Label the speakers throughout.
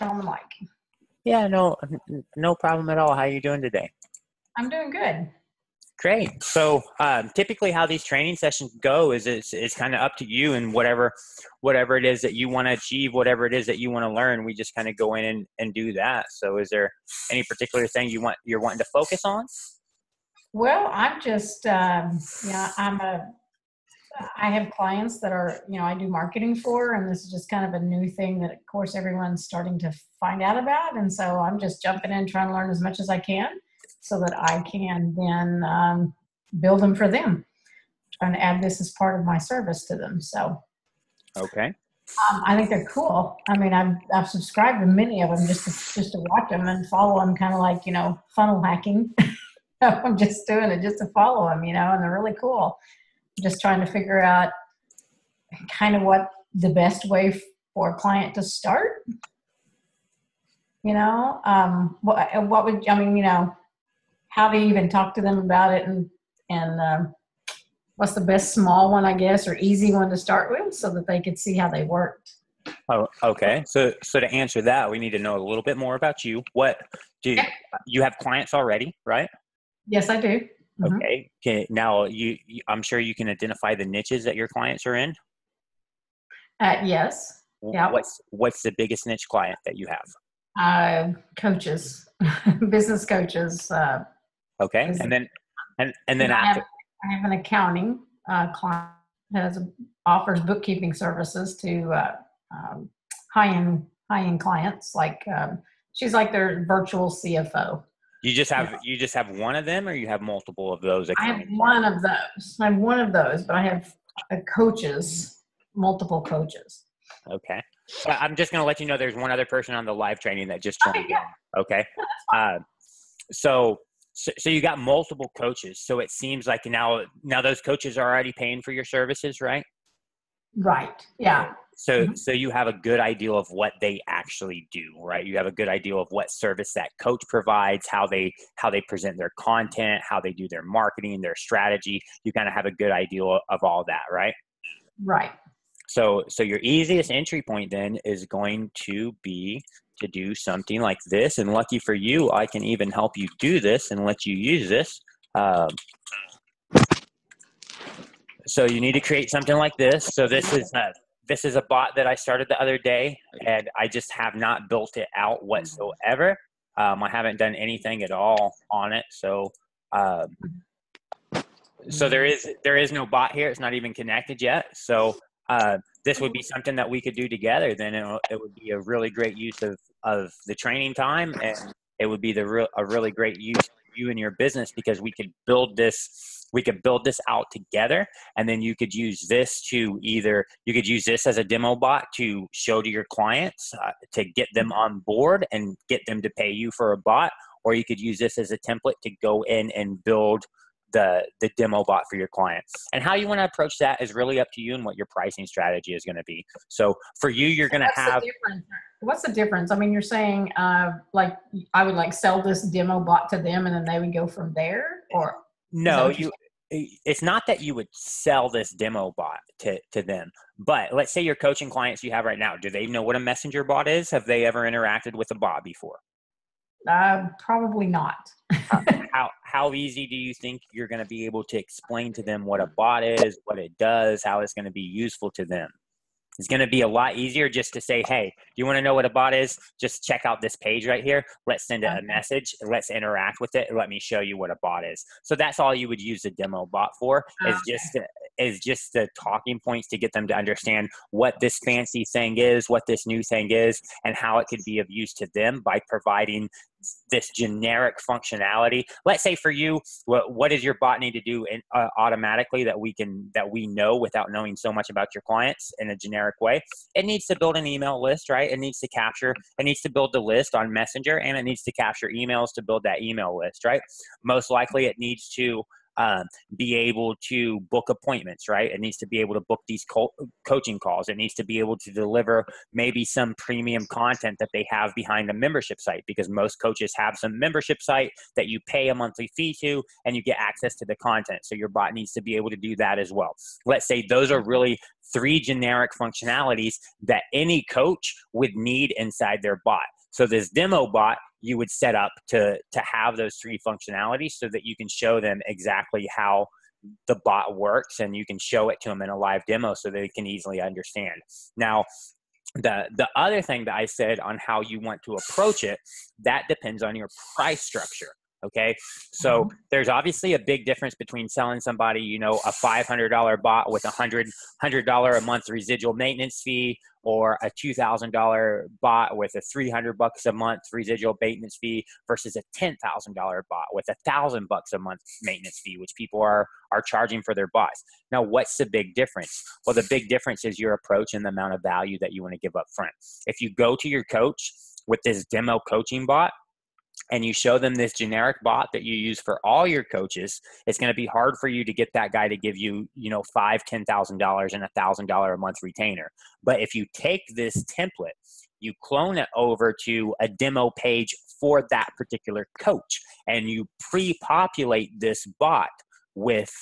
Speaker 1: on the mic.
Speaker 2: Yeah, no problem at all. How are you doing today?
Speaker 1: I'm doing good.
Speaker 2: Great. So typically how these training sessions go is it's kind of up to you and whatever it is that you want to achieve, whatever it is that you want to learn, we just kind of go in and do that. So is there any particular thing you're wanting to focus on?
Speaker 1: Well, I'm just, I have clients that are, I do marketing for, and this is just kind of a new thing that, of course, everyone's starting to find out about. And so I'm just jumping in, trying to learn as much as I can so that I can then build them for them, trying to add this as part of my service to them. So,
Speaker 2: okay.
Speaker 1: I think they're cool. I mean, I've subscribed to many of them just to watch them and follow them, kind of like, funnel hacking. I'm just doing it just to follow them, and they're really cool. Just trying to figure out kind of what the best way for a client to start. What would, how to even talk to them about it, and what's the best small one, I guess, or easy one to start with so that they could see how they worked.
Speaker 2: Oh, okay. So to answer that, we need to know a little bit more about you. What do you have clients already, right?
Speaker 1: Yes, I do. Mm-hmm.
Speaker 2: Okay. Now I'm sure you can identify the niches that your clients are in.
Speaker 1: Yes. Yeah.
Speaker 2: What's the biggest niche client that you have?
Speaker 1: Coaches, business coaches.
Speaker 2: Okay. And then
Speaker 1: I
Speaker 2: after,
Speaker 1: I have an accounting client that offers bookkeeping services to high-end clients. Like she's like their virtual CFO.
Speaker 2: You just have one of them, or you have multiple of those?
Speaker 1: I have one of those. But I have multiple coaches.
Speaker 2: Okay. I'm just going to let you know there's one other person on the live training that just joined in. Okay. So you got multiple coaches. So it seems like now those coaches are already paying for your services, right?
Speaker 1: Right. Yeah.
Speaker 2: So you have a good idea of what they actually do, right? You have a good idea of what service that coach provides, how they present their content, how they do their marketing, their strategy. You kind of have a good idea of all that, right?
Speaker 1: Right.
Speaker 2: So your easiest entry point then is going to be to do something like this. And lucky for you, I can even help you do this and let you use this. So you need to create something like this. So this is a bot that I started the other day, and I just have not built it out whatsoever. I haven't done anything at all on it. So there is no bot here. It's not even connected yet. So this would be something that we could do together. Then it would be a really great use of the training time, and it would be a really great use of you and your business, because we could build this out together, and then you could use this as a demo bot to show to your clients to get them on board and get them to pay you for a bot, or you could use this as a template to go in and build the demo bot for your clients. And how you want to approach that is really up to you and what your pricing strategy is going to be. So for you, you're going to have.
Speaker 1: What's the difference? I mean, you're saying like I would sell this demo bot to them and then they would go from there, or
Speaker 2: no, it's not that you would sell this demo bot to them, but let's say your coaching clients you have right now, do they know what a messenger bot is? Have they ever interacted with a bot before?
Speaker 1: Probably not.
Speaker 2: How easy do you think you're going to be able to explain to them what a bot is, what it does, how it's going to be useful to them? It's going to be a lot easier just to say, hey, do you want to know what a bot is? Just check out this page right here. Let's send it a message. Let's interact with it. Let me show you what a bot is. So that's all you would use the demo bot for, is just the talking points to get them to understand what this fancy thing is, what this new thing is, and how it could be of use to them by providing this generic functionality. Let's say for you, what does your bot need to do automatically that we know without knowing so much about your clients in a generic way? It needs to build an email list, right? It needs to build the list on Messenger, and it needs to capture emails to build that email list, right? Most likely it needs to be able to book appointments, right? It needs to be able to book these coaching calls. It needs to be able to deliver maybe some premium content that they have behind a membership site, because most coaches have some membership site that you pay a monthly fee to and you get access to the content. So your bot needs to be able to do that as well. Let's say those are really 3 generic functionalities that any coach would need inside their bot. So this demo bot you would set up to have those 3 functionalities so that you can show them exactly how the bot works, and you can show it to them in a live demo so they can easily understand. Now, the other thing that I said on how you want to approach it, that depends on your price structure. Okay. So there's obviously a big difference between selling somebody, you know, a $500 bot with $100 a month residual maintenance fee, or a $2,000 bot with a $300 a month residual maintenance fee, versus a $10,000 bot with $1,000 a month maintenance fee, which people are charging for their bots. Now, what's the big difference? Well, the big difference is your approach and the amount of value that you want to give up front. If you go to your coach with this demo coaching bot, and you show them this generic bot that you use for all your coaches, it's going to be hard for you to get that guy to give you, you know, $5,000, $10,000 and $1,000 a month retainer. But if you take this template, you clone it over to a demo page for that particular coach, and you pre-populate this bot with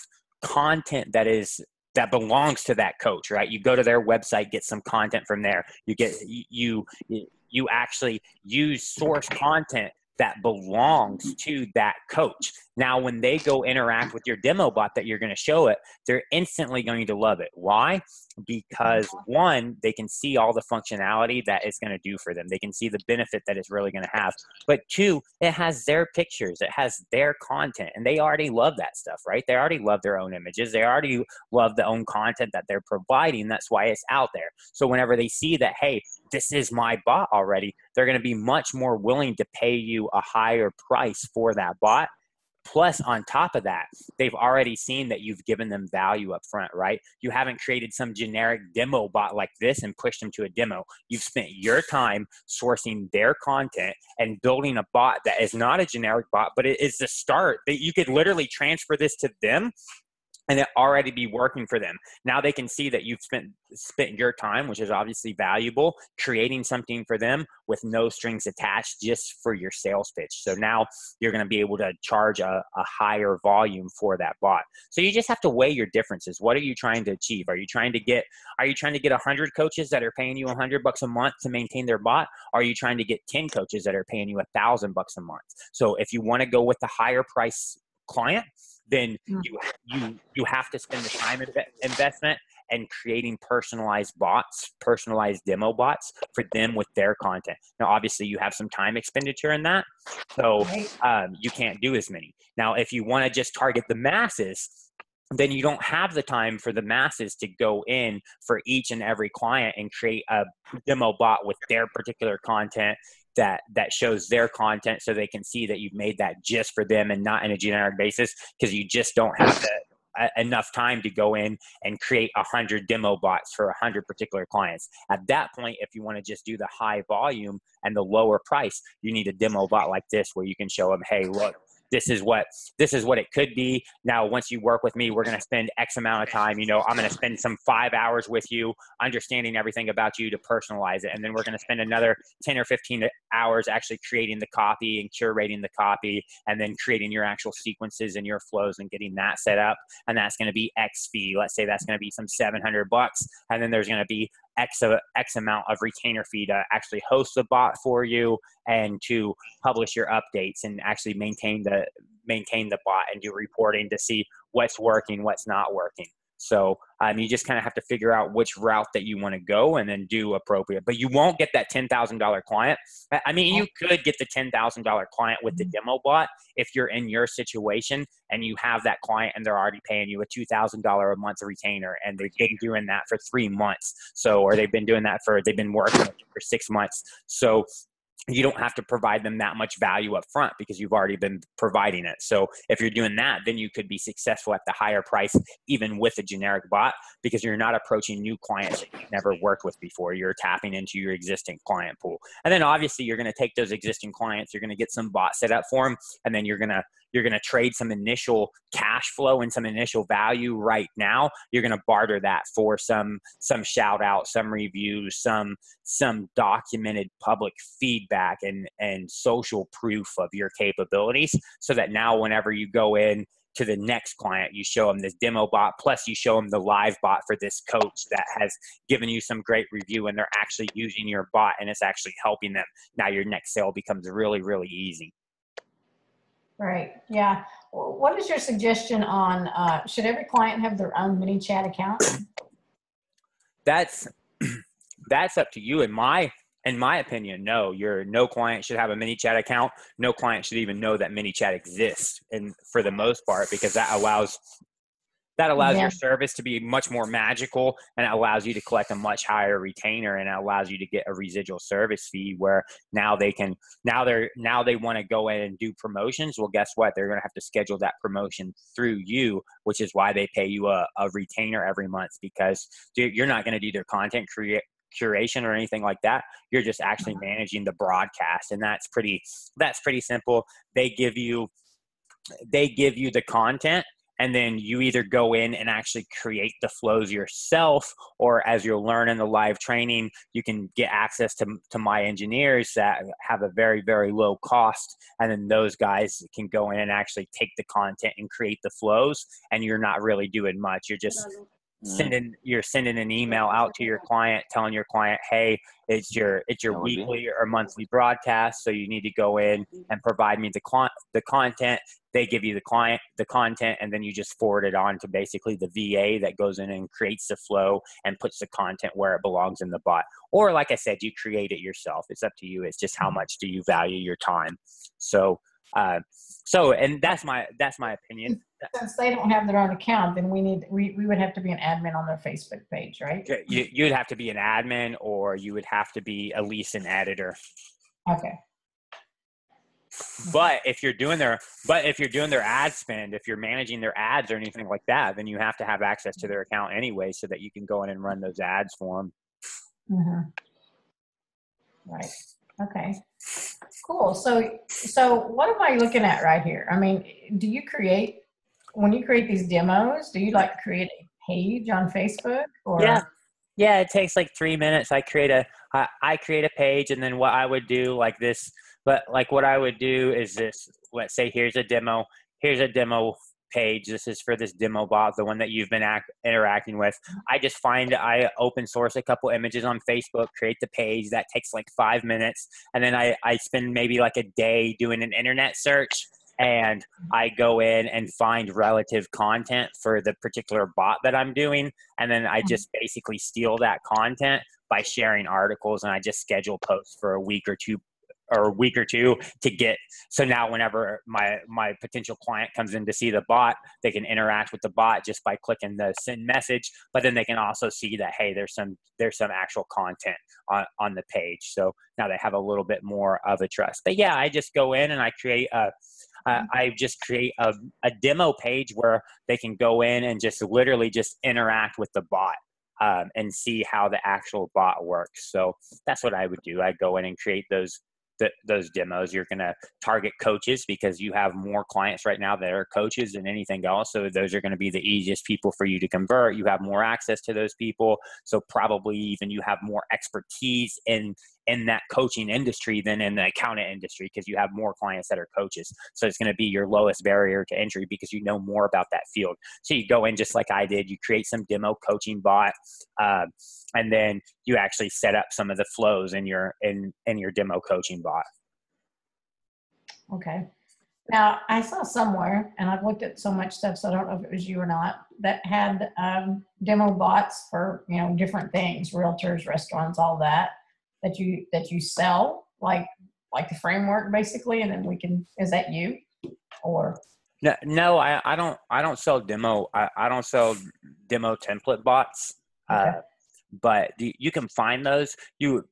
Speaker 2: content that belongs to that coach, right? You go to their website, get some content from there. You actually use source content that belongs to that coach. Now, when they go interact with your demo bot that you're going to show it, they're instantly going to love it. Why? Because 1, they can see all the functionality that it's going to do for them. They can see the benefit that it's really going to have. But 2, it has their pictures. It has their content. And they already love that stuff, right? They already love their own images. They already love the own content that they're providing. That's why it's out there. So whenever they see that, hey, this is my bot already, they're going to be much more willing to pay you a higher price for that bot. Plus, on top of that, they've already seen that you've given them value up front, right? You haven't created some generic demo bot like this and pushed them to a demo. You've spent your time sourcing their content and building a bot that is not a generic bot, but it is the start that you could literally transfer this to them and it already be working for them. Now they can see that you've spent your time, which is obviously valuable, creating something for them with no strings attached, just for your sales pitch. So now you're going to be able to charge a higher volume for that bot. So you just have to weigh your differences. What are you trying to achieve? Are you trying to get 100 coaches that are paying you $100 a month to maintain their bot? Or are you trying to get 10 coaches that are paying you $1,000 a month? So if you want to go with the higher price client, then you have to spend the time investment and creating personalized bots, personalized demo bots for them with their content. Now, obviously, you have some time expenditure in that, so you can't do as many. Now, if you want to just target the masses, then you don't have the time for the masses to go in for each and every client and create a demo bot with their particular content that shows their content, so they can see that you've made that just for them and not in a generic basis, because you just don't have enough time to go in and create 100 demo bots for 100 particular clients. At that point, if you want to just do the high volume and the lower price, you need a demo bot like this where you can show them, hey, look, this is what it could be. Now, once you work with me, we're going to spend X amount of time. You know, I'm going to spend some 5 hours with you, understanding everything about you to personalize it. And then we're going to spend another 10 or 15 hours actually creating the copy and curating the copy, and then creating your actual sequences and your flows and getting that set up. And that's going to be X fee. Let's say that's going to be some $700. And then there's going to be X amount of retainer fee to actually host the bot for you and to publish your updates and actually maintain the bot and do reporting to see what's working, what's not working. So you just kind of have to figure out which route that you want to go and then do appropriate. But you won't get that $10,000 client. I mean, you could get the $10,000 client with the demo bot if you're in your situation and you have that client and they're already paying you a $2,000 a month retainer and they've been doing that for 3 months. So, or they've been working with you for 6 months. So you don't have to provide them that much value up front because you've already been providing it. So if you're doing that, then you could be successful at the higher price, even with a generic bot, because you're not approaching new clients that you've never worked with before. You're tapping into your existing client pool. And then obviously you're going to take those existing clients, you're going to get some bot set up for them, and then you're going to you're going to trade some initial cash flow and some initial value right now. You're going to barter that for some shout out, some reviews, some documented public feedback and social proof of your capabilities, so that now whenever you go in to the next client, you show them this demo bot, plus you show them the live bot for this coach that has given you some great review, and they're actually using your bot and it's actually helping them. Now your next sale becomes really, really easy.
Speaker 1: Right. Yeah. What is your suggestion on, should every client have their own mini chat account?
Speaker 2: That's up to you. In my opinion, no client should have a mini chat account. No client should even know that mini chat exists, and for the most part, because that allows your service to be much more magical, and it allows you to collect a much higher retainer, and it allows you to get a residual service fee where now they want to go in and do promotions. Well, guess what? They're going to have to schedule that promotion through you, which is why they pay you a retainer every month, because you're not going to do their content curation or anything like that. You're just actually managing the broadcast, and that's pretty simple. They give you the content, and then you either go in and actually create the flows yourself, or as you'll learn in the live training, you can get access to my engineers that have a very, very low cost. And then those guys can go in and actually take the content and create the flows. And you're not really doing much. You're just sending an email out to your client, telling your client, hey, it's your weekly or monthly broadcast, so you need to go in and provide me the content. They give you the content, and then you just forward it on to basically the VA that goes in and creates the flow and puts the content where it belongs in the bot. Or like I said, you create it yourself. It's up to you. It's just how much do you value your time. And that's my opinion.
Speaker 1: Since they don't have their own account, then we would have to be an admin on their Facebook page, right?
Speaker 2: You'd have to be an admin, or you would have to be at least an editor.
Speaker 1: Okay.
Speaker 2: But if you're doing their ad spend, if you're managing their ads or anything like that, then you have to have access to their account anyway, so that you can go in and run those ads for them.
Speaker 1: Mm-hmm. Right. Okay. Cool. So what am I looking at right here? I mean, when you create these demos, do you like create a page on Facebook, or?
Speaker 2: Yeah. It takes like 3 minutes. I create a page, and then what I would do like this. But like what I would do is this. Let's say here's a demo page. This is for this demo bot, the one that you've been interacting with. I open source a couple images on Facebook, create the page. That takes like 5 minutes. And then I spend maybe like a day doing an internet search, and I go in and find relative content for the particular bot that I'm doing. And then I just basically steal that content by sharing articles, and I just schedule posts for a week or two to get. So now whenever my potential client comes in to see the bot, they can interact with the bot just by clicking the send message, but then they can also see that, hey, there's some actual content on the page. So now they have a little bit more of a trust. But yeah, I just go in and I create a demo page where they can go in and just literally just interact with the bot. And see how the actual bot works. So that's what I would do. I go in and create those demos. You're going to target coaches, because you have more clients right now that are coaches than anything else. So those are going to be the easiest people for you to convert. You have more access to those people. So probably even you have more expertise in that coaching industry than in the accountant industry, because you have more clients that are coaches. So it's going to be your lowest barrier to entry, because you know more about that field. So you go in just like I did, you create some demo coaching bot, and then you actually set up some of the flows in your demo coaching bot.
Speaker 1: Okay. Now I saw somewhere, and I've looked at so much stuff, so I don't know if it was you or not, that had demo bots for different things, realtors, restaurants, all that you sell, like the framework basically, and then is that you, or?
Speaker 2: No, I don't sell demo. I don't sell demo template bots.
Speaker 1: Okay.
Speaker 2: But you can find those. You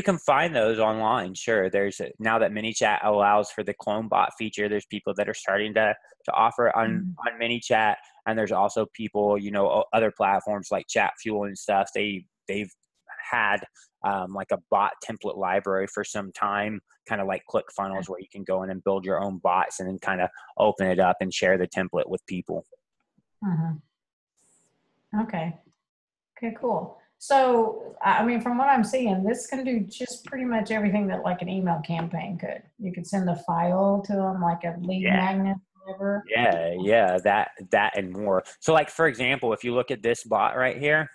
Speaker 2: can find those online. Sure. Now that MiniChat allows for the clone bot feature, there's people that are starting to offer it on MiniChat, and there's also people, other platforms like Chat Fuel and stuff. They've had like a bot template library for some time, kind of like ClickFunnels, where you can go in and build your own bots and then kind of open it up and share the template with people.
Speaker 1: Okay. Okay, cool. So, I mean, from what I'm seeing, this can do just pretty much everything that like an email campaign could. You could send a file to them, like a lead magnet, whatever.
Speaker 2: Yeah, that and more. So like, for example, if you look at this bot right here,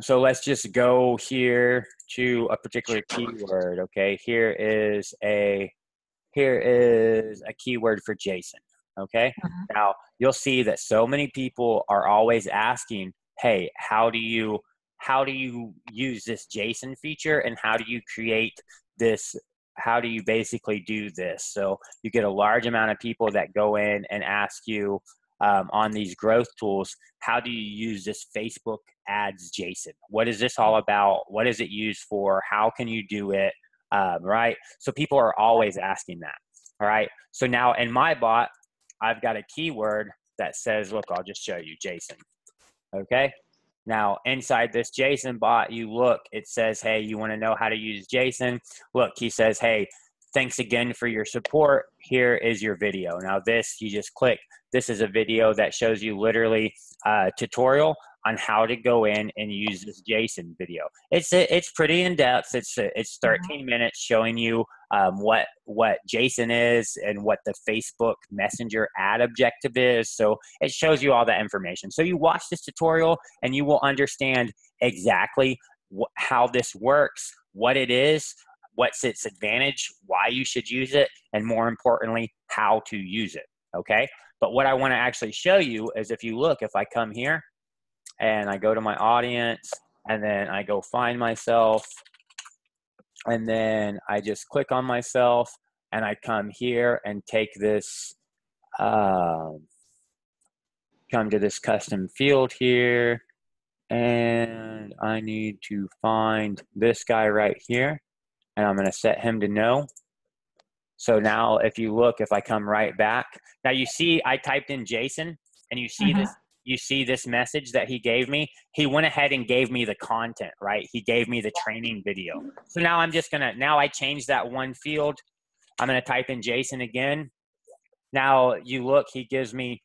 Speaker 2: so let's just go here to a particular keyword. Okay, here is a keyword for Jason. Okay, now you'll see that so many people are always asking, hey, how do you use this Jason feature, and how do you create this, how do you basically do this? So you get a large amount of people that go in and ask you on these growth tools, how do you use this Facebook ads Jason? What is this all about? What is it used for? How can you do it? Right? So people are always asking that. All right. So now in my bot, I've got a keyword that says, look, I'll just show you Jason. Okay. Now inside this Jason bot, you look, it says, hey, you want to know how to use Jason? Look, he says, hey, thanks again for your support. Here is your video. Now this, you just click. This is a video that shows you literally a tutorial on how to go in and use this Jason video. It's pretty in depth. It's 13 minutes showing you what Jason is and what the Facebook Messenger ad objective is. So it shows you all that information. So you watch this tutorial and you will understand exactly how this works, what it is, what's its advantage, why you should use it, and more importantly, how to use it. Okay. But what I want to actually show you is, if you look, if I come here and I go to my audience and then I go find myself, and then I just click on myself and I come here and take this, come to this custom field here, and I need to find this guy right here, and I'm going to set him to no. So now if you look, if I come right back, now you see I typed in Jason, and you see this, you see this message that he gave me. He went ahead and gave me the content, right? He gave me the training video. So now I'm just gonna, now I changed that one field. I'm gonna type in Jason again. Now you look, he gives me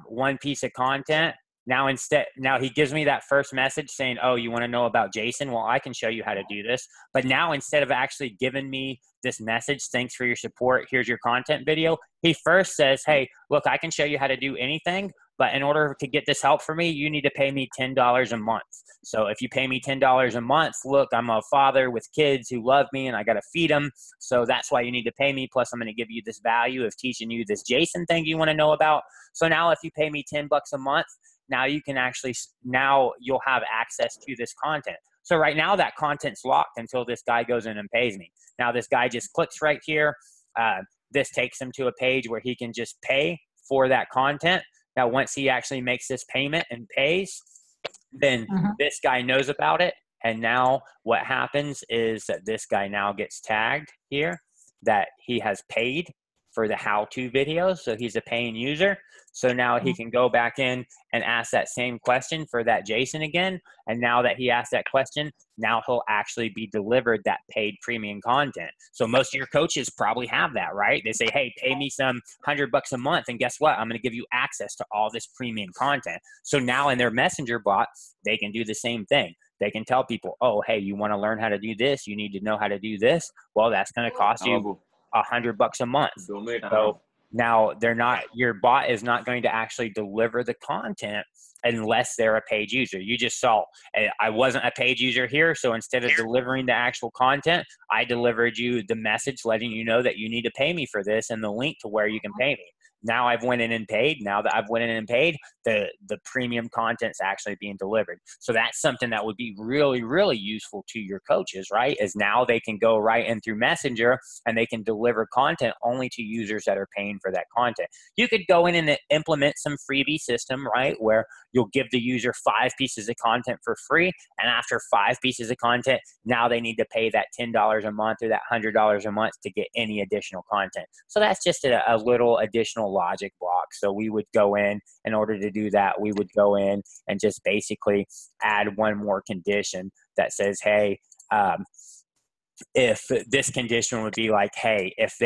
Speaker 2: one piece of content. Now he gives me that first message saying, oh, you want to know about Jason? Well, I can show you how to do this. But now instead of actually giving me this message, thanks for your support, here's your content video, he first says, hey, look, I can show you how to do anything, but in order to get this help for me, you need to pay me $10 a month. So if you pay me $10 a month, look, I'm a father with kids who love me and I got to feed them. So that's why you need to pay me. Plus I'm going to give you this value of teaching you this Jason thing you want to know about. So now if you pay me $10 a month, now you can actually, now you'll have access to this content. So right now that content's locked until this guy goes in and pays me. Now this guy just clicks right here. This takes him to a page where he can just pay for that content. Now, once he actually makes this payment and pays, then this guy knows about it. And now what happens is that this guy now gets tagged here that he has paid for the how-to videos. So he's a paying user. So now he can go back in and ask that same question for that Jason again. And now that he asked that question, now he'll actually be delivered that paid premium content. So most of your coaches probably have that, right? They say, hey, pay me some $100 a month. And guess what? I'm going to give you access to all this premium content. So now in their messenger bots, they can do the same thing. They can tell people, oh, hey, you want to learn how to do this? You need to know how to do this. Well, that's going to cost you $100 a month. So now your bot is not going to actually deliver the content unless they're a paid user. You just saw, I wasn't a paid user here. So instead of delivering the actual content, I delivered you the message letting you know that you need to pay me for this and the link to where you can pay me. Now I've went in and paid. Now that I've went in and paid, the premium content's actually being delivered. So that's something that would be really, really useful to your coaches, right? Is now they can go right in through Messenger and they can deliver content only to users that are paying for that content. You could go in and implement some freebie system, right? Where you'll give the user 5 pieces of content for free. And after 5 pieces of content, now they need to pay that $10 a month or that $100 a month to get any additional content. So that's just a little additional logic block. So we would go in order to do that, we would go in and just basically add one more condition that says, hey, if this condition would be like, hey, if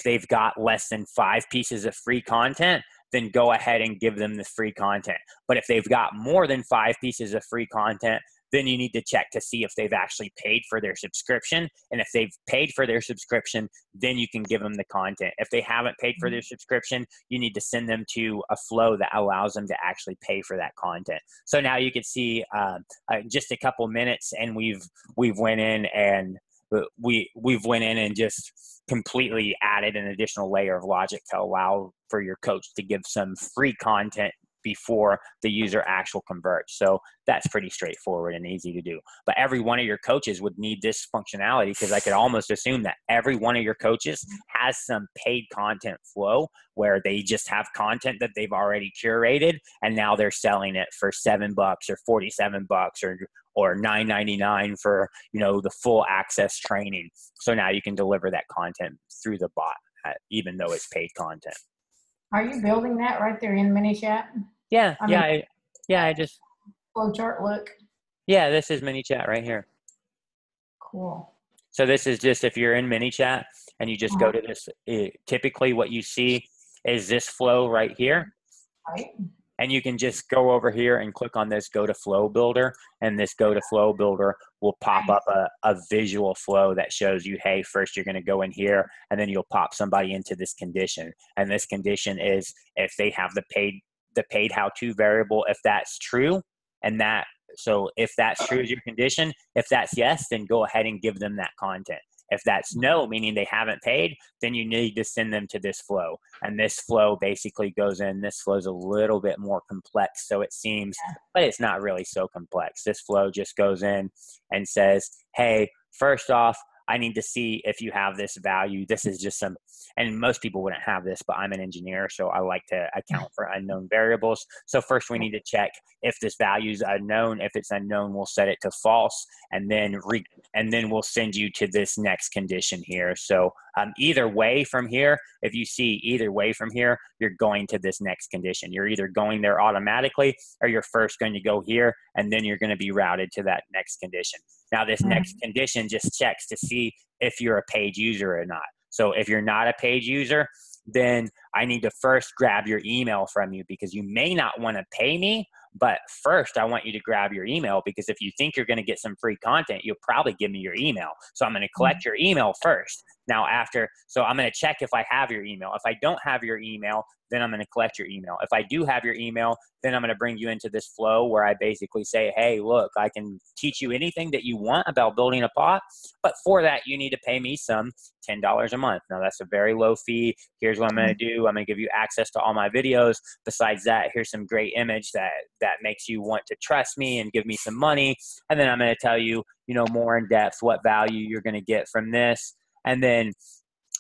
Speaker 2: they've got less than 5 pieces of free content, then go ahead and give them the free content. But if they've got more than 5 pieces of free content, then you need to check to see if they've actually paid for their subscription. And if they've paid for their subscription, then you can give them the content. If they haven't paid for their subscription, you need to send them to a flow that allows them to actually pay for that content. So now you can see just a couple minutes, and we've went in and we've went in and just completely added an additional layer of logic to allow for your coach to give some free content before the user actual converts. So that's pretty straightforward and easy to do. But every one of your coaches would need this functionality, because I could almost assume that every one of your coaches has some paid content flow where they just have content that they've already curated, and now they're selling it for $7 or $47 or $9.99 for, you know, the full access training. So now you can deliver that content through the bot, even though it's paid content.
Speaker 1: Are you building that right there in ManyChat?
Speaker 2: Yeah, I just
Speaker 1: flowchart look.
Speaker 2: Yeah, this is ManyChat right here.
Speaker 1: Cool.
Speaker 2: So this is just if you're in ManyChat and you just go to this, typically what you see is this flow right here.
Speaker 1: Right.
Speaker 2: And you can just go over here and click on this Go to Flow Builder, and this Go to Flow Builder will pop up a visual flow that shows you, hey, first you're going to go in here, and then you'll pop somebody into this condition. And this condition is if they have the paid how-to variable, if that's true, and that, so if that's true as your condition, if that's yes, then go ahead and give them that content. If that's no, meaning they haven't paid, then you need to send them to this flow. And this flow basically goes in. This flow is a little bit more complex, so it seems, but it's not really so complex. This flow just goes in and says, hey, first off, I need to see if you have this value. This is just some, and most people wouldn't have this, but I'm an engineer, so I like to account for unknown variables. So first we need to check if this value is unknown. If it's unknown, we'll set it to false, and then we'll send you to this next condition here. So either way from here, if you see either way from here, you're going to this next condition. You're either going there automatically, or you're first going to go here, and then you're going to be routed to that next condition. Now, this next condition just checks to see if you're a paid user or not. So if you're not a paid user, then I need to first grab your email from you, because you may not want to pay me, but first I want you to grab your email, because if you think you're going to get some free content, you'll probably give me your email. So I'm going to collect your email first. Now so I'm going to check if I have your email. If I don't have your email, then I'm going to collect your email. If I do have your email, then I'm going to bring you into this flow where I basically say, hey, look, I can teach you anything that you want about building a bot, but for that, you need to pay me some $10 a month. Now, that's a very low fee. Here's what I'm going to do. I'm going to give you access to all my videos. Besides that, here's some great image that makes you want to trust me and give me some money. And then I'm going to tell you, more in depth what value you're going to get from this. And then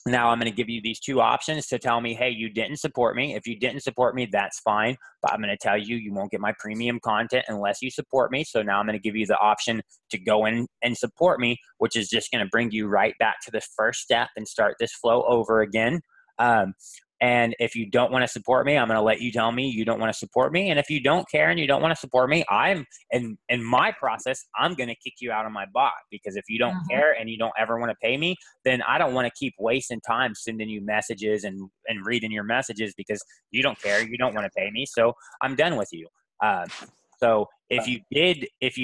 Speaker 2: now I'm going to give you these two options to tell me, hey, you didn't support me. If you didn't support me, that's fine. But I'm going to tell you, you won't get my premium content unless you support me. So now I'm going to give you the option to go in and support me, which is just going to bring you right back to this first step and start this flow over again. And if you don't want to support me, I'm going to let you tell me you don't want to support me. And if you don't care and you don't want to support me, I'm in my process, I'm going to kick you out of my bot, because if you don't care and you don't ever want to pay me, then I don't want to keep wasting time sending you messages and reading your messages because you don't care. You don't want to pay me. So I'm done with you. So if you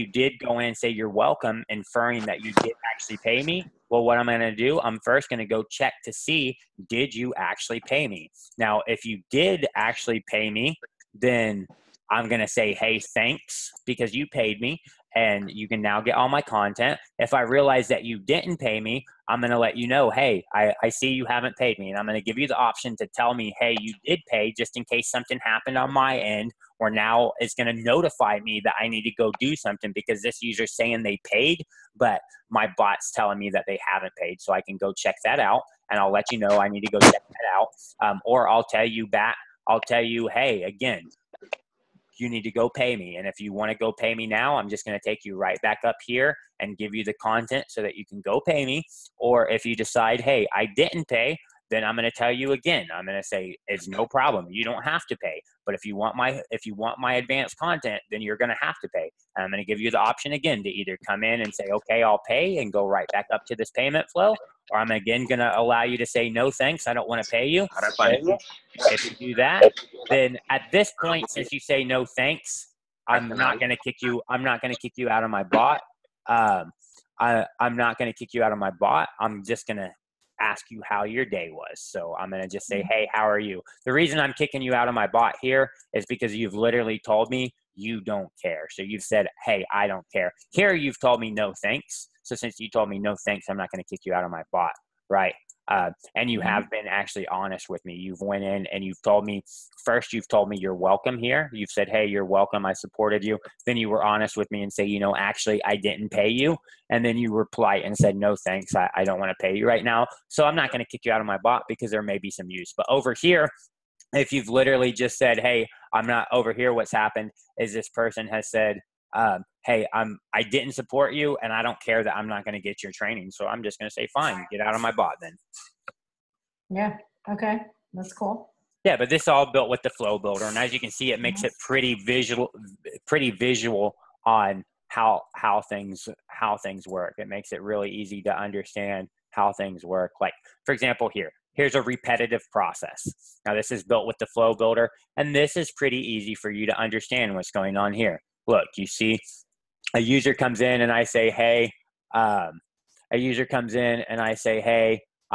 Speaker 2: did go in and say you're welcome, inferring that you did actually pay me, well, what I'm going to do, I'm first going to go check to see, did you actually pay me? Now, if you did actually pay me, then I'm going to say, hey, thanks, because you paid me, and you can now get all my content. If I realize that you didn't pay me, I'm going to let you know, hey, I see you haven't paid me, and I'm going to give you the option to tell me, hey, you did pay, just in case something happened on my end, or now it's going to notify me that I need to go do something because this user's saying they paid, but my bot's telling me that they haven't paid. So I can go check that out, and I'll let you know I need to go check that out. Or I'll tell you, hey, again, you need to go pay me. And if you want to go pay me now, I'm just going to take you right back up here and give you the content so that you can go pay me. Or if you decide, hey, I didn't pay, then I'm going to tell you again, I'm going to say, it's no problem. You don't have to pay. But if you want my advanced content, then you're going to have to pay. And I'm going to give you the option again to either come in and say, okay, I'll pay and go right back up to this payment flow. Or I'm again going to allow you to say, no, thanks, I don't want to pay you. If you do that, then at this point, since you say no thanks, I'm not going to kick you. I'm not going to kick you out of my bot. I'm not going to kick you out of my bot. I'm just going to ask you how your day was. So I'm going to just say, hey, how are you? The reason I'm kicking you out of my bot here is because you've literally told me you don't care. So you've said, hey, I don't care. Here you've told me no thanks. So since you told me no thanks, I'm not going to kick you out of my bot, right? And you have been actually honest with me. You've went in and you've told me, first you've told me you're welcome here. You've said, hey, you're welcome. I supported you. Then you were honest with me and say, you know, actually I didn't pay you. And then you were polite and said, no, thanks. I don't want to pay you right now. So I'm not going to kick you out of my bot because there may be some use. But over here, if you've literally just said, hey, I'm not over here, what's happened is this person has said, hey, I didn't support you and I don't care that I'm not going to get your training. So I'm just going to say, fine, get out of my bot then.
Speaker 1: Yeah. Okay. That's cool.
Speaker 2: Yeah, but this is all built with the flow builder. And as you can see, it makes it pretty visual on how things work. It makes it really easy to understand how things work. Like, for example, here's a repetitive process. Now this is built with the flow builder, and this is pretty easy for you to understand what's going on here. Look, you see a user comes in and I say, hey, I'm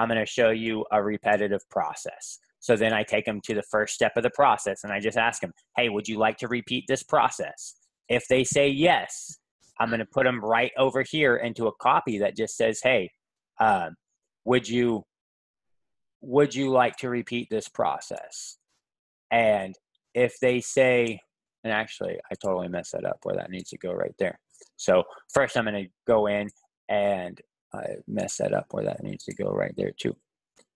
Speaker 2: going to show you a repetitive process. So then I take them to the first step of the process and I just ask them, hey, would you like to repeat this process? If they say yes, I'm going to put them right over here into a copy that just says, hey, would you like to repeat this process? And if they say, and actually I totally messed that up where that needs to go right there. So first I'm going to go in and I messed that up where that needs to go right there too.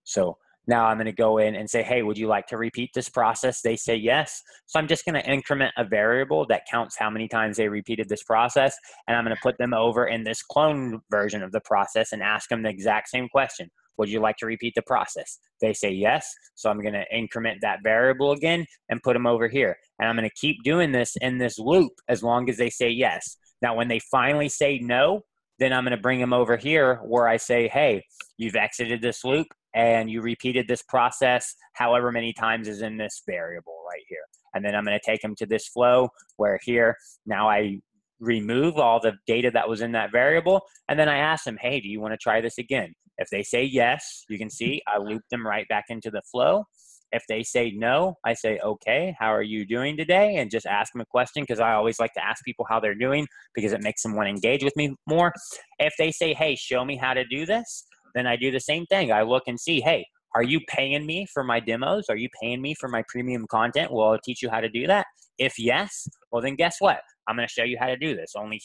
Speaker 2: So now I'm going to go in and say, hey, would you like to repeat this process? They say yes. So I'm just going to increment a variable that counts how many times they repeated this process. And I'm going to put them over in this clone version of the process and ask them the exact same question. Would you like to repeat the process? They say yes. So I'm going to increment that variable again and put them over here. And I'm going to keep doing this in this loop as long as they say yes. Now, when they finally say no, then I'm going to bring them over here where I say, hey, you've exited this loop and you repeated this process however many times is in this variable right here. And then I'm going to take them to this flow where here, now I remove all the data that was in that variable. And then I ask them, hey, do you want to try this again? If they say yes, you can see I loop them right back into the flow. If they say no, I say, okay, how are you doing today? And just ask them a question because I always like to ask people how they're doing because it makes them want to engage with me more. If they say, hey, show me how to do this, then I do the same thing. I look and see, hey, are you paying me for my demos? Are you paying me for my premium content? Well, I'll teach you how to do that. If yes, well, then guess what? I'm going to show you how to do this. Only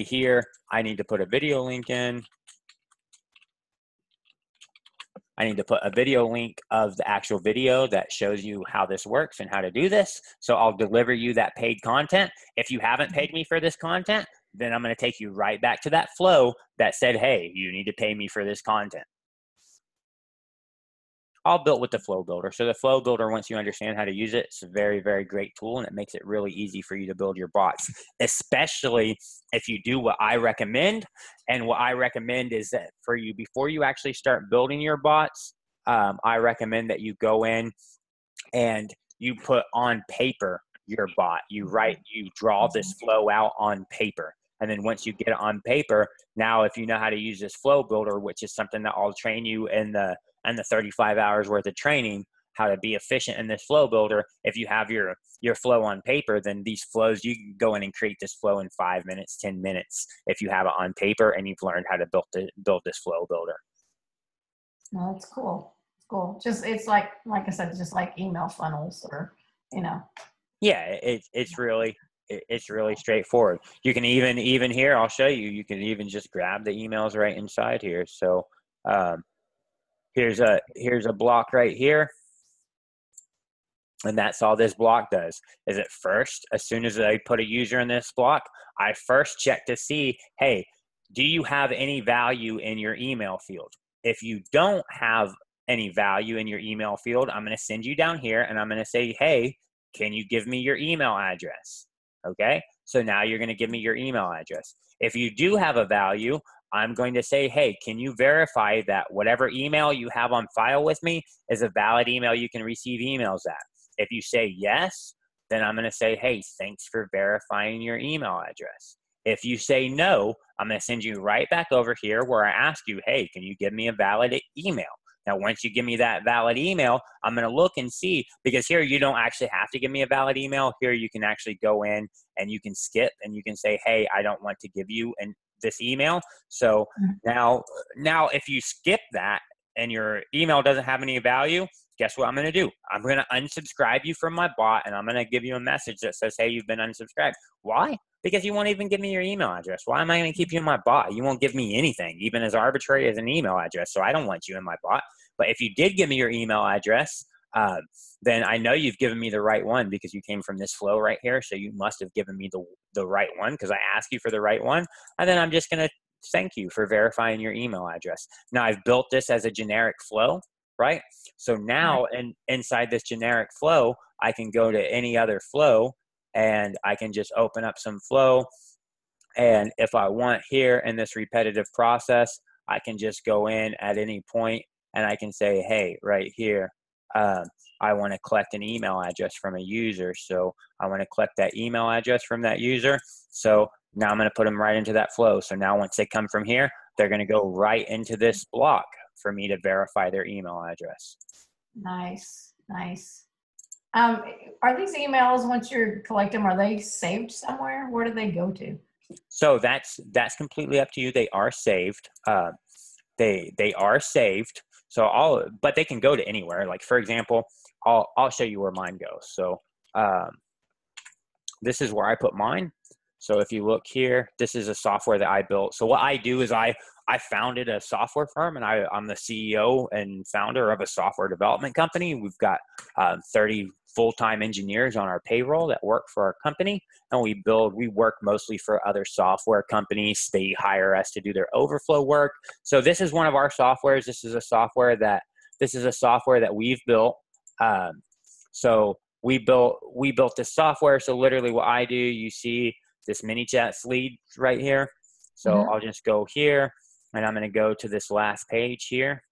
Speaker 2: here, I need to put a video link in. I need to put a video link of the actual video that shows you how this works and how to do this. So I'll deliver you that paid content. If you haven't paid me for this content, then I'm going to take you right back to that flow that said, hey, you need to pay me for this content. All built with the flow builder. So the flow builder, once you understand how to use it, it's a very, very great tool, and it makes it really easy for you to build your bots, especially if you do what I recommend. And what I recommend is that for you, before you actually start building your bots, I recommend that you go in and you put on paper your bot. You draw this flow out on paper. And then once you get it on paper, now if you know how to use this flow builder, which is something that I'll train you in the 35 hours worth of training, how to be efficient in this flow builder. If you have your flow on paper, then these flows, you can go in and create this flow in 5 minutes, 10 minutes, if you have it on paper and you've learned how to build this flow builder.
Speaker 1: No, that's cool. It's cool. Just, it's like I said, just like email funnels or, you know.
Speaker 2: Yeah, it's really straightforward. You can even here, I'll show you, you can even just grab the emails right inside here. So, here's a block right here. And that's all this block does is at first, as soon as I put a user in this block, I first check to see, hey, do you have any value in your email field? if you don't have any value in your email field, I'm going to send you down here and I'm going to say, hey, can you give me your email address? Okay. So now you're going to give me your email address. If you do have a value, I'm going to say, hey, can you verify that whatever email you have on file with me is a valid email you can receive emails at? If you say yes, then I'm going to say, hey, thanks for verifying your email address. If you say no, I'm going to send you right back over here where I ask you, hey, can you give me a valid email? Now, once you give me that valid email, I'm going to look and see, because here you don't actually have to give me a valid email. Here you can actually go in and you can skip and you can say, hey, I don't want to give you this email. So now if you skip that and your email doesn't have any value, guess what I'm going to do? I'm going to unsubscribe you from my bot, and I'm going to give you a message that says, hey, you've been unsubscribed. Why? Because you won't even give me your email address. Why am I going to keep you in my bot? You won't give me anything, even as arbitrary as an email address. So I don't want you in my bot. But if you did give me your email address, then I know you've given me the right one because you came from this flow right here. So you must have given me the right one because I asked you for the right one. And then I'm just going to thank you for verifying your email address. Now I've built this as a generic flow, right? So now inside this generic flow, I can go to any other flow and I can just open up some flow. And if I want here in this repetitive process, I can just go in at any point and I can say, hey, right here, I want to collect an email address from a user. So I want to collect that email address from that user. So now I'm going to put them right into that flow. So now once they come from here, they're going to go right into this block for me to verify their email address.
Speaker 1: Nice, nice. Are these emails, once you collect them, are they saved somewhere? Where do they go to?
Speaker 2: So that's completely up to you. They are saved. They are saved. So but they can go to anywhere. Like for example, I'll show you where mine goes. So this is where I put mine. So if you look here, this is a software that I built. So what I do is I founded a software firm, and I'm the CEO and founder of a software development company. We've got 30 full-time engineers on our payroll that work for our company, and we work mostly for other software companies. They hire us to do their overflow work. So this is one of our softwares. This is a software that we've built. So we built this software. So literally what I do, you see this mini chat lead right here. So I'll just go here and I'm going to go to this last page here.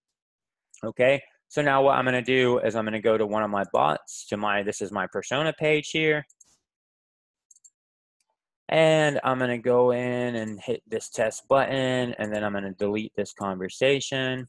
Speaker 2: Okay. So now what I'm going to do is I'm going to go to one of my bots this is my persona page here. And I'm going to go in and hit this test button, and then I'm going to delete this conversation.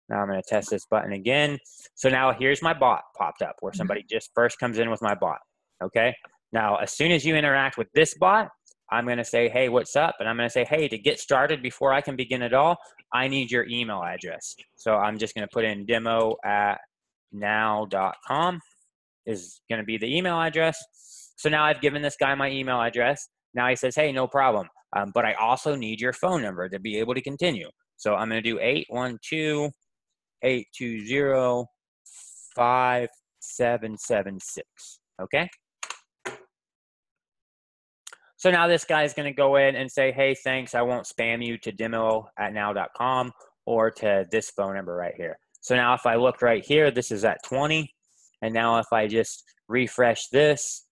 Speaker 2: Now I'm going to test this button again. So now here's my bot popped up where somebody just first comes in with my bot. Okay. Now, as soon as you interact with this bot, I'm going to say, hey, what's up? And I'm going to say, hey, to get started before I can begin at all, I need your email address. So I'm just going to put in demo@now.com is going to be the email address. So now I've given this guy my email address. Now he says, hey, no problem. But I also need your phone number to be able to continue. So I'm going to do 812-820-5776. Okay. So now this guy is going to go in and say, hey, thanks. I won't spam you to demo@now.com or to this phone number right here. So now if I look right here, this is at 20. And now if I just refresh this,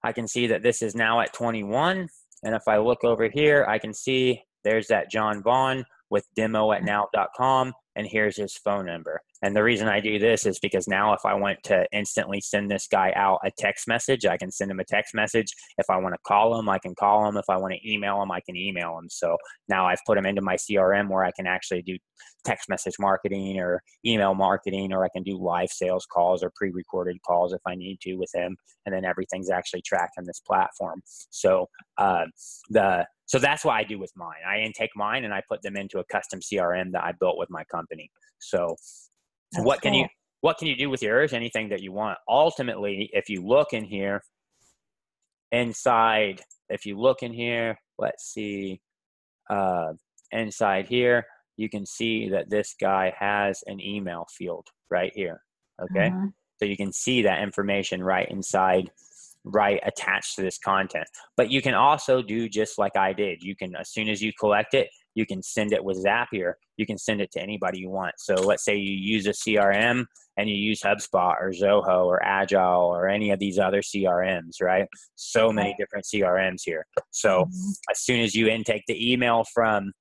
Speaker 2: I can see that this is now at 21. And if I look over here, I can see there's that John Vaughn with demo@now.com. And here's his phone number. And the reason I do this is because now if I want to instantly send this guy out a text message, I can send him a text message. If I want to call him, I can call him. If I want to email him, I can email him. So now I've put him into my CRM where I can actually do text message marketing or email marketing, or I can do live sales calls or pre-recorded calls if I need to with him. And then everything's actually tracked on this platform. So so that's what I do with mine. I intake mine and I put them into a custom CRM that I built with my company. So what can you do with yours? Anything that you want. Ultimately, if you look in here, inside, let's see, inside here, you can see that this guy has an email field right here. Okay. So you can see that information right inside, right attached to this content. But you can also do just like I did. You can, as soon as you collect it, you can send it with Zapier. You can send it to anybody you want. So let's say you use a CRM and you use HubSpot or Zoho or Agile or any of these other CRMs, right? So many different CRMs here. So as soon as you intake the email from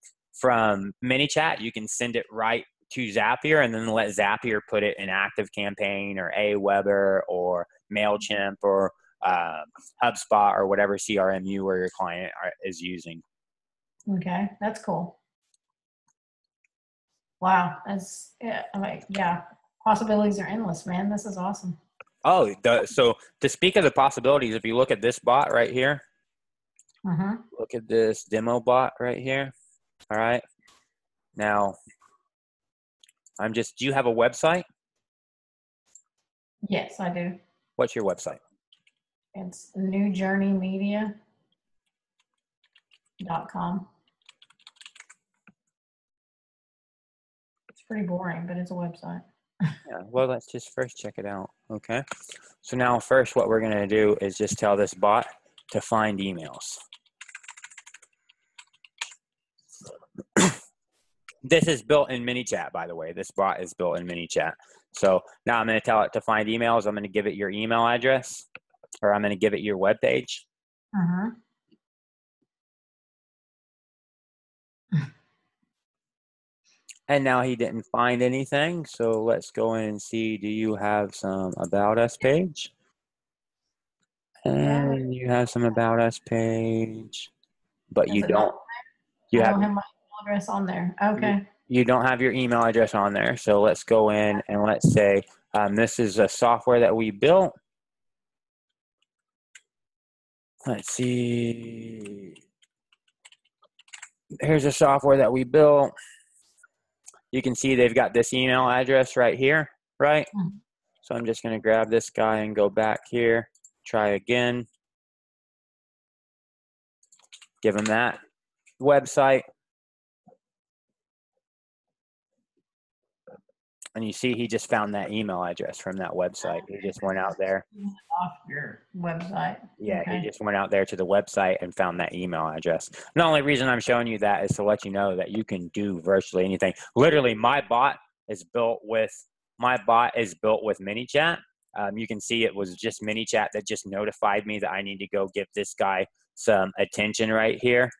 Speaker 2: ManyChat, you can send it right to Zapier and then let Zapier put it in ActiveCampaign or Aweber or MailChimp or HubSpot or whatever CRM you or your client is using.
Speaker 1: Okay, that's cool. Wow, that's possibilities are endless, man. This is awesome.
Speaker 2: Oh, so to speak of the possibilities, if you look at this bot right here, look at this demo bot right here. All right. Now, do you have a website?
Speaker 1: Yes, I do.
Speaker 2: What's your website?
Speaker 1: It's newjourneymedia.com. It's pretty boring, but it's a website.
Speaker 2: Yeah, well, let's just first check it out. Okay. So now first what we're going to do is just tell this bot to find emails. This is built in ManyChat, by the way. This bot is built in ManyChat. So now I'm going to tell it to find emails. I'm going to give it your email address, or I'm going to give it your web page. And now he didn't find anything. So let's go in and see, do you have some About Us page? And you have some About Us page, but you don't.
Speaker 1: I don't have my email address on there. Okay.
Speaker 2: You don't have your email address on there. So let's go in and let's say this is a software that we built. Let's see. Here's a software that we built. You can see they've got this email address right here, right? So I'm just going to grab this guy and go back here, try again. Give him that website. And you see he just found that email address from that website. He just went out there.
Speaker 1: Off your website.
Speaker 2: Yeah, he just went out there to the website and found that email address. The only reason I'm showing you that is to let you know that you can do virtually anything. Literally, my bot is built with ManyChat. You can see it was just ManyChat that just notified me that I need to go give this guy some attention right here.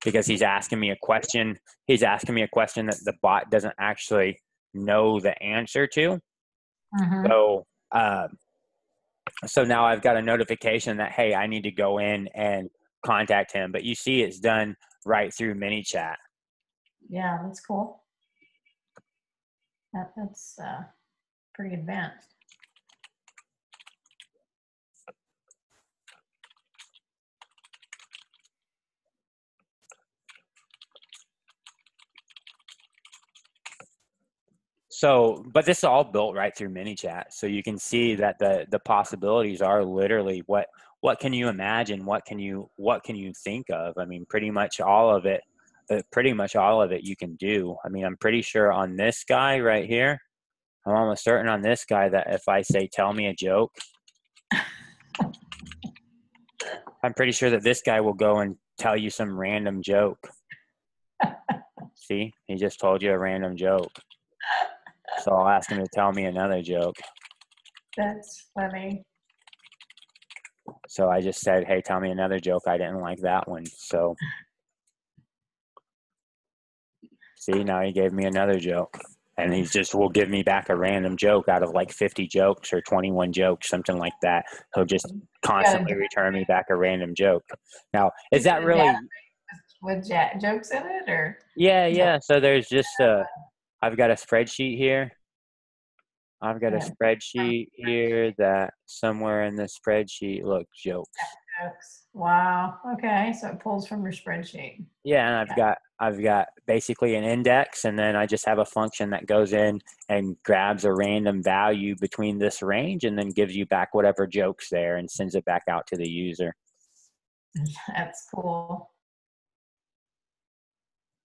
Speaker 2: Because he's asking me a question. He's asking me a question that the bot doesn't actually know the answer to. So now I've got a notification that, hey, I need to go in and contact him. But you see it's done right through ManyChat.
Speaker 1: Yeah, that's cool. That's pretty advanced.
Speaker 2: So, but this is all built right through ManyChat. So you can see that the possibilities are literally what can you imagine? What can you think of? I mean, pretty much all of it you can do. I mean, I'm pretty sure on this guy right here, I'm almost certain on this guy that if I say, tell me a joke, I'm pretty sure that this guy will go and tell you some random joke. See, he just told you a random joke. So I'll ask him to tell me another joke.
Speaker 1: That's funny.
Speaker 2: So I just said, hey, tell me another joke. I didn't like that one. So see, now he gave me another joke. And he just will give me back a random joke out of like 50 jokes or 21 jokes, something like that. He'll just constantly return me back a random joke. Now, is that really...
Speaker 1: With jokes in it, or?
Speaker 2: Yeah. So there's just I've got a spreadsheet here. I've got a spreadsheet here that somewhere in the spreadsheet, look, jokes.
Speaker 1: Wow. Okay. So it pulls from your spreadsheet.
Speaker 2: Yeah, and I've got basically an index, and then I just have a function that goes in and grabs a random value between this range and then gives you back whatever joke's there and sends it back out to the user.
Speaker 1: That's cool.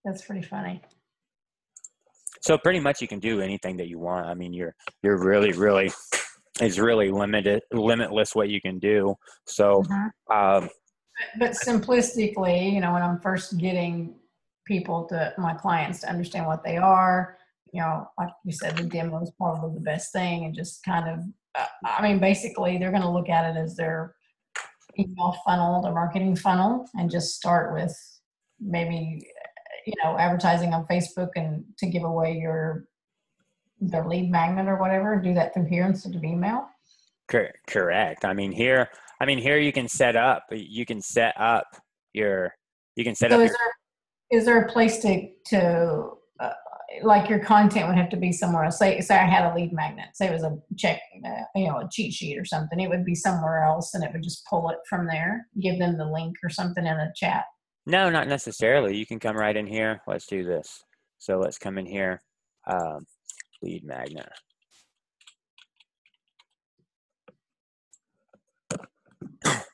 Speaker 1: That's pretty funny.
Speaker 2: So pretty much you can do anything that you want. I mean, you're really, really is really limitless what you can do. So,
Speaker 1: Mhm.
Speaker 2: um,
Speaker 1: But simplistically, you know, when I'm first getting people to my clients to understand what they are, you know, like you said, the demo is probably the best thing, and just kind of, I mean, basically, they're going to look at it as their email funnel, their marketing funnel, and just start with maybe, you know, advertising on Facebook and to give away their lead magnet or whatever, and do that through here instead of email.
Speaker 2: correct. I mean here you can set up. Your you can set
Speaker 1: So
Speaker 2: up your
Speaker 1: is there a place to like your content would have to be somewhere else? Say I had a lead magnet. Say it was a check, you know, a cheat sheet or something. It would be somewhere else, and it would just pull it from there. Give them the link or something in a chat.
Speaker 2: No, not necessarily. You can come right in here. Let's do this. So let's come in here. Lead magnet.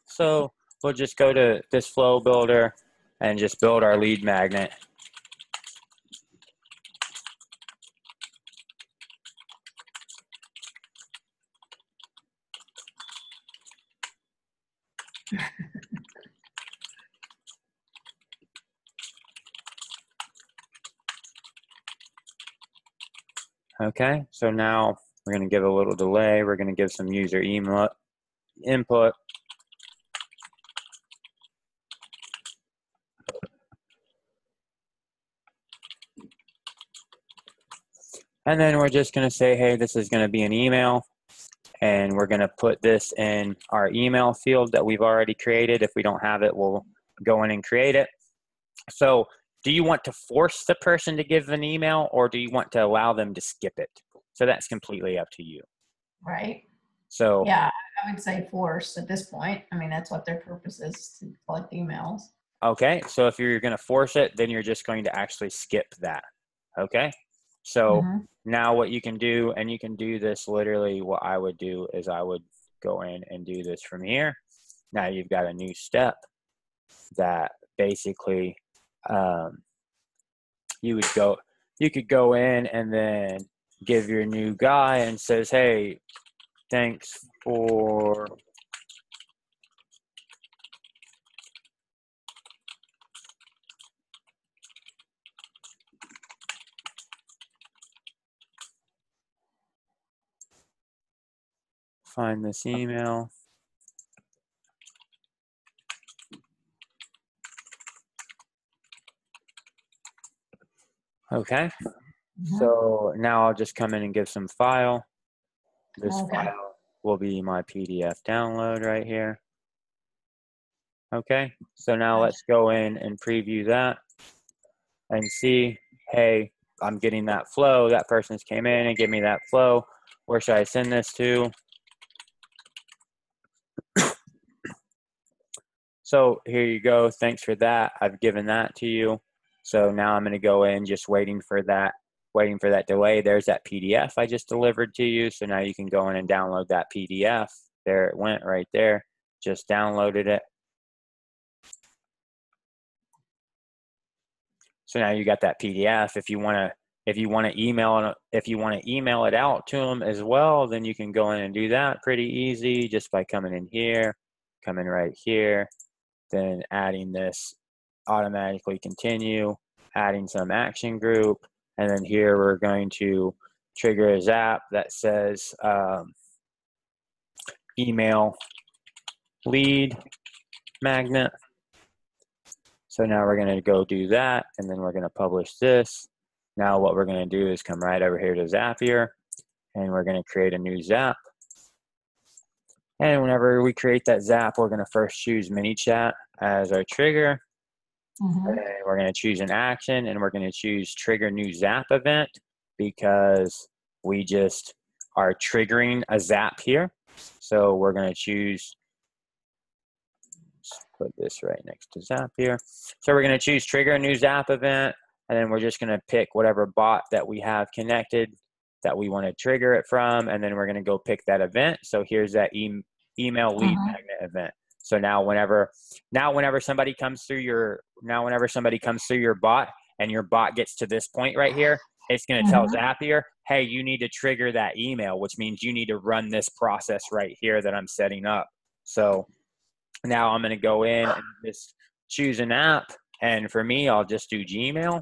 Speaker 2: So we'll just go to this flow builder and just build our lead magnet. Okay, so now we're going to give a little delay. We're going to give some user email input. And then we're just going to say, hey, this is going to be an email. And we're going to put this in our email field that we've already created. If we don't have it, we'll go in and create it. So do you want to force the person to give an email, or do you want to allow them to skip it? So that's completely up to you.
Speaker 1: Right.
Speaker 2: So
Speaker 1: Yeah, I would say force at this point. I mean, that's what their purpose is, to collect emails.
Speaker 2: okay, so if you're going to force it, then you're just going to actually skip that. Okay, so
Speaker 1: Mm-hmm.
Speaker 2: now what you can do, and you can do this literally, what I would do is I would go in and do this from here. Now you've got a new step that basically you could go in and then give your new guy and says, hey, thanks for find this email. Okay,
Speaker 1: Mm-hmm.
Speaker 2: so now I'll just come in and give some file. This
Speaker 1: Okay.
Speaker 2: file will be my PDF download right here. Okay, so now let's go in and preview that and see, hey, I'm getting that flow. That person's came in and give me that flow. Where should I send this to? So here you go. Thanks for that. I've given that to you. So now I'm going to go in just waiting for that delay. There's that PDF I just delivered to you. So now you can go in and download that PDF. There it went right there. Just downloaded it. So now you got that PDF. If you want to email it out to them as well, then you can go in and do that pretty easy just by coming in here, coming right here, then adding this automatically continue, adding some action group, and then here we're going to trigger a zap that says email lead magnet. So now we're going to go do that, and then we're going to publish this. Now what we're going to do is come right over here to Zapier, and we're going to create a new zap. And whenever we create that zap, we're going to first choose ManyChat as our trigger.
Speaker 1: Mm-hmm.
Speaker 2: And we're going to choose an action, and we're going to choose trigger new zap event because we just are triggering a zap here. So we're going to choose, let's put this right next to zap here. So we're going to choose trigger a new zap event, and then we're just going to pick whatever bot that we have connected that we want to trigger it from, and then we're going to go pick that event. So here's that email lead magnet event. So now whenever somebody comes through your bot and your bot gets to this point right here, it's going to tell Zapier, hey, you need to trigger that email, which means you need to run this process right here that I'm setting up. So now I'm going to go in and just choose an app. And for me, I'll just do Gmail.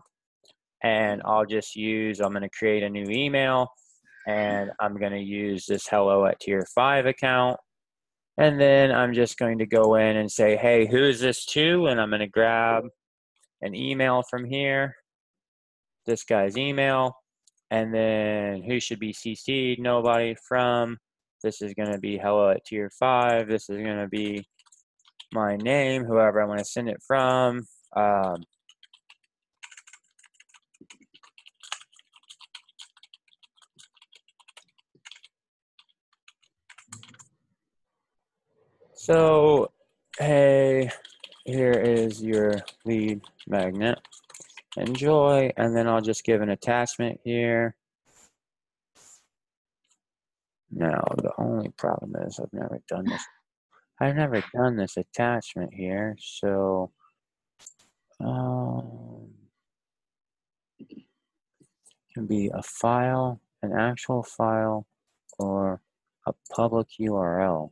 Speaker 2: And I'm going to create a new email. And I'm going to use this hello at tier 5 account. And then I'm just going to go in and say, hey, who is this to? And I'm going to grab an email from here, this guy's email. And then who should be CC'd? Nobody. From. This is going to be hello at tier 5. This is going to be my name, whoever I want to send it from. So, hey, here is your lead magnet. Enjoy. And then I'll just give an attachment here. Now, the only problem is I've never done this. I've never done this attachment here. So, it can be a file, an actual file, or a public URL.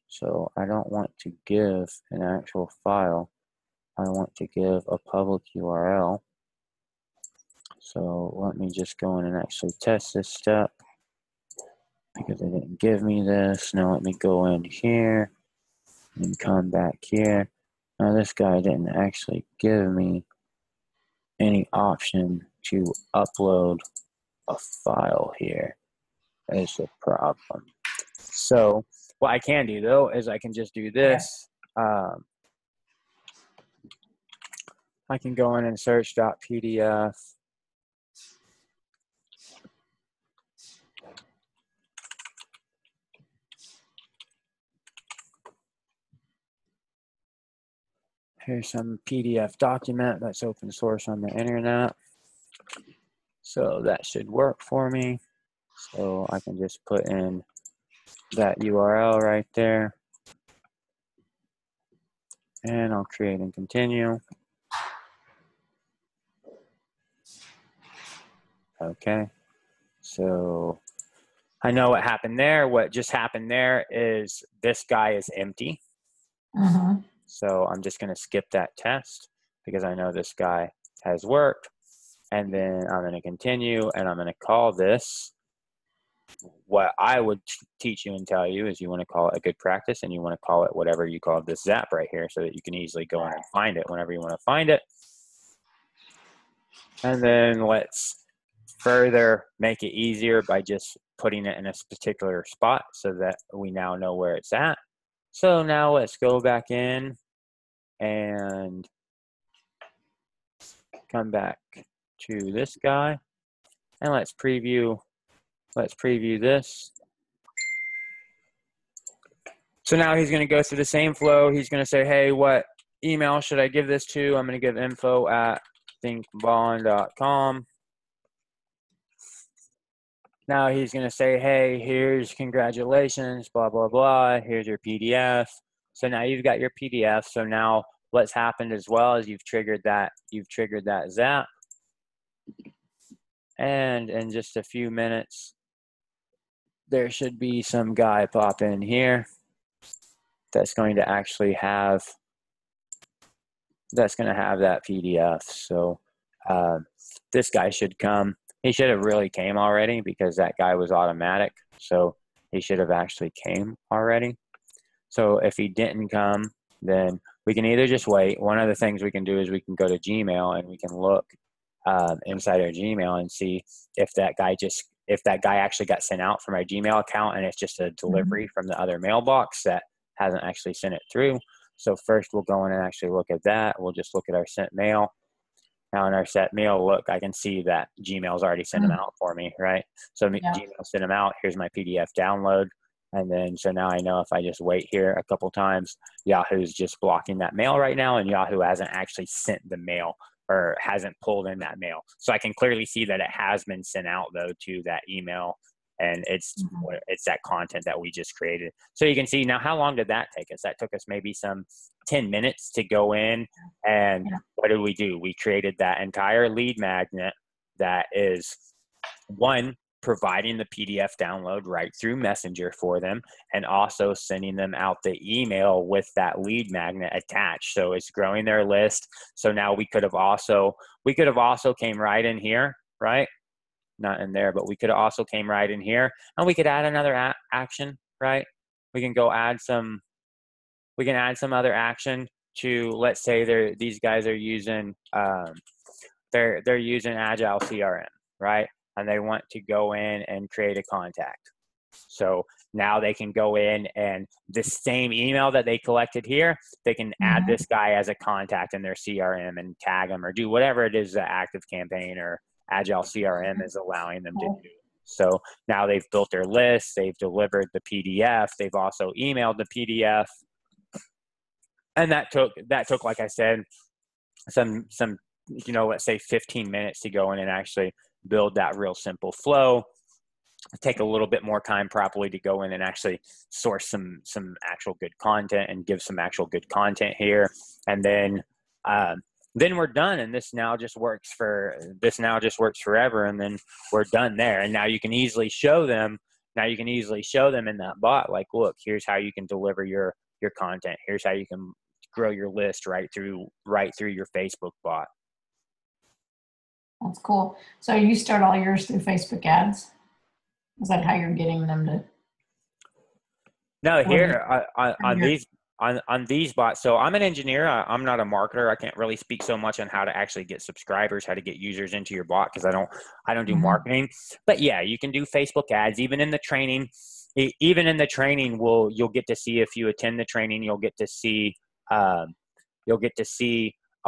Speaker 2: So I don't want to give an actual file. I want to give a public URL. So let me just go in and actually test this step because they didn't give me this. Now let me go in here and come back here. Now this guy didn't actually give me any option to upload a file here. Is the problem. So what I can do though is I can just do this. I can go in and search .pdf. Here's some PDF document that's open source on the internet. So that should work for me. So I can just put in that URL right there. And I'll create and continue. Okay. So I know what happened there. What just happened there is this guy is empty. So I'm just going to skip that test because I know this guy has worked. And then I'm going to continue and I'm going to call this. What I would teach you and tell you is you want to call it a good practice and you want to call it whatever you call this Zap right here so that you can easily go in and find it whenever you want to find it. And then let's further make it easier by just putting it in a particular spot so that we now know where it's at. So now let's go back in and come back to this guy and let's preview this. So now he's going to go through the same flow. He's going to say, hey, what email should I give this to? I'm going to give info@thinkbond.com. Now he's going to say, hey, here's congratulations, blah, blah, blah. Here's your PDF. So now you've got your PDF. So now what's happened as well is you've triggered that Zap. And in just a few minutes, there should be some guy pop in here that's going to actually have that PDF. So this guy should come. He should have really came already because that guy was automatic. So he should have actually came already. So if he didn't come, then we can either just wait. One of the things we can do is we can go to Gmail and we can look inside our Gmail and see if that guy actually got sent out from our Gmail account and it's just a delivery from the other mailbox that hasn't actually sent it through. So first we'll go in and actually look at that. We'll just look at our sent mail. Now in our sent mail, look, I can see that Gmail's already sent them out for me, right? So Gmail sent them out. Here's my PDF download. And then, so now I know if I just wait here a couple times, Yahoo's just blocking that mail right now, and Yahoo hasn't actually sent the mail or hasn't pulled in that mail. So I can clearly see that it has been sent out though to that email, and it's that content that we just created. So you can see now, how long did that take us? That took us maybe some 10 minutes to go in, and what did we do? We created that entire lead magnet that is one, providing the PDF download right through Messenger for them, and also sending them out the email with that lead magnet attached. So it's growing their list. So now we could have also came right in here, right? Not in there, but we could have also came right in here, and we could add another action, right? We can add some other action to, let's say these guys are using they're using Agile CRM, right? And they want to go in and create a contact. So now they can go in, and the same email that they collected here, they can add this guy as a contact in their CRM and tag them or do whatever it is that ActiveCampaign or Agile CRM is allowing them to do. So now they've built their list, they've delivered the PDF, they've also emailed the PDF. And that took, like I said, some, let's say 15 minutes to go in and actually build that real simple flow. Take a little bit more time probably to go in and actually source some actual good content and give some actual good content here. And then we're done. And this now just works forever. And then we're done there. And now you can easily show them in that bot, like, look, here's how you can deliver your content. Here's how you can grow your list right through your Facebook bot.
Speaker 1: That's cool. So you start all yours through Facebook ads? Is that how you're getting them to?
Speaker 2: No, here on these bots. So I'm an engineer. I'm not a marketer. I can't really speak so much on how to actually get subscribers, how to get users into your bot, because I don't do marketing. But yeah, you can do Facebook ads. Even in the training, you'll get to see, if you attend the training, you'll get to see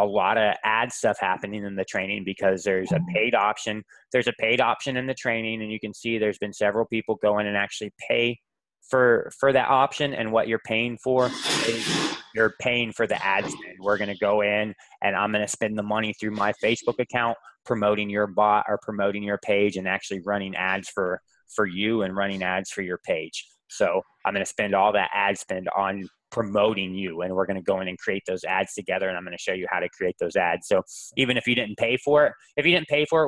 Speaker 2: a lot of ad stuff happening in the training, because there's a paid option. There's a paid option in the training, and you can see there's been several people go in and actually pay for that option. And what you're paying for is you're paying for the ad spend. We're going to go in and I'm going to spend the money through my Facebook account promoting your bot or promoting your page and actually running ads for you and running ads for your page. So I'm going to spend all that ad spend on promoting you, and we're going to go in and create those ads together, and I'm going to show you how to create those ads. So even if you didn't pay for it,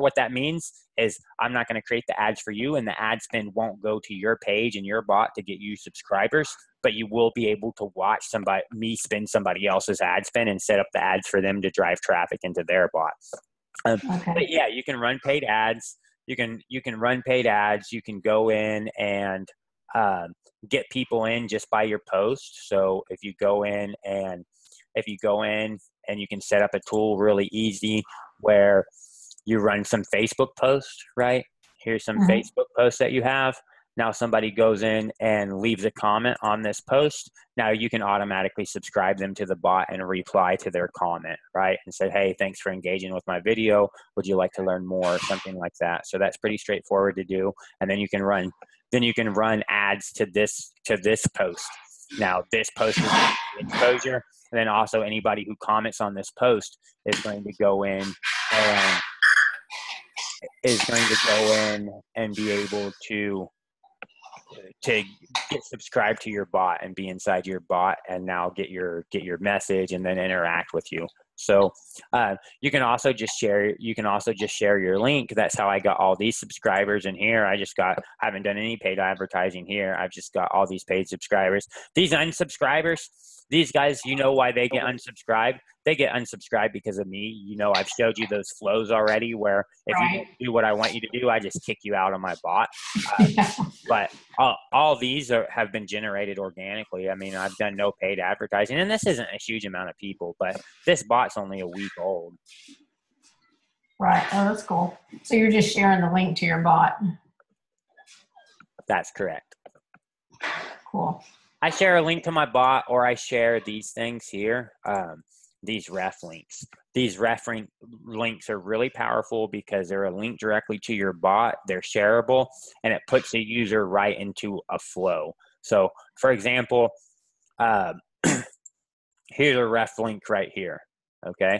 Speaker 2: what that means is I'm not going to create the ads for you, and the ad spend won't go to your page and your bot to get you subscribers, but you will be able to watch me spend somebody else's ad spend and set up the ads for them to drive traffic into their bots. But yeah, you can run paid ads. You can run paid ads. You can go in and get people in just by your post. So if you go in and you can set up a tool really easy where you run some Facebook posts, right? Here's some Facebook posts that you have. Now somebody goes in and leaves a comment on this post. Now you can automatically subscribe them to the bot and reply to their comment, right? And say, hey, thanks for engaging with my video. Would you like to learn more? Something like that. So that's pretty straightforward to do. And then you can run ads to this post. Now this post is exposure. And then also anybody who comments on this post is going to go in and be able to get subscribed to your bot and be inside your bot and now get your message and then interact with you. So you can also just share your link. That's how I got all these subscribers in here. I haven't done any paid advertising here. I've just got all these paid subscribers. These unsubscribers, these guys, you know why they get unsubscribed? They get unsubscribed because of me. You know, I've showed you those flows already where if you don't do what I want you to do, I just kick you out of my bot. But all these have been generated organically. I mean, I've done no paid advertising, and this isn't a huge amount of people, but this bot's only a week old.
Speaker 1: Right. Oh, that's cool. So you're just sharing the link to your bot.
Speaker 2: That's correct.
Speaker 1: Cool.
Speaker 2: I share a link to my bot, or I share these things here, these ref links. These ref links are really powerful because they're a link directly to your bot. They're shareable, and it puts the user right into a flow. So, for example, here's a ref link right here, okay?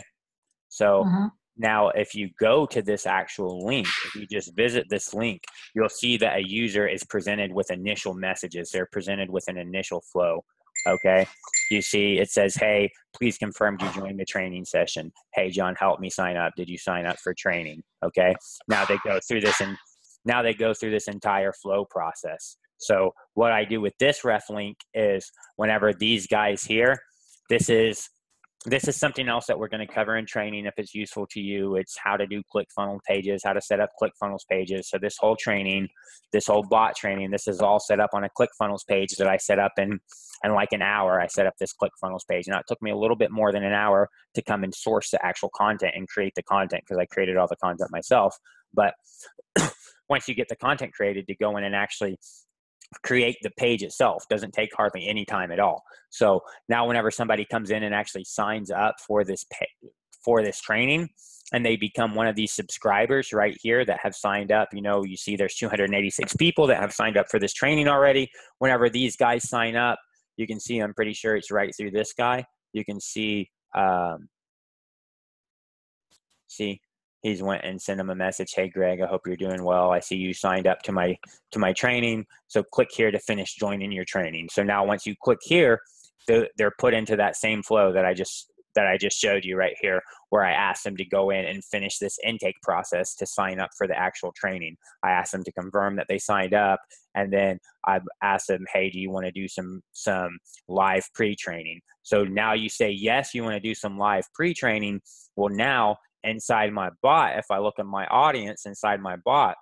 Speaker 2: So now if you go to this actual link, if you just visit this link, you'll see that a user is presented with initial messages. They're presented with an initial flow, okay? You see it says, hey, please confirm you joined the training session. Hey, John, help me sign up. Did you sign up for training? Okay. Now they go through this and Now they go through this entire flow process. So what I do with this ref link is whenever these guys here, this is something else that we're going to cover in training if it's useful to you. It's how to do ClickFunnels pages, how to set up ClickFunnels pages. So this whole training, this whole bot training, this is all set up on a ClickFunnels page that I set up in like an hour. I set up this ClickFunnels page. Now it took me a little bit more than an hour to come and source the actual content and create the content because I created all the content myself. But once you get the content created, to go in and actually create the page itself doesn't take hardly any time at all. So now whenever somebody comes in and actually signs up for this training and they become one of these subscribers right here that have signed up, you see there's 286 people that have signed up for this training already. Whenever these guys sign up, you can see, I'm pretty sure it's right through this guy. You can see, he's went and sent him a message. Hey, Greg, I hope you're doing well. I see you signed up to my training. So click here to finish joining your training. So now once you click here, they're put into that same flow that I just showed you right here, where I asked them to go in and finish this intake process to sign up for the actual training. I asked them to confirm that they signed up. And then I asked them, hey, do you want to do some live pre-training? So now you say, yes, you want to do some live pre-training. Well, now inside my bot, if I look at my audience inside my bot,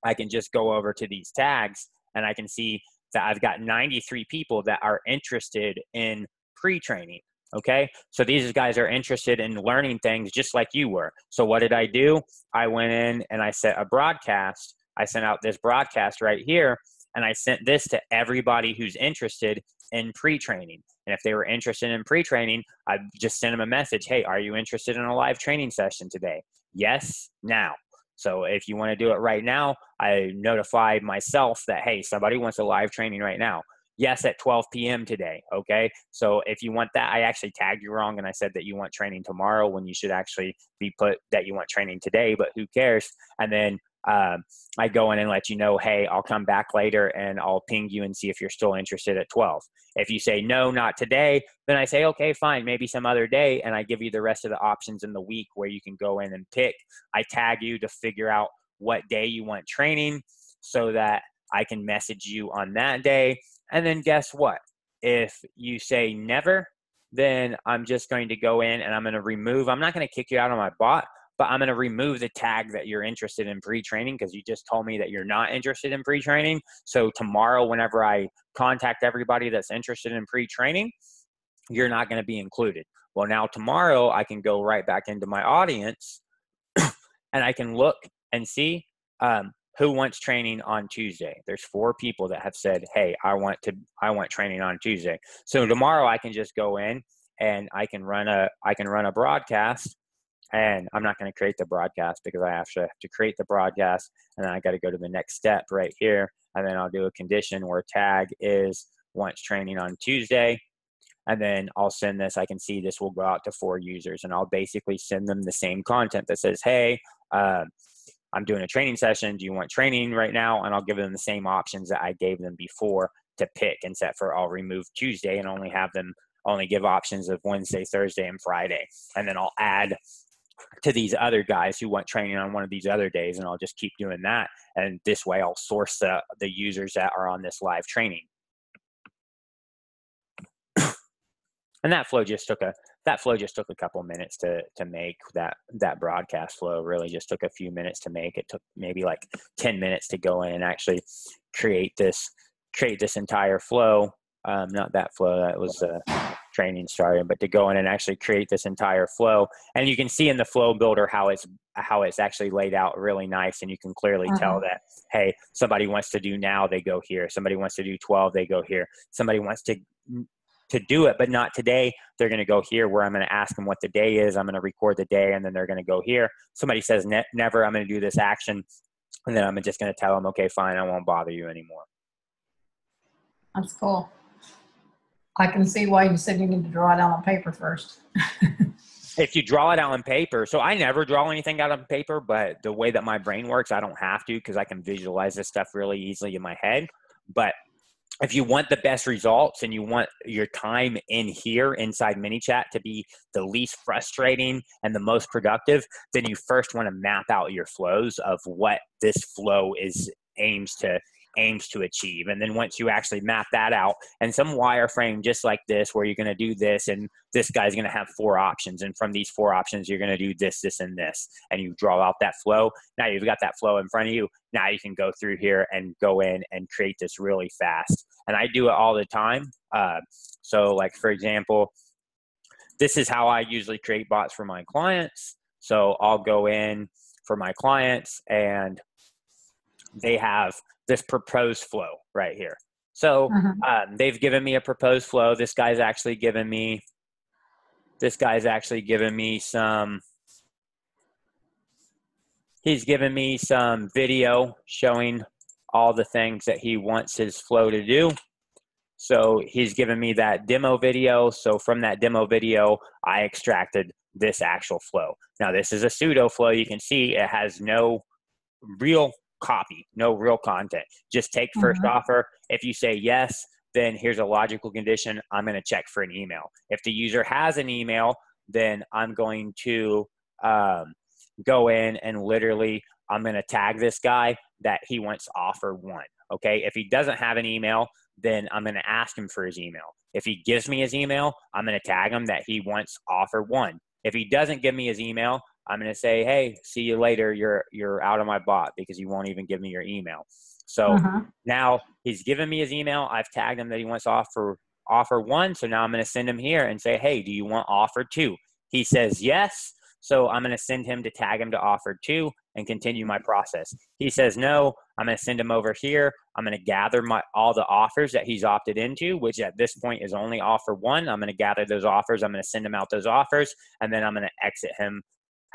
Speaker 2: I can just go over to these tags and I can see that I've got 93 people that are interested in pre-training. Okay. So these guys are interested in learning things just like you were. So what did I do? I went in and I set a broadcast. I sent out this broadcast right here, and I sent this to everybody who's interested in pre-training. And if they were interested in pre-training, I just sent them a message. Hey, are you interested in a live training session today? Yes, now. So if you want to do it right now, I notify myself that, hey, somebody wants a live training right now. Yes, at 12 p.m. today. Okay. So if you want that, I actually tagged you wrong and I said that you want training tomorrow when you should actually be put that you want training today, but who cares? And then I go in and let you know, hey, I'll come back later and I'll ping you and see if you're still interested at 12. If you say, no, not today, then I say, okay, fine, maybe some other day. And I give you the rest of the options in the week where you can go in and pick. I tag you to figure out what day you want training so that I can message you on that day. And then guess what? If you say never, then I'm just going to go in and I'm going to remove, I'm not going to kick you out of my bot, but I'm going to remove the tag that you're interested in pre-training because you just told me that you're not interested in pre-training. So tomorrow, whenever I contact everybody that's interested in pre-training, you're not going to be included. Well, now tomorrow I can go right back into my audience and I can look and see who wants training on Tuesday. There's 4 people that have said, hey, I want training on Tuesday. So tomorrow I can just go in and I can run a broadcast. And I'm not going to create the broadcast because I actually have to create the broadcast. And then I got to go to the next step right here. And then I'll do a condition where tag is wants training on Tuesday. And then I'll send this. I can see this will go out to 4 users. And I'll basically send them the same content that says, hey, I'm doing a training session. Do you want training right now? And I'll give them the same options that I gave them before to pick, except for I'll remove Tuesday and only give options of Wednesday, Thursday, and Friday. And then I'll add to these other guys who want training on one of these other days, and I'll just keep doing that. And this way I'll source the users that are on this live training. And that flow just took a couple minutes to make. That broadcast flow really just took a few minutes to make. It took maybe like 10 minutes to go in and actually create this entire flow. Not that flow, that was training started, but to go in and actually create this entire flow. And you can see in the flow builder how it's actually laid out really nice, and you can clearly tell that, hey, somebody wants to do now, they go here. Somebody wants to do 12, they go here. Somebody wants to do it, but not today, they're going to go here, where I'm going to ask them what the day is. I'm going to record the day, and then they're going to go here. Somebody says never, I'm going to do this action, and then I'm just going to tell them, okay, fine, I won't bother you anymore.
Speaker 1: That's cool. I can see why you said you need to draw it out on paper first.
Speaker 2: If you draw it out on paper, so I never draw anything out on paper, but the way that my brain works, I don't have to because I can visualize this stuff really easily in my head. But if you want the best results and you want your time in here inside ManyChat to be the least frustrating and the most productive, then you first want to map out your flows of what this flow is aims to achieve. And then once you actually map that out, and some wireframe just like this, where you're going to do this, and this guy's going to have 4 options, and from these 4 options you're going to do this, this, and this, and you draw out that flow. Now you've got that flow in front of you. Now you can go through here and go in and create this really fast. And I do it all the time. So like, for example, this is how I usually create bots for my clients. So I'll go in for my clients and they have this proposed flow right here. So they've given me a proposed flow. This guy's actually given me some, he's given me some video showing all the things that he wants his flow to do. So he's given me that demo video. So from that demo video, I extracted this actual flow. Now this is a pseudo flow. You can see it has no real copy, no real content. Just take first offer. If you say yes, then here's a logical condition. I'm going to check for an email. If the user has an email, then I'm going to go in and literally, I'm going to tag this guy that he wants offer 1. Okay. If he doesn't have an email, then I'm going to ask him for his email. If he gives me his email, I'm going to tag him that he wants offer 1. If he doesn't give me his email, I'm going to say, hey, see you later. You're out of my bot because you won't even give me your email. So now he's given me his email. I've tagged him that he wants offer 1. So now I'm going to send him here and say, hey, do you want offer 2? He says yes. So I'm going to send him to tag him to offer 2 and continue my process. He says no. I'm going to send him over here. I'm going to gather all the offers that he's opted into, which at this point is only offer 1. I'm going to gather those offers. I'm going to send him out those offers, and then I'm going to exit him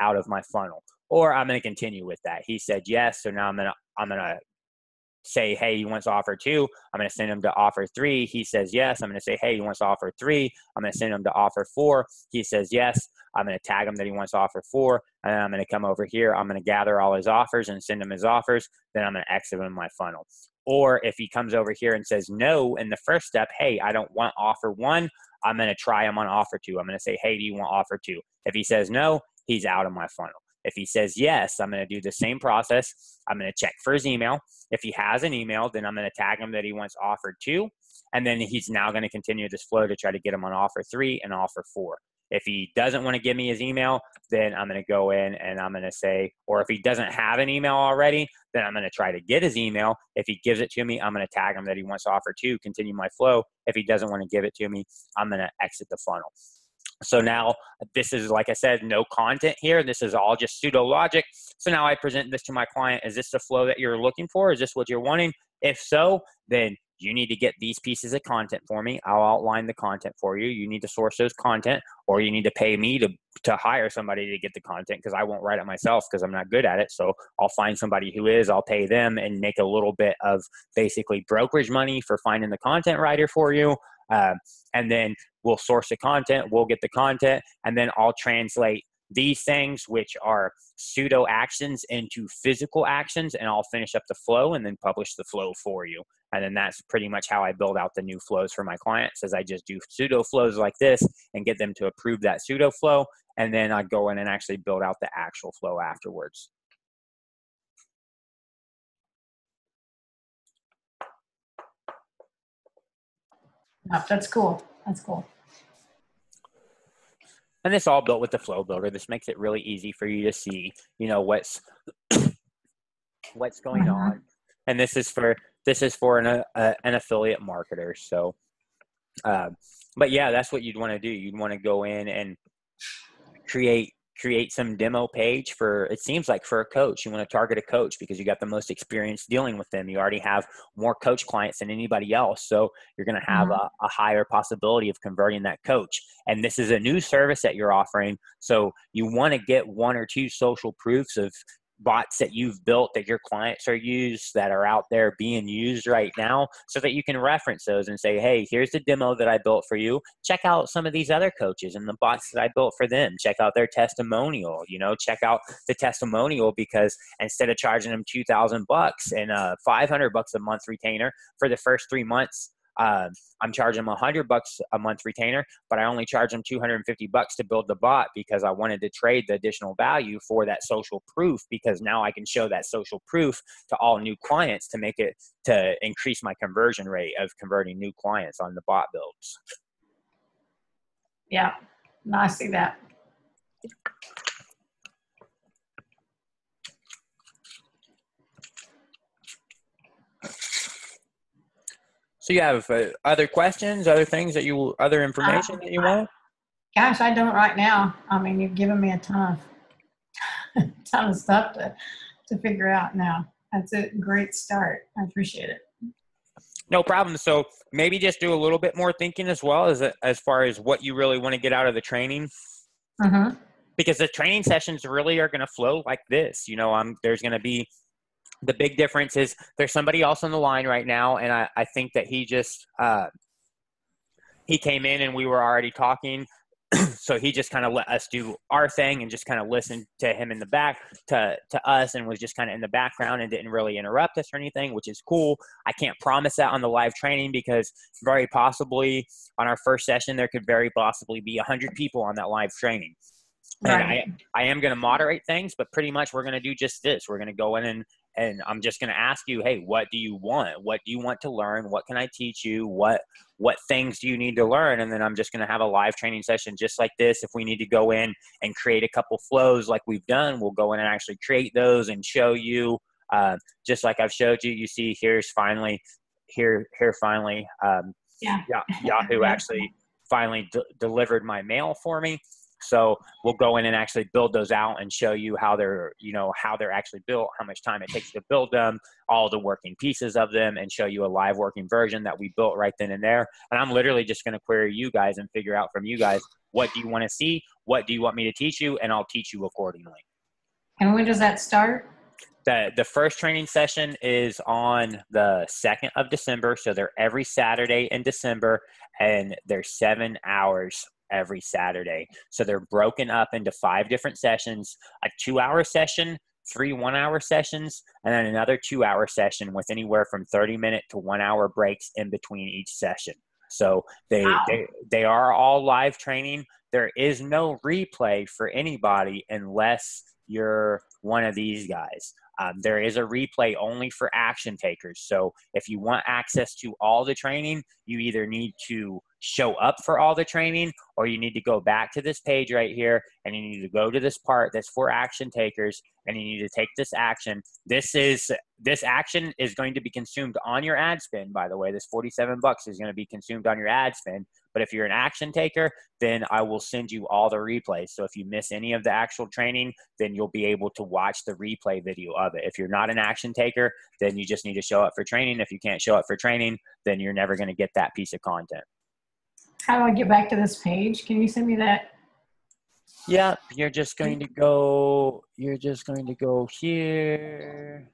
Speaker 2: out of my funnel. Or I'm going to continue with that. He said yes. So now I'm going to say, hey, he wants offer 2. I'm going to send him to offer 3. He says yes. I'm going to say, hey, he wants offer 3. I'm going to send him to offer 4. He says yes. I'm going to tag him that he wants offer 4. And then I'm going to come over here. I'm going to gather all his offers and send him his offers. Then I'm going to exit him in my funnel. Or if he comes over here and says no in the first step, hey, I don't want offer 1, I'm going to try him on offer 2. I'm going to say, hey, do you want offer 2? If he says no, he's out of my funnel. If he says yes, I'm going to do the same process. I'm going to check for his email. If he has an email, then I'm going to tag him that he wants offer 2. And then he's now going to continue this flow to try to get him on offer 3 and offer 4. If he doesn't want to give me his email, then I'm going to go in and I'm going to say, or if he doesn't have an email already, then I'm going to try to get his email. If he gives it to me, I'm going to tag him that he wants offer 2, continue my flow. If he doesn't want to give it to me, I'm going to exit the funnel. So now this is, like I said, no content here. This is all just pseudo logic. So now I present this to my client. Is this the flow that you're looking for? Is this what you're wanting? If so, then you need to get these pieces of content for me. I'll outline the content for you. You need to source those content, or you need to pay me to hire somebody to get the content, because I won't write it myself because I'm not good at it. So I'll find somebody who is, I'll pay them and make a little bit of basically brokerage money for finding the content writer for you. And then we'll source the content, we'll get the content, and then I'll translate these things, which are pseudo actions, into physical actions, and I'll finish up the flow and then publish the flow for you. And then that's pretty much how I build out the new flows for my clients, is I just do pseudo flows like this and get them to approve that pseudo flow. And then I go in and actually build out the actual flow afterwards.
Speaker 1: Oh, that's cool. That's cool.
Speaker 2: And this all built with the flow builder. This makes it really easy for you to see, you know, what's going on. And this is for an affiliate marketer. So, but yeah, that's what you'd want to do. You'd want to go in and create some demo page for, it seems like for a coach. You want to target a coach because you got the most experience dealing with them. You already have more coach clients than anybody else. So you're going to have a higher possibility of converting that coach. And this is a new service that you're offering. So you want to get 1 or 2 social proofs of bots that you've built that your clients are used that are out there being used right now, so that you can reference those and say, hey, here's the demo that I built for you. Check out some of these other coaches and the bots that I built for them. Check out their testimonial, check out the testimonial, because instead of charging them $2,000 and $500 a month retainer for the first 3 months, I'm charging them $100 a month retainer, but I only charge them $250 to build the bot, because I wanted to trade the additional value for that social proof, because now I can show that social proof to all new clients to increase my conversion rate of converting new clients on the bot builds.
Speaker 1: Yeah, no, I see that.
Speaker 2: So you have other questions, other things other information that you want?
Speaker 1: Gosh, I don't right now. I mean, you've given me a ton of stuff to figure out now. That's a great start. I appreciate it.
Speaker 2: No problem. So maybe just do a little bit more thinking as well as far as what you really want to get out of the training.
Speaker 1: Mm-hmm.
Speaker 2: Because the training sessions really are going to flow like this. There's going to be, the big difference is there's somebody else on the line right now, and I think that he just he came in and we were already talking. So he just kind of let us do our thing and just kind of listened to him in the back to us, and was just kind of in the background and didn't really interrupt us or anything, which is cool. I can't promise that on the live training, because very possibly on our first session, there could very possibly be 100 people on that live training.
Speaker 1: Right.
Speaker 2: And I am going to moderate things, but pretty much we're going to do just this. We're going to go in and I'm just going to ask you, hey, what do you want? What do you want to learn? What can I teach you? What things do you need to learn? And then I'm just going to have a live training session just like this. If we need to go in and create a couple flows like we've done, we'll go in and actually create those and show you, just like I've showed you. You see, here's finally, Yahoo actually finally delivered my mail for me. So we'll go in and actually build those out and show you how they're actually built, how much time it takes to build them, all the working pieces of them, and show you a live working version that we built right then and there. And I'm literally just going to query you guys and figure out from you guys, what do you want to see? What do you want me to teach you? And I'll teach you accordingly.
Speaker 1: And when does that start?
Speaker 2: The first training session is on the 2nd of December. So they're every Saturday in December, and they're 7 hours every Saturday. So they're broken up into 5 different sessions: a 2-hour session, 3 1-hour sessions, and then another 2-hour session with anywhere from 30-minute to 1-hour breaks in between each session. So they are all live training. There is no replay for anybody unless you're one of these guys. There is a replay only for action takers. So if you want access to all the training, you either need to show up for all the training, or you need to go back to this page right here, and you need to go to this part that's for action takers, and you need to take this action. This action is going to be consumed on your ad spend, by the way. This $47 is going to be consumed on your ad spend. But if you're an action taker, then I will send you all the replays. So if you miss any of the actual training, then you'll be able to watch the replay video of it. If you're not an action taker, then you just need to show up for training. If you can't show up for training, then you're never going to get that piece of content.
Speaker 1: How do I get back to this page? Can you send me that?
Speaker 2: Yeah, you're just going to go here.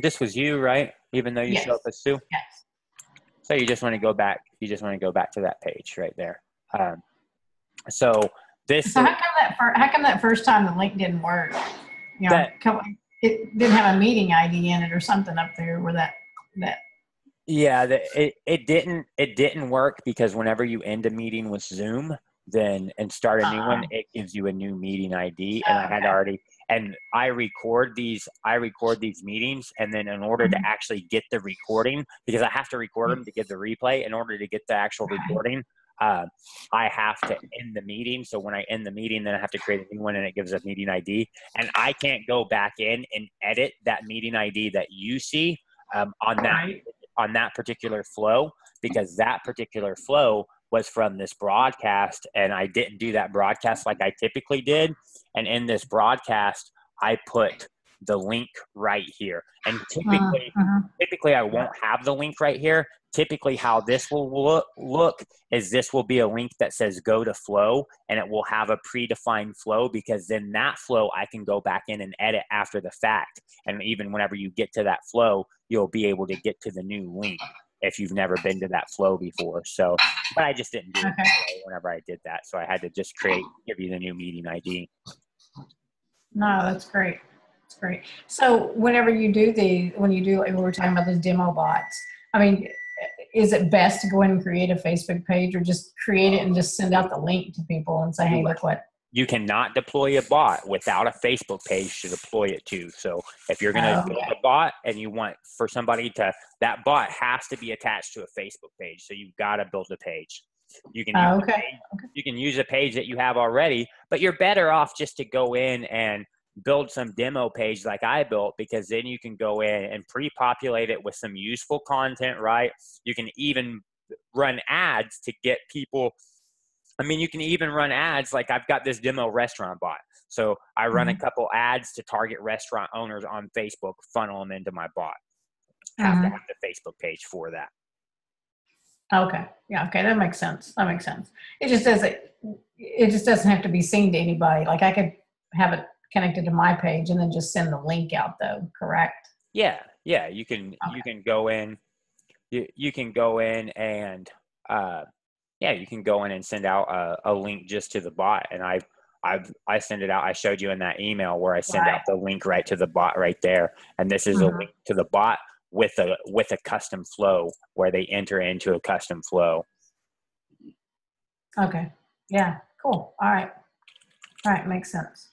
Speaker 2: This was you, right? Even though you show up as Sue?
Speaker 1: Yes.
Speaker 2: So you just want to go back. You just want to go back to that page right there. So
Speaker 1: how come that first time the link didn't work? It didn't have a meeting ID in it or something up there where that.
Speaker 2: Yeah, it didn't work, because whenever you end a meeting with Zoom, then and start a new one, it gives you a new meeting ID. And I had already, and I record these meetings, and then in order to actually get the recording, because I have to record them to get the replay, in order to get the actual recording, I have to end the meeting. So when I end the meeting, then I have to create a new one, and it gives a meeting ID. And I can't go back in and edit that meeting ID that you see on that particular flow, because that particular flow was from this broadcast, and I didn't do that broadcast like I typically did. And in this broadcast, I put the link right here. And
Speaker 1: Uh-huh.
Speaker 2: typically I won't have the link right here. Typically how this will look is this will be a link that says go to flow, and it will have a predefined flow, because then that flow I can go back in and edit after the fact. And even whenever you get to that flow, you'll be able to get to the new link if you've never been to that flow before. So, but I just didn't do it that way whenever I did that. So I had to just give you the new meeting ID.
Speaker 1: No, that's great. That's great. So whenever you do when we were talking about the demo bots, I mean, is it best to go in and create a Facebook page, or just create it and just send out the link to people and say, hey, look what?
Speaker 2: You cannot deploy a bot without a Facebook page to deploy it to. So if you're going to build a bot and you want for somebody to, that bot has to be attached to a Facebook page. So you've got to build a page. You can you can use a page that you have already, but you're better off just to go in and build some demo page like I built, because then you can go in and pre-populate it with some useful content, right? You can even run ads to get people. I mean, you can even run ads. Like I've got this demo restaurant bot. So I run a couple ads to target restaurant owners on Facebook, funnel them into my bot. Have to have the Facebook page for that.
Speaker 1: Okay. Yeah. Okay. That makes sense. That makes sense. It just doesn't have to be seen to anybody. Like I could have it connected to my page and then just send the link out though. Correct?
Speaker 2: Yeah. Yeah. You can go in, you can go in and, you can go in and send out a link just to the bot. And I send it out. I showed you in that email where I send out the link right to the bot right there. And this is a link to the bot with a custom flow where they enter into a custom flow.
Speaker 1: Okay. Yeah. Cool. All right. All right. Makes sense.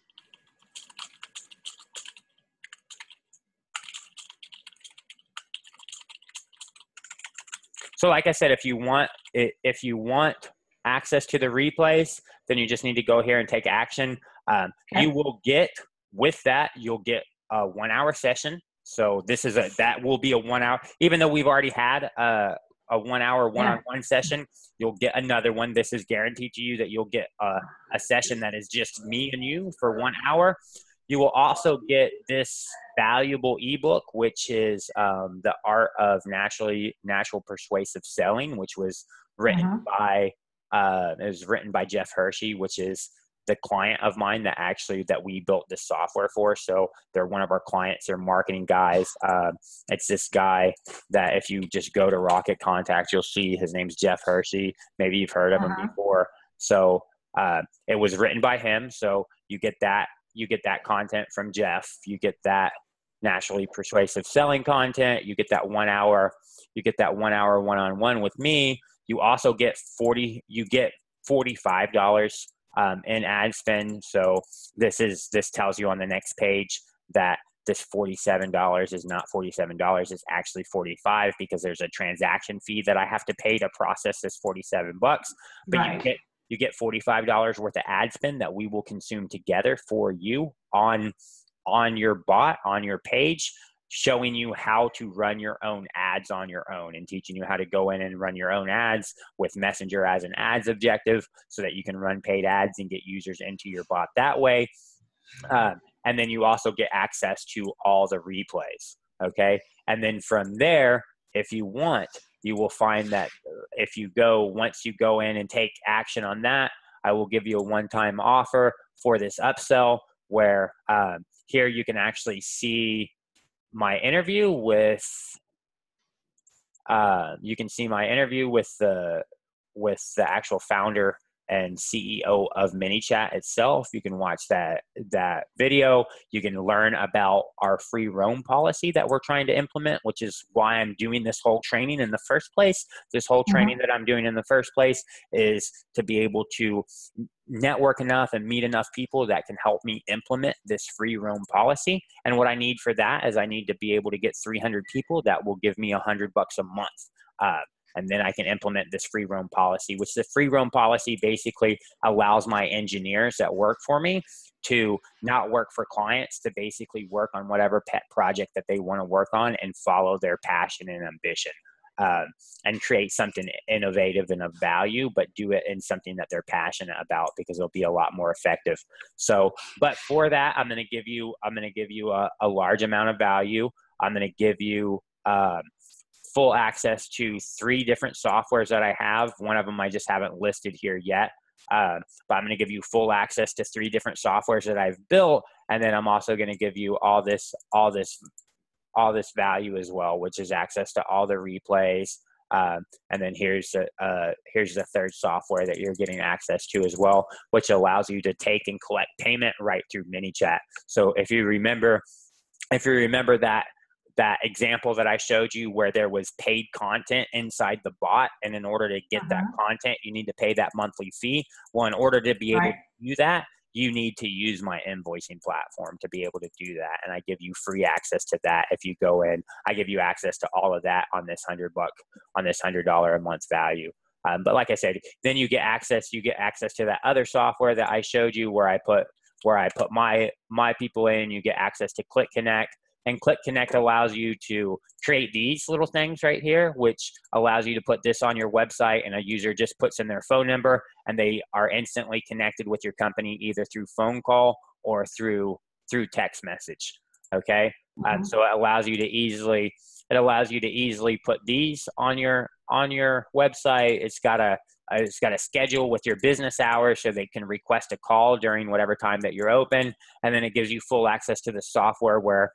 Speaker 2: So like I said, if you want access to the replays, then you just need to go here and take action. You will get, with that, you'll get a 1 hour session. So that will be a 1 hour, even though we've already had a 1 hour one-on-one session, you'll get another one. This is guaranteed to you that you'll get a session that is just me and you for 1 hour. You will also get this valuable ebook, which is The Art of Natural Persuasive Selling, which was written by Jeff Hershey, which is the client of mine that we built this software for. So they're one of our clients. They're marketing guys. It's this guy that if you just go to Rocket Contact, you'll see his name's Jeff Hershey. Maybe you've heard of him before. So it was written by him. So you get that content from Jeff. You get that naturally persuasive selling content. You get that 1 hour. You get that 1 hour one-on-one with me. You also get $45 in ad spend. So this tells you on the next page that this $47 is not $47. It's actually $45 because there's a transaction fee that I have to pay to process this $47. But you get $45 worth of ad spend that we will consume together for you on your bot, on your page, showing you how to run your own ads on your own and teaching you how to go in and run your own ads with Messenger as an ads objective so that you can run paid ads and get users into your bot that way. And then you also get access to all the replays. Okay. And then from there, if you want, you will find that once you go in and take action on that, I will give you a one-time offer for this upsell where here you can actually see my interview with the actual founder and CEO of ManyChat itself. You can watch that video. You can learn about our free roam policy that we're trying to implement, which is why I'm doing this whole training in the first place. This whole training that I'm doing in the first place is to be able to network enough and meet enough people that can help me implement this free roam policy. And what I need for that is I need to be able to get 300 people that will give me $100 a month. And then I can implement this free roam policy, which the free roam policy basically allows my engineers that work for me to not work for clients, to basically work on whatever pet project that they want to work on and follow their passion and ambition. and create something innovative and of value, but do it in something that they're passionate about, because it'll be a lot more effective. So, but for that, I'm going to give you a large amount of value. I'm going to give you full access to 3 different softwares that I have. One of them I just haven't listed here yet. But I'm going to give you full access to 3 different softwares that I've built. And then I'm also going to give you all this value as well, which is access to all the replays. And then here's the 3rd software that you're getting access to as well, which allows you to take and collect payment right through ManyChat. So if you remember that example that I showed you where there was paid content inside the bot, and in order to get that content, you need to pay that monthly fee. Well, in order to be able to do that, you need to use my invoicing platform to be able to do that. And I give you free access to that. If you go in, I give you access to all of that on this $100 a month value. But like I said, then you get access to that other software that I showed you where I put my people in. You get access to Click Connect. And Click Connect allows you to create these little things right here, which allows you to put this on your website, and a user just puts in their phone number and they are instantly connected with your company, either through phone call or through text message. Okay. So it allows you to easily put these on your website. It's got a schedule with your business hours, so they can request a call during whatever time that you're open. And then it gives you full access to the software where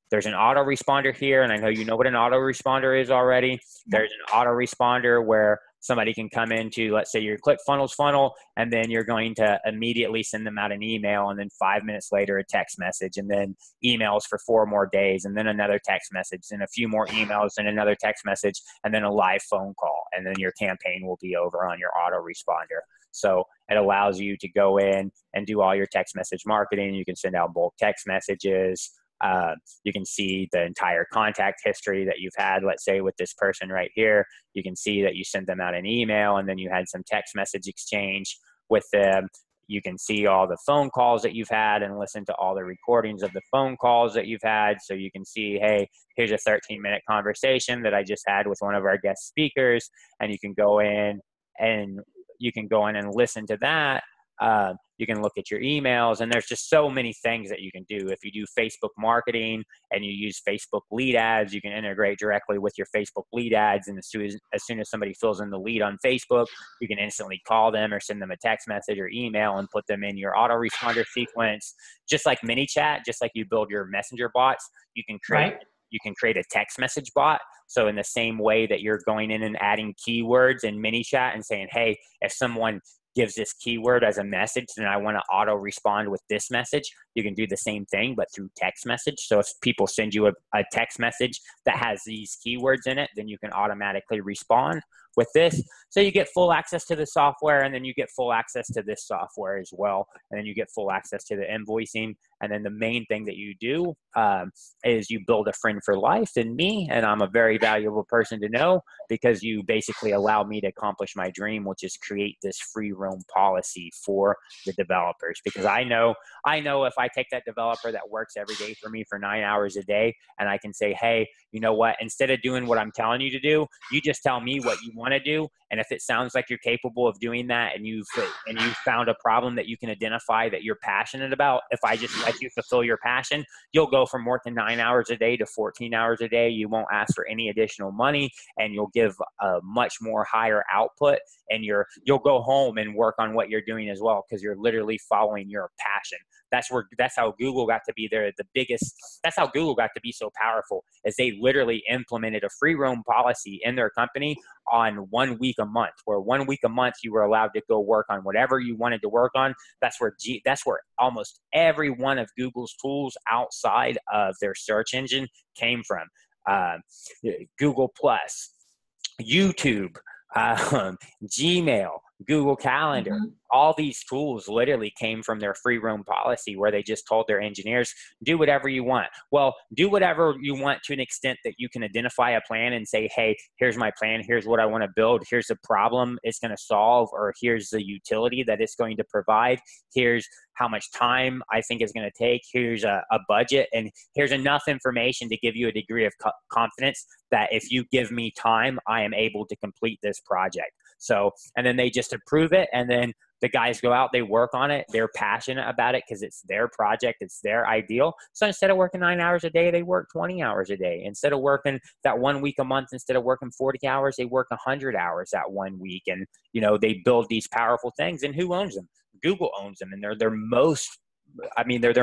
Speaker 2: there's an autoresponder here, and I know you know what an autoresponder is already. There's an autoresponder where somebody can come into, let's say, your ClickFunnels funnel, and then you're going to immediately send them out an email, and then 5 minutes later a text message, and then emails for 4 more days, and then another text message, and a few more emails, and another text message, and then a live phone call, and then your campaign will be over on your autoresponder. So it allows you to go in and do all your text message marketing. You can send out bulk text messages. You can see the entire contact history that you've had. Let's say with this person right here, you can see that you sent them out an email, and then you had some text message exchange with them. You can see all the phone calls that you've had and listen to all the recordings of the phone calls that you've had. So you can see, hey, here's a 13-minute conversation that I just had with one of our guest speakers, and you can go in and listen to that. You can look at your emails, and there's just so many things that you can do. If you do Facebook marketing and you use Facebook lead ads, you can integrate directly with your Facebook lead ads. And as soon as somebody fills in the lead on Facebook, you can instantly call them or send them a text message or email and put them in your autoresponder sequence. Just like ManyChat, just like you build your messenger bots, you can create a text message bot. So in the same way that you're going in and adding keywords in ManyChat and saying, hey, if someone gives this keyword as a message, then I want to auto respond with this message. You can do the same thing, but through text message. So if people send you a text message that has these keywords in it, then you can automatically respond with this. So you get full access to the software, and then you get full access to this software as well. And then you get full access to the invoicing. And then the main thing that you do is you build a friend for life in me. And I'm a very valuable person to know, because you basically allow me to accomplish my dream, which is create this free roam policy for the developers. Because I know if I take that developer that works every day for me for 9 hours a day, and I can say, hey, you know what, instead of doing what I'm telling you to do, you just tell me what you want to do. And if it sounds like you're capable of doing that, and you've found a problem that you can identify that you're passionate about, if I just let you fulfill your passion, you'll go from working 9 hours a day to 14 hours a day. You won't ask for any additional money, and you'll give a much more higher output, and you'll go home and work on what you're doing as well, because you're literally following your passion. That's how Google got to be that's how Google got to be so powerful, is they literally implemented a free roam policy in their company on 1 week a month, where 1 week a month you were allowed to go work on whatever you wanted to work on. That's where almost every one of Google's tools outside of their search engine came from. Google Plus, YouTube, Gmail, Google Calendar.
Speaker 1: Mhm.
Speaker 2: All these tools literally came from their free roam policy, where they just told their engineers, do whatever you want. Well, do whatever you want to an extent that you can identify a plan and say, hey, here's my plan. Here's what I want to build. Here's the problem it's going to solve, or here's the utility that it's going to provide. Here's how much time I think it's going to take. Here's a budget. And here's enough information to give you a degree of confidence that if you give me time, I am able to complete this project. So, and then they just approve it. And then the guys go out, they work on it. They're passionate about it because it's their project. It's their ideal. So instead of working 9 hours a day, they work 20 hours a day. Instead of working that 1 week a month, instead of working 40 hours, they work 100 hours that 1 week. And, you know, they build these powerful things. And who owns them? Google owns them. And they're their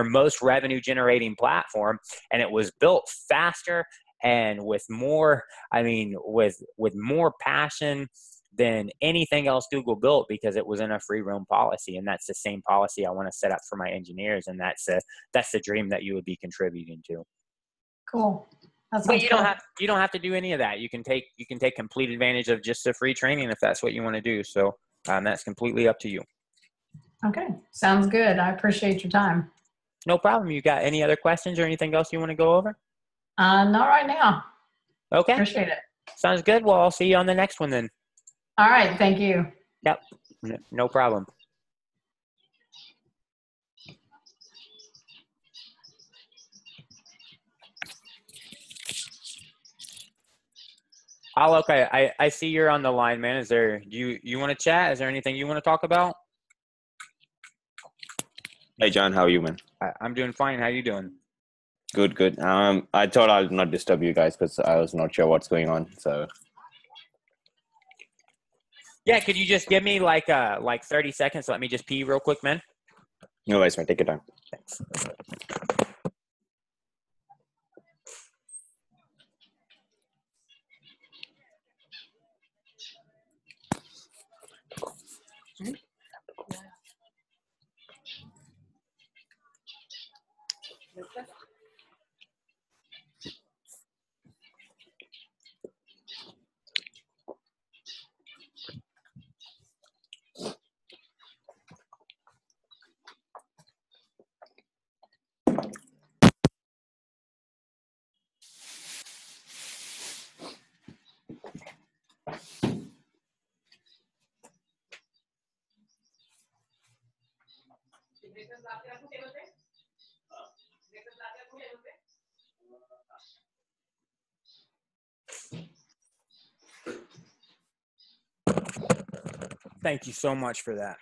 Speaker 2: most revenue generating platform. And it was built faster and with more, with more passion than anything else Google built, because it was in a free roam policy. And that's the same policy I want to set up for my engineers. And that's the dream that you would be contributing to.
Speaker 1: Cool.
Speaker 2: But you don't have to do any of that. You can take complete advantage of just the free training if that's what you want to do. So that's completely up to you.
Speaker 1: Okay. Sounds good. I appreciate your time.
Speaker 2: No problem. You got any other questions or anything else you want to go over?
Speaker 1: Not right now.
Speaker 2: Okay.
Speaker 1: Appreciate it.
Speaker 2: Sounds good. Well, I'll see you on the next one then.
Speaker 1: All right. Thank you.
Speaker 2: Yep. No problem. Okay. I see you're on the line, man. Is there, you want to chat? Is there anything you want to talk about?
Speaker 3: Hey, John, how are you, man?
Speaker 2: I'm doing fine. How you doing?
Speaker 3: Good. I thought I'll not disturb you guys because I was not sure what's going on. So,
Speaker 2: yeah, could you just give me like 30 seconds? Let me just pee real quick, man.
Speaker 3: no worries, man. Take your time.
Speaker 2: Thanks. Thank you so much for that.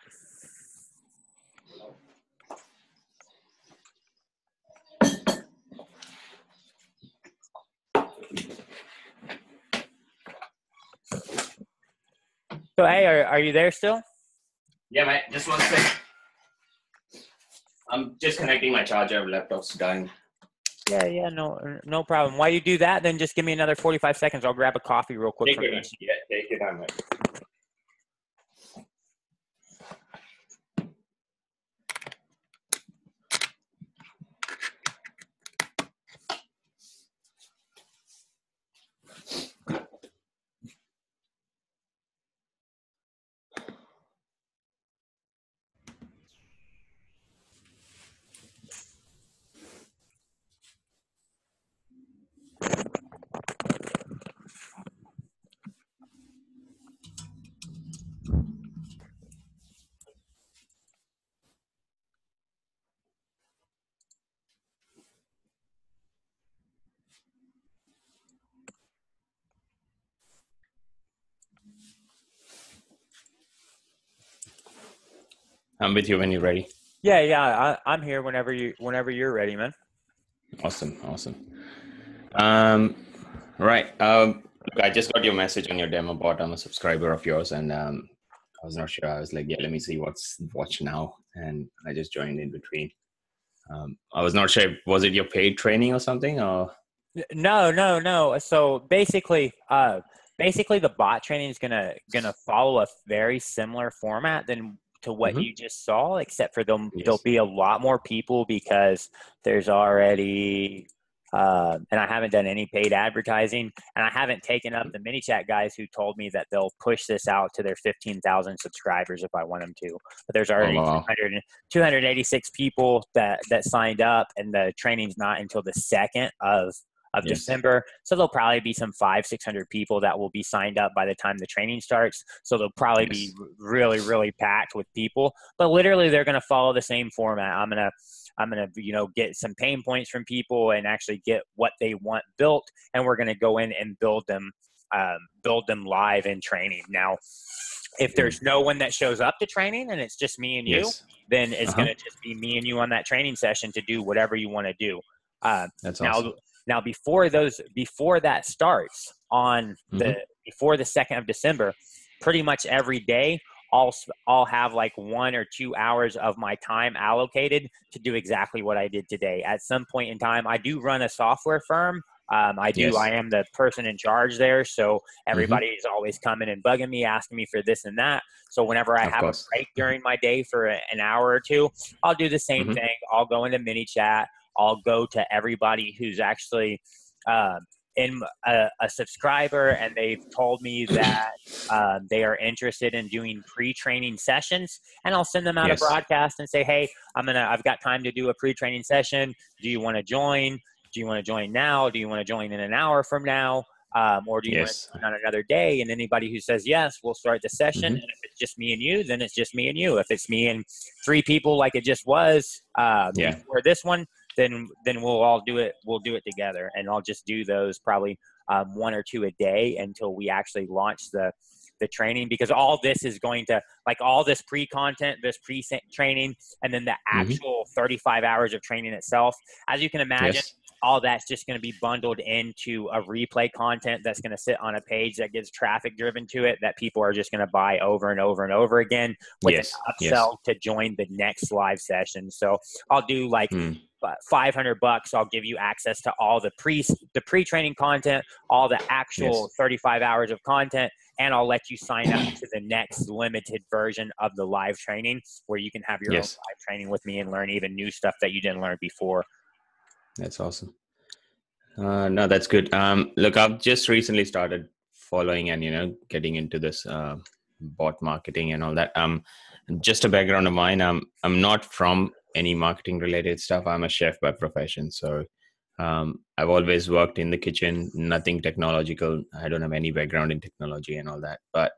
Speaker 2: So, hey, are you there still?
Speaker 3: Yeah, mate. Just 1 second. I'm just connecting my charger. Laptop's dying.
Speaker 2: Yeah, no problem. While you do that, then just give me another 45 seconds. I'll grab a coffee real quick.
Speaker 3: Take your time, mate. I'm with you when you're ready.
Speaker 2: Yeah. I'm here whenever you're ready, man.
Speaker 3: Awesome. Right. Look, I just got your message on your demo bot. I'm a subscriber of yours, and I was not sure. I was like, yeah, let me see watch now, and I just joined in between. I was not sure. Was it your paid training or something, or?
Speaker 2: No. So basically, the bot training is gonna follow a very similar format than to what you just saw, except for there'll be a lot more people because there's already And I haven't done any paid advertising, and I haven't taken up the mini chat guys who told me that they'll push this out to their 15,000 subscribers if I want them to. But there's
Speaker 3: Oh,
Speaker 2: already
Speaker 3: wow.
Speaker 2: 286 people that signed up, and the training's not until the 2nd of
Speaker 3: Yes.
Speaker 2: December. So there'll probably be some 500-600 people that will be signed up by the time the training starts. So they'll probably be really, really packed with people, but literally they're going to follow the same format. I'm going to, get some pain points from people and actually get what they want built. And we're going to go in and build them live in training. Now, if there's no one that shows up to training and it's just me and you, then it's going to just be me and you on that training session to do whatever you want to do.
Speaker 3: That's awesome.
Speaker 2: Now, before that starts on before the 2nd of December, pretty much every day, I'll have like 1 or 2 hours of my time allocated to do exactly what I did today. At some point in time, I do run a software firm. I am the person in charge there. So everybody's always coming and bugging me, asking me for this and that. So whenever I have a break during my day for an hour or two, I'll do the same thing. I'll go into mini chat. I'll go to everybody who's actually in a subscriber, and they've told me that they are interested in doing pre-training sessions, and I'll send them out a broadcast and say, hey, I've got time to do a pre-training session. Do you want to join? Do you want to join now? Do you want to join in an hour from now? Or do you want to join on another day? And anybody who says yes, we'll start the session. And if it's just me and you, then it's just me and you. If it's me and 3 people like it just was before this one, then we'll all do it. We'll do it together, and I'll just do those probably 1 or 2 a day until we actually launch the training, because all this is going to, like, all this pre-content, this pre-training, and then the actual 35 hours of training itself, as you can imagine, all that's just going to be bundled into a replay content that's going to sit on a page that gets traffic driven to it, that people are just going to buy over and over and over again with an upsell to join the next live session. So I'll do like $500. I'll give you access to all the pre-training content, all the actual 35 hours of content, and I'll let you sign up to the next limited version of the live training, where you can have your own live training with me and learn even new stuff that you didn't learn before.
Speaker 3: That's awesome. No, that's good. Look, I've just recently started following and, getting into this bot marketing and all that. Just a background of mine, I'm not from any marketing related stuff. I'm a chef by profession. So I've always worked in the kitchen, nothing technological. I don't have any background in technology and all that. But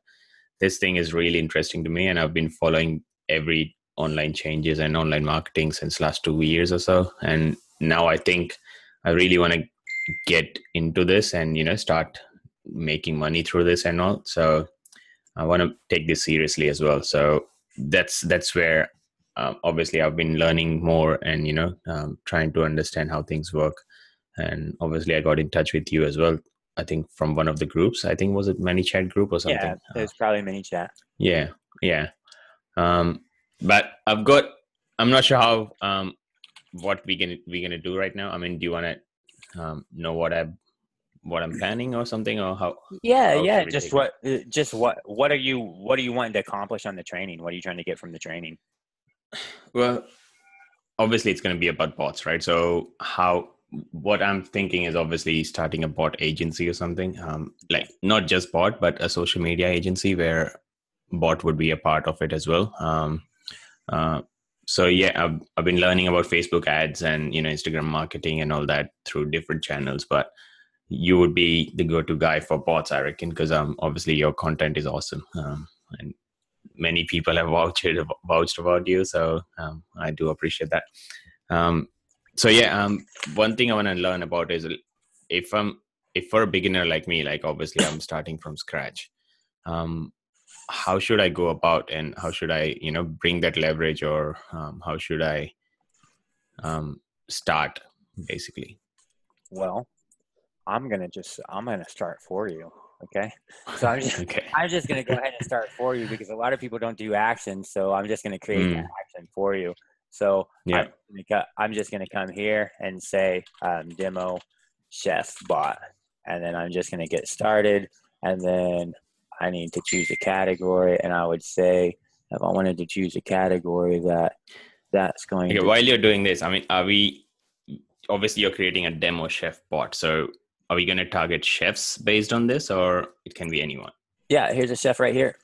Speaker 3: this thing is really interesting to me, and I've been following every online changes and online marketing since last 2 years or so. And now I think I really want to get into this and, start making money through this and all. So I want to take this seriously as well. So that's where obviously I've been learning more and, trying to understand how things work. And obviously I got in touch with you as well. I think from one of the groups, was it ManyChat group or something?
Speaker 2: Yeah, it's probably ManyChat.
Speaker 3: Yeah. But I'm not sure how, what we're gonna do right now. I mean, do you want to know what I'm planning or something, or how?
Speaker 2: Yeah. Just what are you wanting to accomplish on the training? What are you trying to get from the training?
Speaker 3: Well, obviously it's going to be about bots, right? So what I'm thinking is obviously starting a bot agency or something, like not just bot, but a social media agency where bot would be a part of it as well. So yeah, I've been learning about Facebook ads and, Instagram marketing and all that through different channels, but you would be the go-to guy for bots, I reckon, because obviously your content is awesome. And many people have vouched about you. So I do appreciate that. So yeah, one thing I want to learn about is if for a beginner like me, like obviously I'm starting from scratch, how should I go about, and how should I, bring that leverage, or how should I start basically?
Speaker 2: Well, I'm going to start for you. Okay. So I'm just going to go ahead and start for you, because a lot of people don't do actions. So I'm just going to create that action for you. So I'm just going to come here and say, demo chef bot, and then I'm just going to get started. And then I need to choose a category. And I would say, if I wanted to choose a category that's going to...
Speaker 3: While you're doing this, I mean, obviously you're creating a demo chef bot. So are we going to target chefs based on this, or it can be anyone?
Speaker 2: Yeah, here's a chef right here.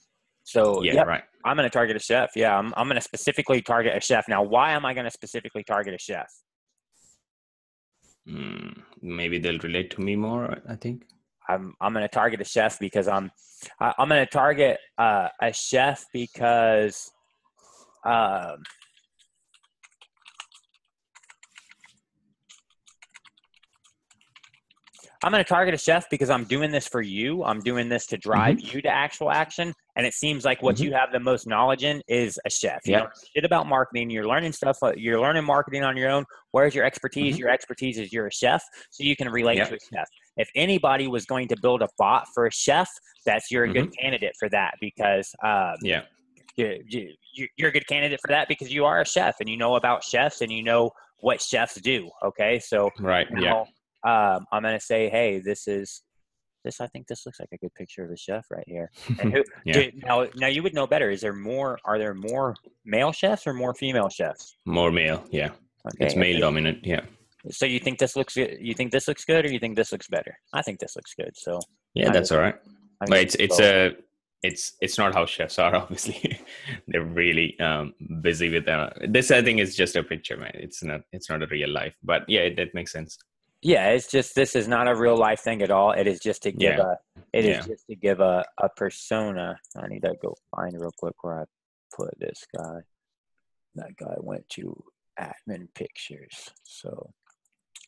Speaker 2: So
Speaker 3: Yeah,
Speaker 2: yep,
Speaker 3: right.
Speaker 2: I'm going to target a chef. Yeah, I'm going to specifically target a chef. Now, why am I going to specifically target a chef?
Speaker 3: Maybe they'll relate to me more, I think.
Speaker 2: I'm going to target a chef because I'm going to target a chef because I'm going to target a chef because I'm doing this for you. I'm doing this to drive you to actual action. And it seems like what you have the most knowledge in is a chef. You know shit about marketing. You're learning stuff. You're learning marketing on your own. Where's your expertise? Your expertise is you're a chef, so you can relate to a chef. If anybody was going to build a bot for a chef, you're a good candidate for that because you're a good candidate for that because you are a chef and you know about chefs and you know what chefs do. Okay, so now, I'm going to say, hey, I think this looks like a good picture of a chef right here. And who, now you would know better. Are there more male chefs or more female chefs?
Speaker 3: More male. Yeah. Okay. It's male dominant. Yeah.
Speaker 2: So you think this looks good? You think this looks good or you think this looks better? I think this looks good. So
Speaker 3: yeah, that's all right. But it's not how chefs are, obviously. They're really busy with this. I think is just a picture, man. It's not a real life, but yeah, that makes sense.
Speaker 2: Yeah, it's just, this is not a real life thing at all. It is just to give just to give a persona. I need to go find real quick where I put this guy. That guy went to admin pictures. So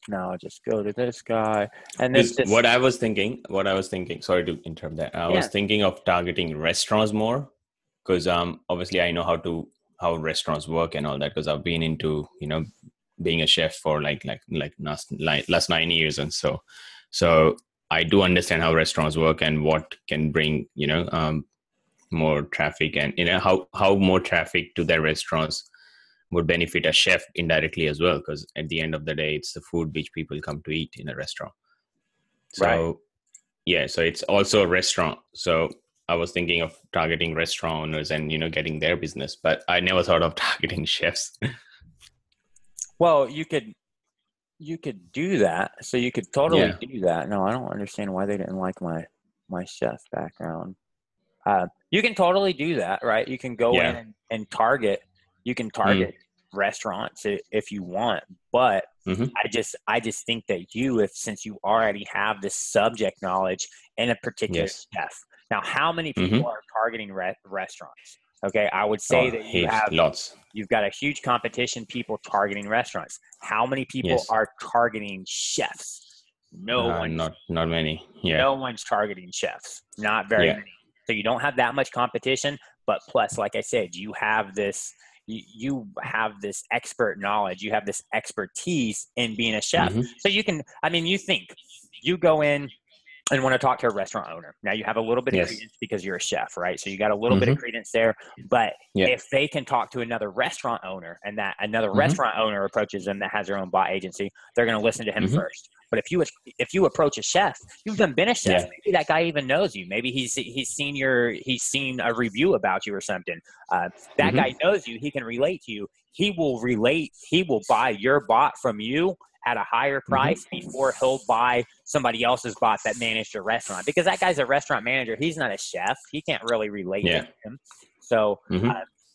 Speaker 2: now I'll just go to this guy. And this
Speaker 3: what I was thinking, sorry to interrupt that. I was thinking of targeting restaurants more because obviously I know how restaurants work and all that because I've been into, being a chef for like last 9 years. And so I do understand how restaurants work and what can bring, more traffic and, how more traffic to their restaurants would benefit a chef indirectly as well. Because at the end of the day, it's the food which people come to eat in a restaurant. So, so it's also a restaurant. So I was thinking of targeting restaurant owners and, getting their business, but I never thought of targeting chefs.
Speaker 2: Well, you could do that. So you could totally do that. No, I don't understand why they didn't like my chef background. You can totally do that, right? You can go in and target. You can target restaurants if you want, but I just think that since you already have this subject knowledge in a particular chef. Now, how many people are targeting restaurants? Okay, I would say that you have
Speaker 3: lots.
Speaker 2: You've got a huge competition, people targeting restaurants. How many people are targeting chefs?
Speaker 3: Not many. Yeah.
Speaker 2: No one's targeting chefs. Not very many. So you don't have that much competition, but plus, like I said, you have this expert knowledge. You have this expertise in being a chef. So you go in and want to talk to a restaurant owner. Now you have a little bit of credence because you're a chef, right? So you got a little bit of credence there, but if they can talk to another restaurant owner and that another restaurant owner approaches them that has their own bot agency, they're going to listen to him first. But if you approach a chef, you've been a chef. Maybe that guy even knows you. Maybe he's seen a review about you or something. That guy knows you. He can relate to you. He will buy your bot from you at a higher price before he'll buy somebody else's bot that managed a restaurant, because that guy's a restaurant manager. He's not a chef. He can't really relate to him. So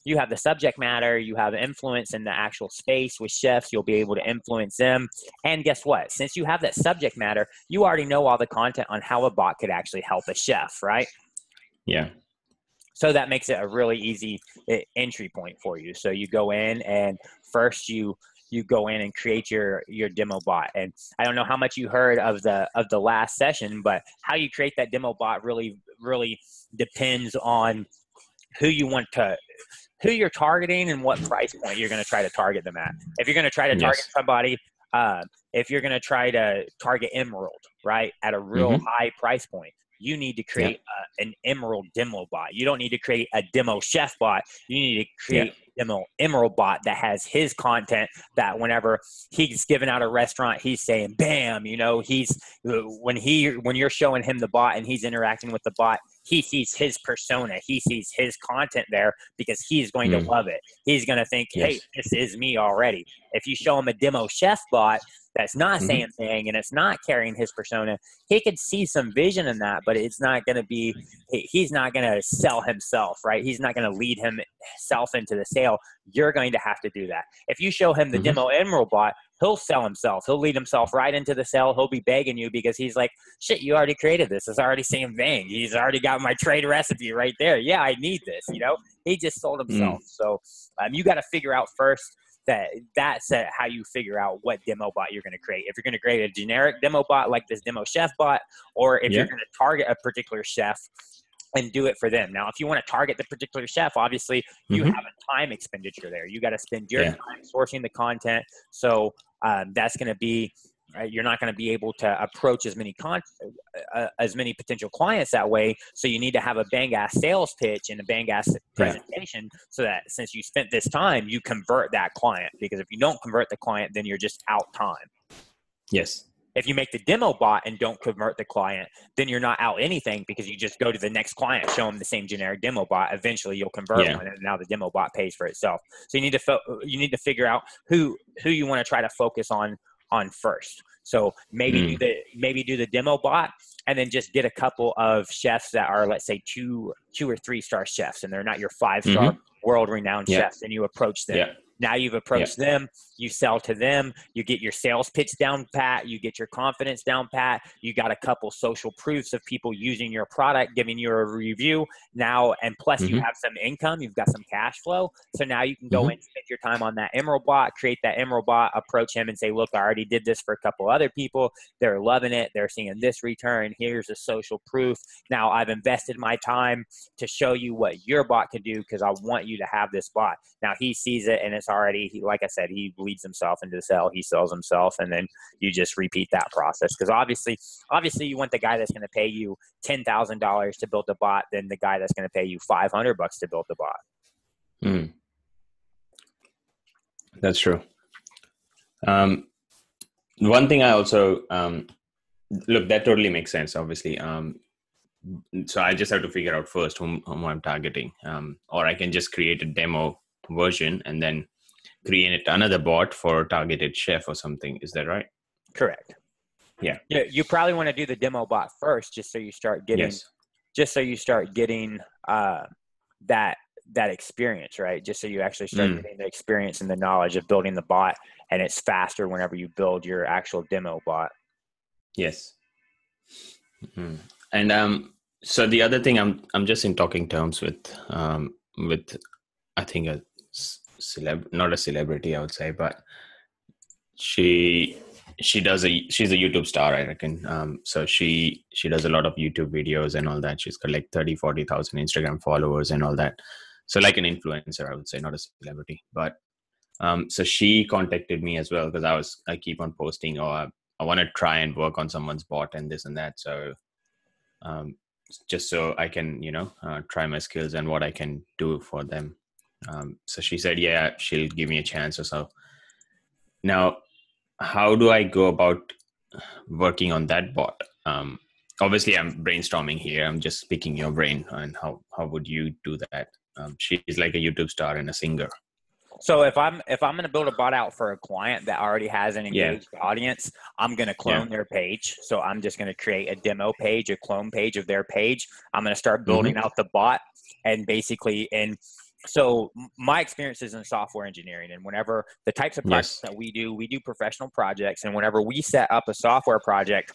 Speaker 2: you have the subject matter, you have influence in the actual space with chefs. You'll be able to influence them. And guess what? Since you have that subject matter, you already know all the content on how a bot could actually help a chef, right?
Speaker 3: Yeah.
Speaker 2: So that makes it a really easy entry point for you. So you go in and first you go in and create your demo bot. And I don't know how much you heard of the last session, but how you create that demo bot really, really depends on who you're targeting and what price point you're going to try to target them at. If you're going to try to target somebody, if you're going to try to target Emerald, right, at a real high price point, you need to create an Emerald demo bot. You don't need to create a demo chef bot. You need to create demo Emerald bot that has his content, that whenever he's giving out a restaurant, he's saying, bam, when you're showing him the bot and he's interacting with the bot, he sees his persona. He sees his content there because he's going to love it. He's going to think, hey, this is me already. If you show him a demo chef bot, that's not saying anything and it's not carrying his persona, he could see some vision in that, but it's not going to be, he's not going to sell himself, right? He's not going to lead himself into the sale. You're going to have to do that. If you show him the demo Emerald bot, he'll sell himself. He'll lead himself right into the sale. He'll be begging you because he's like, shit, you already created this. It's already saying Vang. He's already got my trade recipe right there. Yeah, I need this, you know? He just sold himself. So you got to figure out first that's how you figure out what demo bot you're going to create. If you're going to create a generic demo bot like this demo chef bot, or if you're going to target a particular chef and do it for them. Now, if you want to target the particular chef, obviously you have a time expenditure there. You got to spend your time sourcing the content. So that's going to be, you're not going to be able to approach as many potential clients that way. So you need to have a bang ass sales pitch and a bang ass presentation so that since you spent this time, you convert that client. Because if you don't convert the client, then you're just out time.
Speaker 3: Yes.
Speaker 2: If you make the demo bot and don't convert the client, then you're not out anything because you just go to the next client, show them the same generic demo bot. Eventually you'll convert one, and now the demo bot pays for itself. So you need to figure out who you want to try to focus on first. So maybe do the demo bot and then just get a couple of chefs that are, let's say, 2 or 3 star chefs, and they're not your 5-star world renowned chefs, and you approach them. Now you've approached them, you sell to them, you get your sales pitch down pat, you get your confidence down pat, you got a couple social proofs of people using your product, giving you a review now, and plus you have some income, you've got some cash flow. So now you can go and spend your time on that Emerald bot, create that Emerald bot, approach him and say, look, I already did this for a couple other people. They're loving it. They're seeing this return. Here's a social proof. Now I've invested my time to show you what your bot can do because I want you to have this bot. Now he sees it and it's already, like I said, he leads himself into the sale. He sells himself, and then you just repeat that process. Because obviously you want the guy that's going to pay you $10,000 to build the bot than the guy that's going to pay you $500 to build the bot.
Speaker 3: That's true. One thing I also look, that totally makes sense. Obviously, so I just have to figure out first whom I'm targeting, or I can just create a demo version and then create another bot for targeted chef or something. Is that right?
Speaker 2: Correct. Yeah. You probably want to do the demo bot first, just so you start getting, that experience, right? Just so you actually start getting the experience and the knowledge of building the bot, and it's faster whenever you build your actual demo bot.
Speaker 3: Yes. And so the other thing, I'm just in talking terms with I think a not a celebrity, I would say, but she's a YouTube star, I reckon. So she does a lot of YouTube videos and all that. She's got like 30,000-40,000 Instagram followers and all that. So like an influencer, I would say, not a celebrity. But so she contacted me as well because I keep on posting, I want to try and work on someone's bot and this and that. So just so I can, try my skills and what I can do for them. So she said, yeah, she'll give me a chance or so. Now, how do I go about working on that bot? Obviously, I'm brainstorming here. I'm just picking your brain on how would you do that? She's like a YouTube star and a singer.
Speaker 2: So if I'm going to build a bot out for a client that already has an engaged audience, I'm going to clone their page. So I'm just going to create a demo page, a clone page of their page. I'm going to start building out the bot, and basically, so my experience is in software engineering, and whenever the types of projects that we do professional projects, and whenever we set up a software project,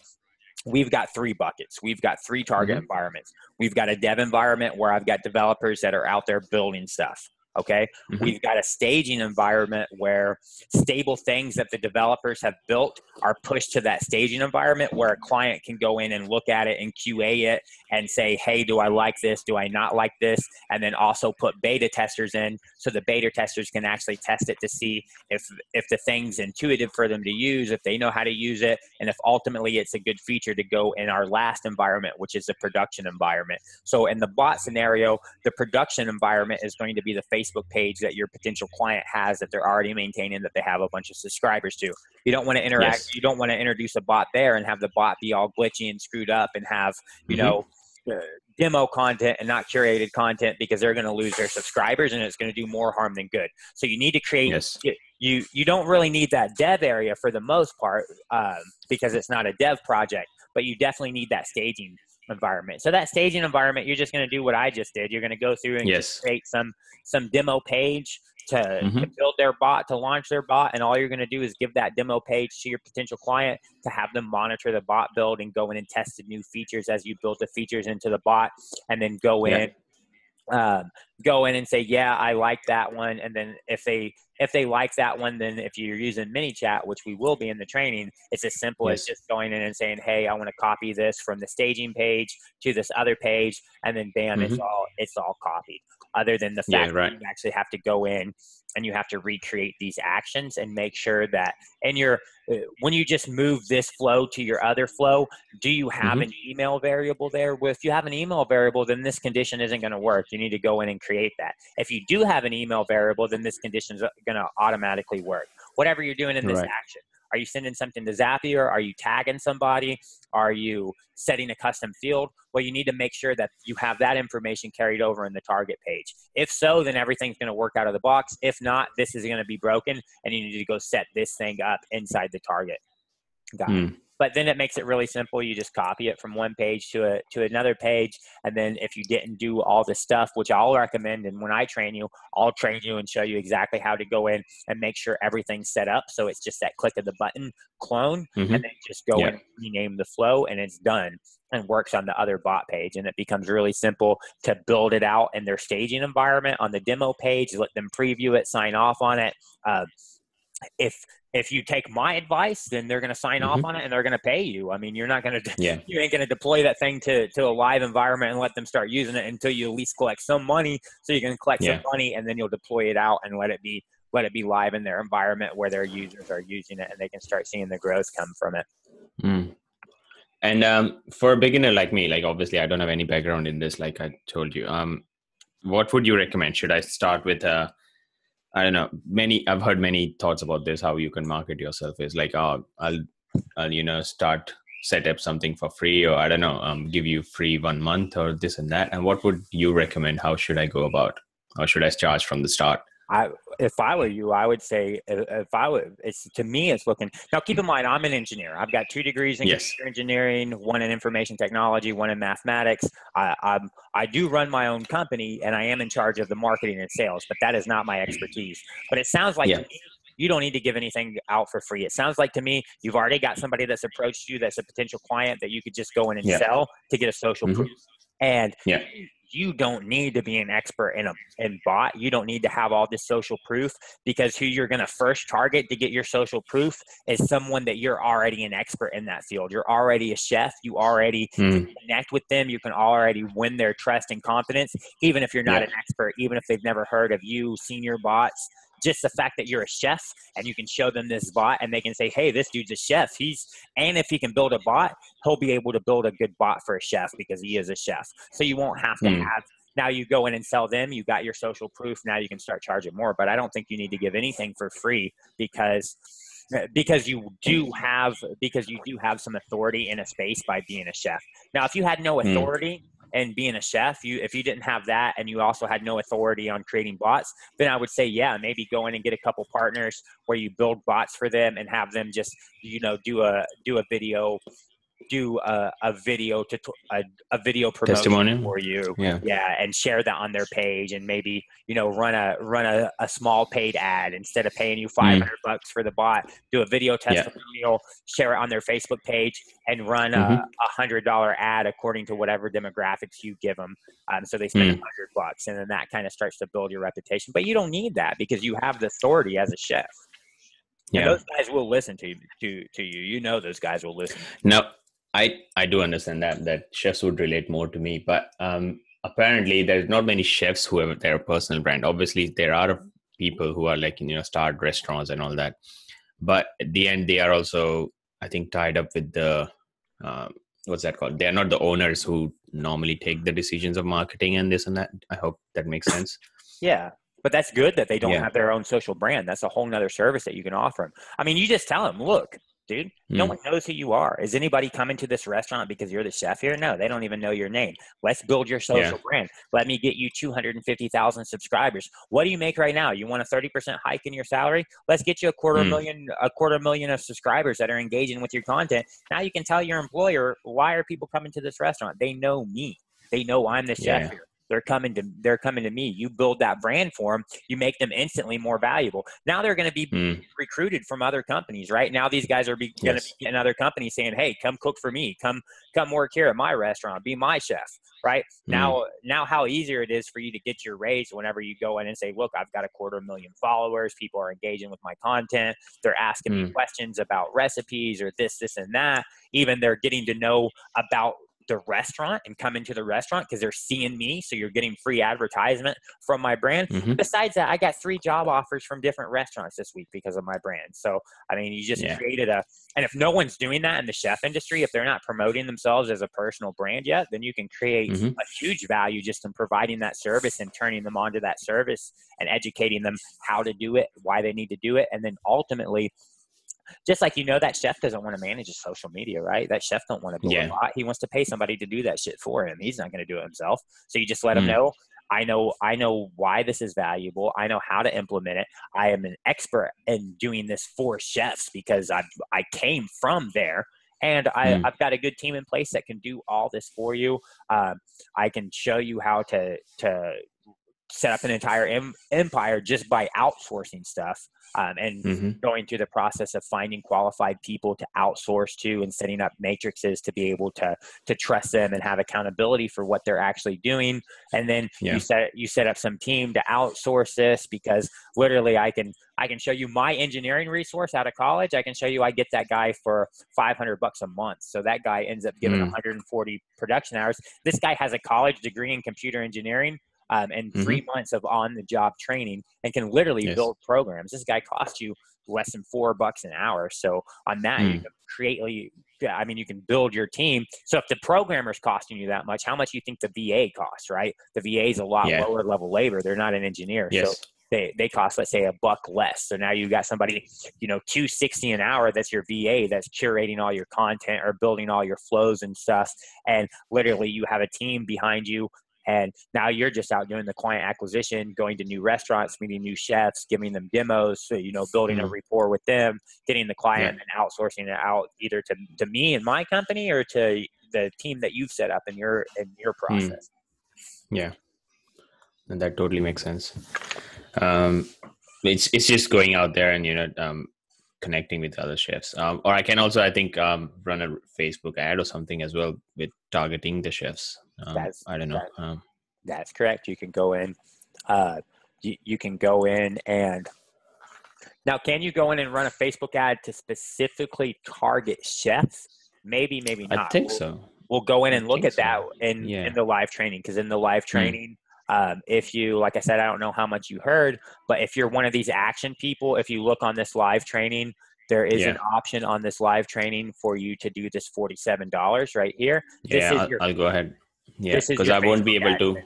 Speaker 2: we've got 3 buckets. We've got 3 target environments. We've got a dev environment where I've got developers that are out there building stuff. Okay. We've got a staging environment where stable things that the developers have built are pushed to that staging environment where a client can go in and look at it and QA it and say, hey, do I like this? Do I not like this? And then also put beta testers in so the beta testers can actually test it to see if the thing's intuitive for them to use, if they know how to use it, and if ultimately it's a good feature to go in our last environment, which is the production environment. So in the bot scenario, the production environment is going to be the Facebook page that your potential client has that they're already maintaining, that they have a bunch of subscribers to. You don't want to interact. You don't want to introduce a bot there and have the bot be all glitchy and screwed up and have, demo content and not curated content, because they're going to lose their subscribers and it's going to do more harm than good. So you need to create, you don't really need that dev area for the most part, because it's not a dev project, but you definitely need that staging environment. So that staging environment, you're just going to do what I just did. You're going to go through and
Speaker 3: Yes.
Speaker 2: create some demo page to build their bot, to launch their bot. And all you're going to do is give that demo page to your potential client to have them monitor the bot build and go in and test the new features as you build the features into the bot, and then go in and say, yeah, I like that one. And then if they like that one, then if you're using ManyChat, which we will be in the training, it's as simple as just going in and saying, hey, I want to copy this from the staging page to this other page, and then bam, it's all copied. Other than the fact that you actually have to go in and you have to recreate these actions and make sure that, and when you just move this flow to your other flow, do you have an email variable there? Well, if you have an email variable, then this condition isn't going to work. You need to go in and create that. If you do have an email variable, then this condition is going to automatically work. Whatever you're doing in this action. Are you sending something to Zapier? Are you tagging somebody? Are you setting a custom field? Well, you need to make sure that you have that information carried over in the target page. If so, then everything's going to work out of the box. If not, this is going to be broken, and you need to go set this thing up inside the target. Got it. But then it makes it really simple. You just copy it from one page to another page. And then if you didn't do all the stuff, which I'll recommend, and when I train you, I'll train you and show you exactly how to go in and make sure everything's set up. So it's just that click of the button, clone, and then just go in and rename the flow, and it's done and works on the other bot page. And it becomes really simple to build it out in their staging environment on the demo page, let them preview it, sign off on it. If you take my advice, then they're going to sign off on it and they're going to pay you. I mean, you're not going to, you ain't going to deploy that thing to a live environment and let them start using it until you at least collect some money. So you can collect some money, and then you'll deploy it out and let it be live in their environment where their users are using it, and they can start seeing the growth come from it.
Speaker 3: And for a beginner like me, like obviously I don't have any background in this, like I told you, what would you recommend? Should I start with I don't know. I've heard many thoughts about this. How you can market yourself is like, I'll set up something for free, or I don't know, give you free 1 month or this and that. And what would you recommend? How should I go about? How should I charge from the start?
Speaker 2: If I were you, I would say, to me, it's looking. Now, keep in mind, I'm an engineer. I've got 2 degrees in computer engineering, 1 in information technology, 1 in mathematics. I do run my own company, and I am in charge of the marketing and sales, but that is not my expertise. But it sounds like to me, you don't need to give anything out for free. It sounds like to me, you've already got somebody that's approached you that's a potential client that you could just go in and sell to get a social proof. And you don't need to be an expert in bot. You don't need to have all this social proof, because who you're going to first target to get your social proof is someone that you're already an expert in that field. You're already a chef. You already connect with them. You can already win their trust and confidence, even if you're not an expert, even if they've never heard of you, seen your bots. Just the fact that you're a chef and you can show them this bot and they can say, hey, this dude's a chef. And if he can build a bot, he'll be able to build a good bot for a chef because he is a chef. So you won't have to now you go in and sell them. You got your social proof. Now you can start charging more, but I don't think you need to give anything for free because you do have some authority in a space by being a chef. Now, if you had no authority and being a chef, if you didn't have that and you also had no authority on creating bots, then I would say, maybe go in and get a couple partners where you build bots for them and have them just, do a video promotion
Speaker 3: testimonial
Speaker 2: for you, and share that on their page, and maybe run a small paid ad instead of paying you $500 for the bot. Do a video testimonial, share it on their Facebook page, and run a $100 ad according to whatever demographics you give them. So they spend $100, and then that kind of starts to build your reputation. But you don't need that because you have the authority as a chef. And those guys will listen to you. Those guys will listen.
Speaker 3: No, I do understand that chefs would relate more to me, but apparently there's not many chefs who have their personal brand. Obviously, there are people who are like, start restaurants and all that, but at the end they are also, I think, tied up with the what's that called? They're not the owners who normally take the decisions of marketing and this and that. I hope that makes sense.
Speaker 2: Yeah. But that's good that they don't have their own social brand. That's a whole nother service that you can offer them. I mean, you just tell them, look, dude. No one knows who you are. Is anybody coming to this restaurant because you're the chef here? No, they don't even know your name. Let's build your social brand. Let me get you 250,000 subscribers. What do you make right now? You want a 30% hike in your salary? Let's get you a quarter million of subscribers that are engaging with your content. Now you can tell your employer, why are people coming to this restaurant? They know me. They know I'm the chef here. They're coming to me. You build that brand for them. You make them instantly more valuable. Now they're going to be recruited from other companies, right? Now these guys are going to be getting other companies saying, hey, come cook for me. Come work here at my restaurant. Be my chef, right? Now how easier it is for you to get your raise whenever you go in and say, look, I've got 250,000 followers. People are engaging with my content. They're asking me questions about recipes or this, and that. Even they're getting to know about the restaurant and come into the restaurant because they're seeing me. So you're getting free advertisement from my brand. Besides that, I got 3 job offers from different restaurants this week because of my brand. So, I mean, you just created and if no one's doing that in the chef industry, if they're not promoting themselves as a personal brand yet, then you can create a huge value just in providing that service and turning them onto that service and educating them how to do it, why they need to do it. And then ultimately, just like, that chef doesn't want to manage his social media, right? That chef don't want to build a bot. He wants to pay somebody to do that shit for him. He's not going to do it himself. So you just let him know, I know why this is valuable. I know how to implement it. I am an expert in doing this for chefs because I came from there. And I've got a good team in place that can do all this for you. I can show you how to set up an entire empire just by outsourcing stuff. And going through the process of finding qualified people to outsource to and setting up matrices to be able to trust them and have accountability for what they're actually doing. And then you set up some team to outsource this, because literally I can show you my engineering resource out of college. I can show you I get that guy for $500 a month. So that guy ends up giving 140 production hours. This guy has a college degree in computer engineering. And 3 months of on-the-job training, and can literally build programs. This guy costs you less than $4 an hour. So on that, you can you can build your team. So if the programmer's costing you that much, how much do you think the VA costs, right? The VA is a lot lower level labor. They're not an engineer. So they cost, let's say, $1 less. So now you got somebody, $260 an hour. That's your VA that's curating all your content or building all your flows and stuff. And literally you have a team behind you. And now you're just out doing the client acquisition, going to new restaurants, meeting new chefs, giving them demos, so, building a rapport with them, getting the client and outsourcing it out either to me and my company or to the team that you've set up in your process.
Speaker 3: Yeah, and that totally makes sense. It's just going out there and connecting with other chefs. Or I can also, I think, run a Facebook ad or something as well with targeting the chefs. I don't know.
Speaker 2: That's correct. You can go in. You can go in and now, can you go in and run a Facebook ad to specifically target chefs? Maybe not.
Speaker 3: I think so.
Speaker 2: We'll go in and look at that in the live training, because in the live training, if you, like I said, I don't know how much you heard, but if you're one of these action people, if you look on this live training, there is an option on this live training for you to do this $47 right here.
Speaker 3: I'll go ahead. Yeah, because I won't be able to.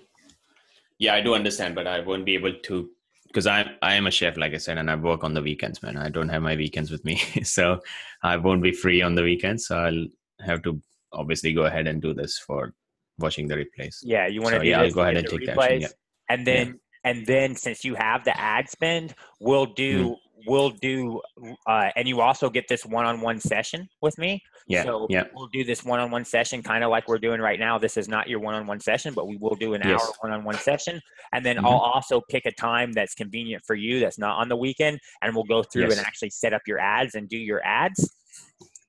Speaker 3: Yeah, I do understand, but I won't be able to, because I am a chef, like I said, and I work on the weekends, man. I don't have my weekends with me, so I won't be free on the weekends. So I'll have to obviously go ahead and do this for watching the replays.
Speaker 2: Yeah, you want to do this.
Speaker 3: I'll go ahead and take the action. Yeah.
Speaker 2: And then since you have the ad spend, we'll do and you also get this one-on-one session with me. So we'll do this one-on-one session kind of like we're doing right now. This is not your one-on-one session, but we will do an hour one-on-one session. And then I'll also pick a time that's convenient for you that's not on the weekend, and we'll go through and actually set up your ads and do your ads.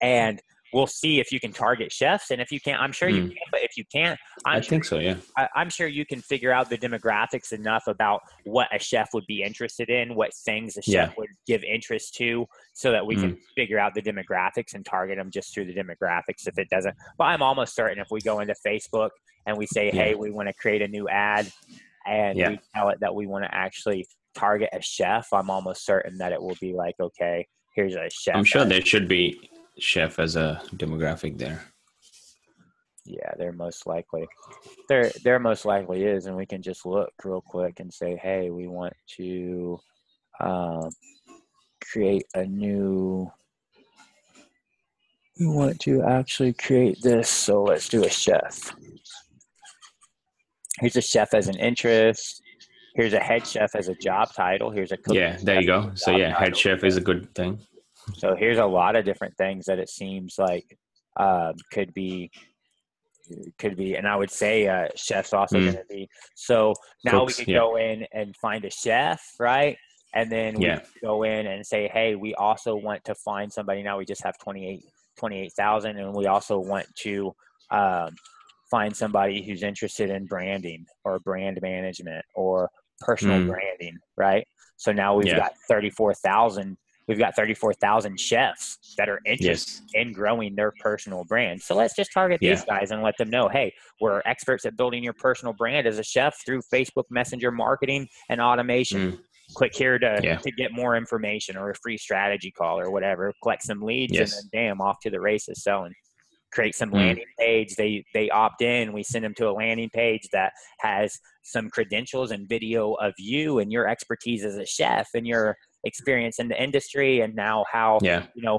Speaker 2: And we'll see if you can target chefs. And if you can't, I'm sure you can, but if you can't,
Speaker 3: I think so. Yeah.
Speaker 2: I'm sure you can figure out the demographics enough about what a chef would be interested in, what things a chef would give interest to, so that we can figure out the demographics and target them just through the demographics. If it doesn't, but I'm almost certain if we go into Facebook and we say, hey, we want to create a new ad, and we tell it that we want to actually target a chef, I'm almost certain that it will be like, okay, here's a chef.
Speaker 3: I'm sure there should be chef as a demographic there.
Speaker 2: Yeah, there most likely is, and we can just look real quick and say, hey, we want to create a new we want to actually create this. So let's do a chef. Here's a chef as an interest. Here's a head chef as a job title. Here's a cook.
Speaker 3: Yeah, there you go. So yeah, head chef is a good thing.
Speaker 2: So here's a lot of different things that it seems like could be, and I would say chef's also going to be. So now
Speaker 3: Cooks,
Speaker 2: we could go in and find a chef, right? And then we go in and say, hey, we also want to find somebody. Now we just have 28,000, and we also want to find somebody who's interested in branding or brand management or personal branding, right? So now we've got 34,000. We've got 34,000 chefs that are interested in growing their personal brand. So let's just target these guys and let them know, hey, we're experts at building your personal brand as a chef through Facebook Messenger marketing and automation. Click here to get more information or a free strategy call or whatever. Collect some leads and then bam, off to the races selling. Create some landing page. They opt in. We send them to a landing page that has some credentials and video of you and your expertise as a chef and your experience in the industry, and now how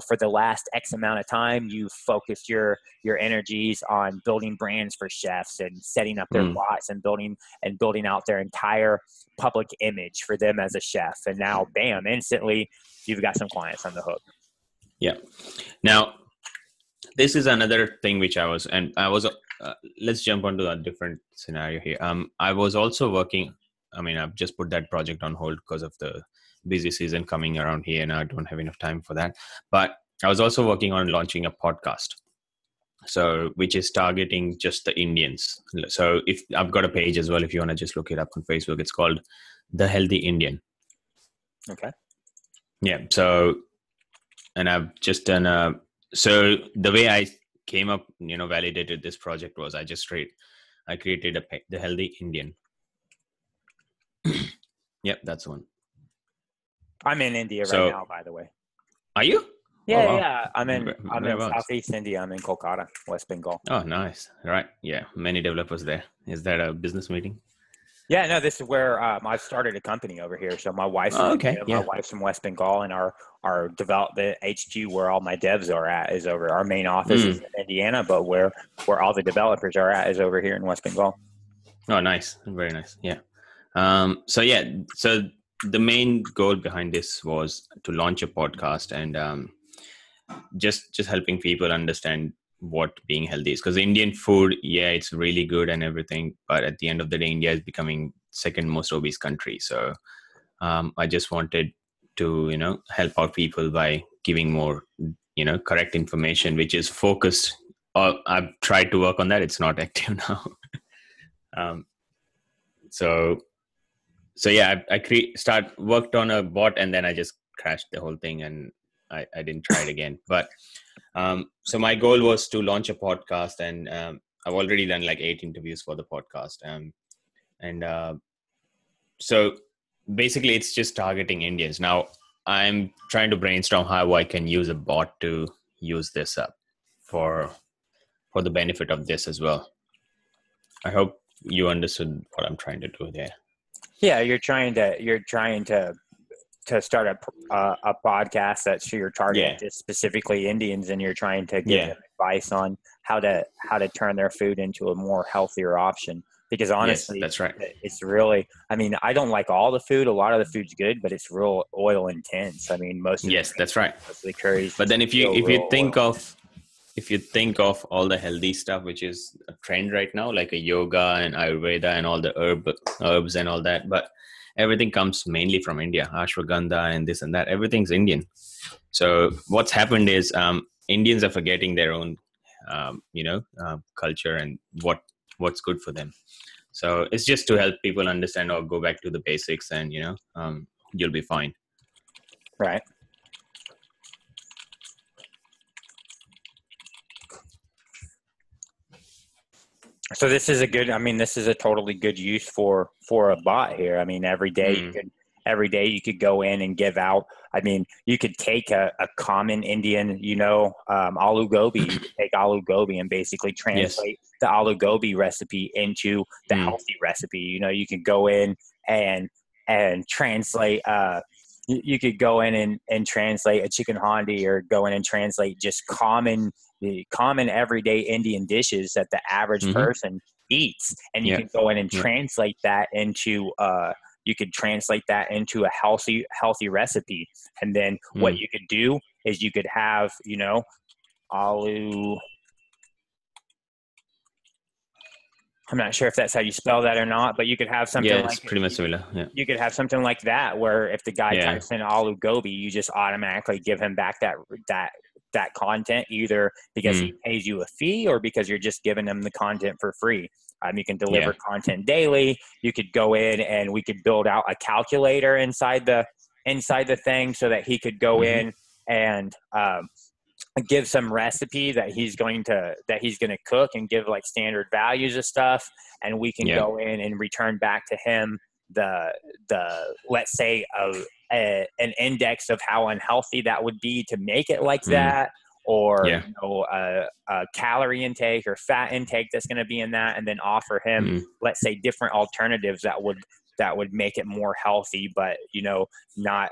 Speaker 2: for the last X amount of time you've focused your energies on building brands for chefs and setting up their bots and building out their entire public image for them as a chef. And now, bam, instantly you've got some clients on the hook. Yeah.
Speaker 3: Now, this is another thing which I was let's jump onto a different scenario here. I was also working. I mean, I've just put that project on hold because of the busy season coming around here, and I don't have enough time for that. But I was also working on launching a podcast, so which is targeting just the Indians. So if I've got a page as well, if you want to just look it up on Facebook, it's called The Healthy Indian.
Speaker 2: Okay.
Speaker 3: Yeah. So, and I've just done so the way I came up, validated this project was I created The Healthy Indian. Yep, that's the one.
Speaker 2: I'm in India right now, by the way.
Speaker 3: Are you?
Speaker 2: Yeah, yeah. I'm in Southeast India. I'm in Kolkata, West Bengal.
Speaker 3: Oh, nice. Right. Yeah. Many developers there. Is that a business meeting?
Speaker 2: Yeah, no, this is where I've started a company over here. So my wife's from India, my wife's from West Bengal, and our development HQ where all my devs are at is over. Our main office is in Indiana, but where all the developers are at is over here in West Bengal.
Speaker 3: Oh, nice. Very nice. Yeah. So the main goal behind this was to launch a podcast and just helping people understand what being healthy is, because Indian food, it's really good and everything, but at the end of the day, India is becoming second most obese country. So I just wanted to help out people by giving more correct information, which is focused. I've tried to work on that. It's not active now. So yeah, I worked on a bot, and then I just crashed the whole thing, and I didn't try it again. But so my goal was to launch a podcast, and I've already done like 8 interviews for the podcast. So basically it's just targeting Indians. Now I'm trying to brainstorm how I can use a bot to use this up for the benefit of this as well. I hope you understood what I'm trying to do there.
Speaker 2: Yeah, you're trying to start a podcast that's you're targeting just specifically Indians, and you're trying to give them advice on how to turn their food into a more healthier option. Because honestly,
Speaker 3: that's right.
Speaker 2: It's really, I mean, I don't like all the food. A lot of the food's good, but it's real oil intense. I mean,
Speaker 3: that's right.
Speaker 2: Mostly curries.
Speaker 3: But then if you think of all the healthy stuff, which is a trend right now, like a yoga and Ayurveda and all the herbs and all that, but everything comes mainly from India, ashwagandha and this and that. Everything's Indian. So what's happened is Indians are forgetting their own, culture and what's good for them. So it's just to help people understand or go back to the basics, and you'll be fine.
Speaker 2: Right. So this is a totally good use for a bot here. I mean, every day you could go in and give out. I mean, you could take a common Indian, aloo gobi. You could take aloo gobi and basically translate the aloo gobi recipe into the healthy recipe. You could go in and translate you could go in and translate a chicken handi, or go in and translate just the common everyday Indian dishes that the average person eats. And you can go in and translate that into, you could translate that into a healthy recipe. And then what you could do is you could have, you know, aloo. I'm not sure if that's how you spell that or not, but you could have something
Speaker 3: it's pretty much similar. Yeah.
Speaker 2: You could have something like that, where if the guy types in aloo gobi, you just automatically give him back that content, either because he pays you a fee or because you're just giving him the content for free. You can deliver content daily. You could go in and we could build out a calculator inside the thing, so that he could go in and give some recipe that he's going to cook, and give like standard values of stuff, and we can go in and return back to him the let's say an index of how unhealthy that would be to make it like that, or you know, a calorie intake or fat intake that's going to be in that, and then offer him let's say different alternatives that would make it more healthy, but you know, not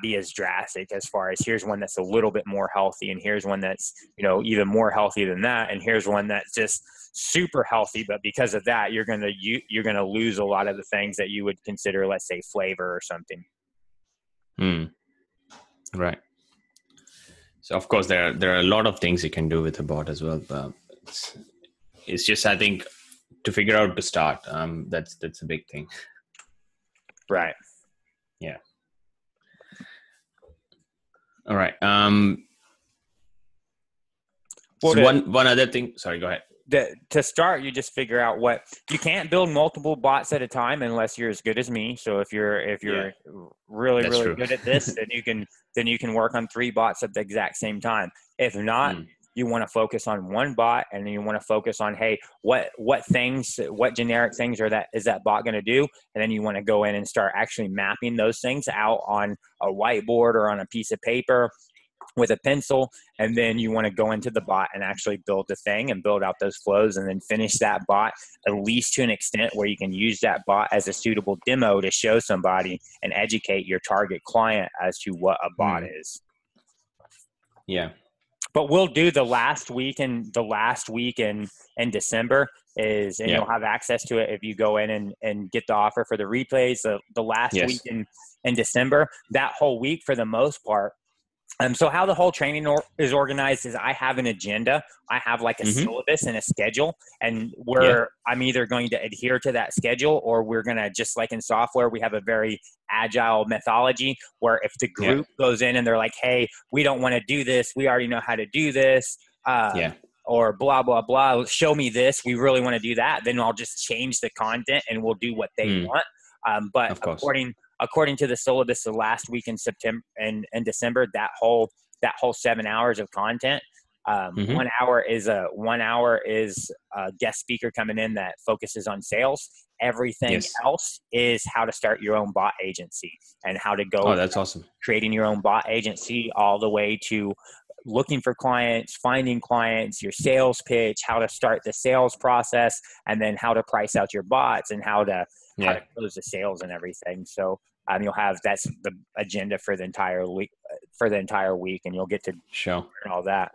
Speaker 2: be as drastic, as far as here's one that's a little bit more healthy, and here's one that's, you know, even more healthy than that, and here's one that's just super healthy, but because of that you're gonna lose a lot of the things that you would consider, let's say, flavor or something.
Speaker 3: Right. So of course there are a lot of things you can do with a bot as well, but it's just, I think, to figure out to start, that's a big thing.
Speaker 2: Right.
Speaker 3: Yeah. All right. So one other thing. Sorry, go ahead.
Speaker 2: To start, you just figure out what you can't build multiple bots at a time unless you're as good as me. So if you're really good at this, then you can work on 3 bots at the exact same time. If not, you want to focus on one bot, and then you want to focus on, hey, what generic things is that bot going to do? And then you want to go in and start actually mapping those things out on a whiteboard or on a piece of paper with a pencil. And then you want to go into the bot and actually build the thing and build out those flows, and then finish that bot at least to an extent where you can use that bot as a suitable demo to show somebody and educate your target client as to what a bot is.
Speaker 3: Yeah.
Speaker 2: But we'll do the last week in December and you'll have access to it if you go in and get the offer for the replays. The last week in December, that whole week for the most part. So how the whole training is organized is I have an agenda. I have like a syllabus and a schedule, and I'm either going to adhere to that schedule, or we're going to, just like in software, we have a very agile methodology where if the group goes in and they're like, hey, we don't want to do this, we already know how to do this, or blah, blah, blah, show me this, we really want to do that, then I'll just change the content and we'll do what they want. But according to the syllabus, the last week in September and December, that whole 7 hours of content, 1 hour is a guest speaker coming in that focuses on sales. Everything else is how to start your own bot agency and how to go.
Speaker 3: Oh, that's awesome.
Speaker 2: Creating your own bot agency all the way to looking for clients, finding clients, your sales pitch, how to start the sales process, and then how to price out your bots and how to close the sales and everything. So that's the agenda for the entire week, and you'll get to
Speaker 3: show
Speaker 2: all that.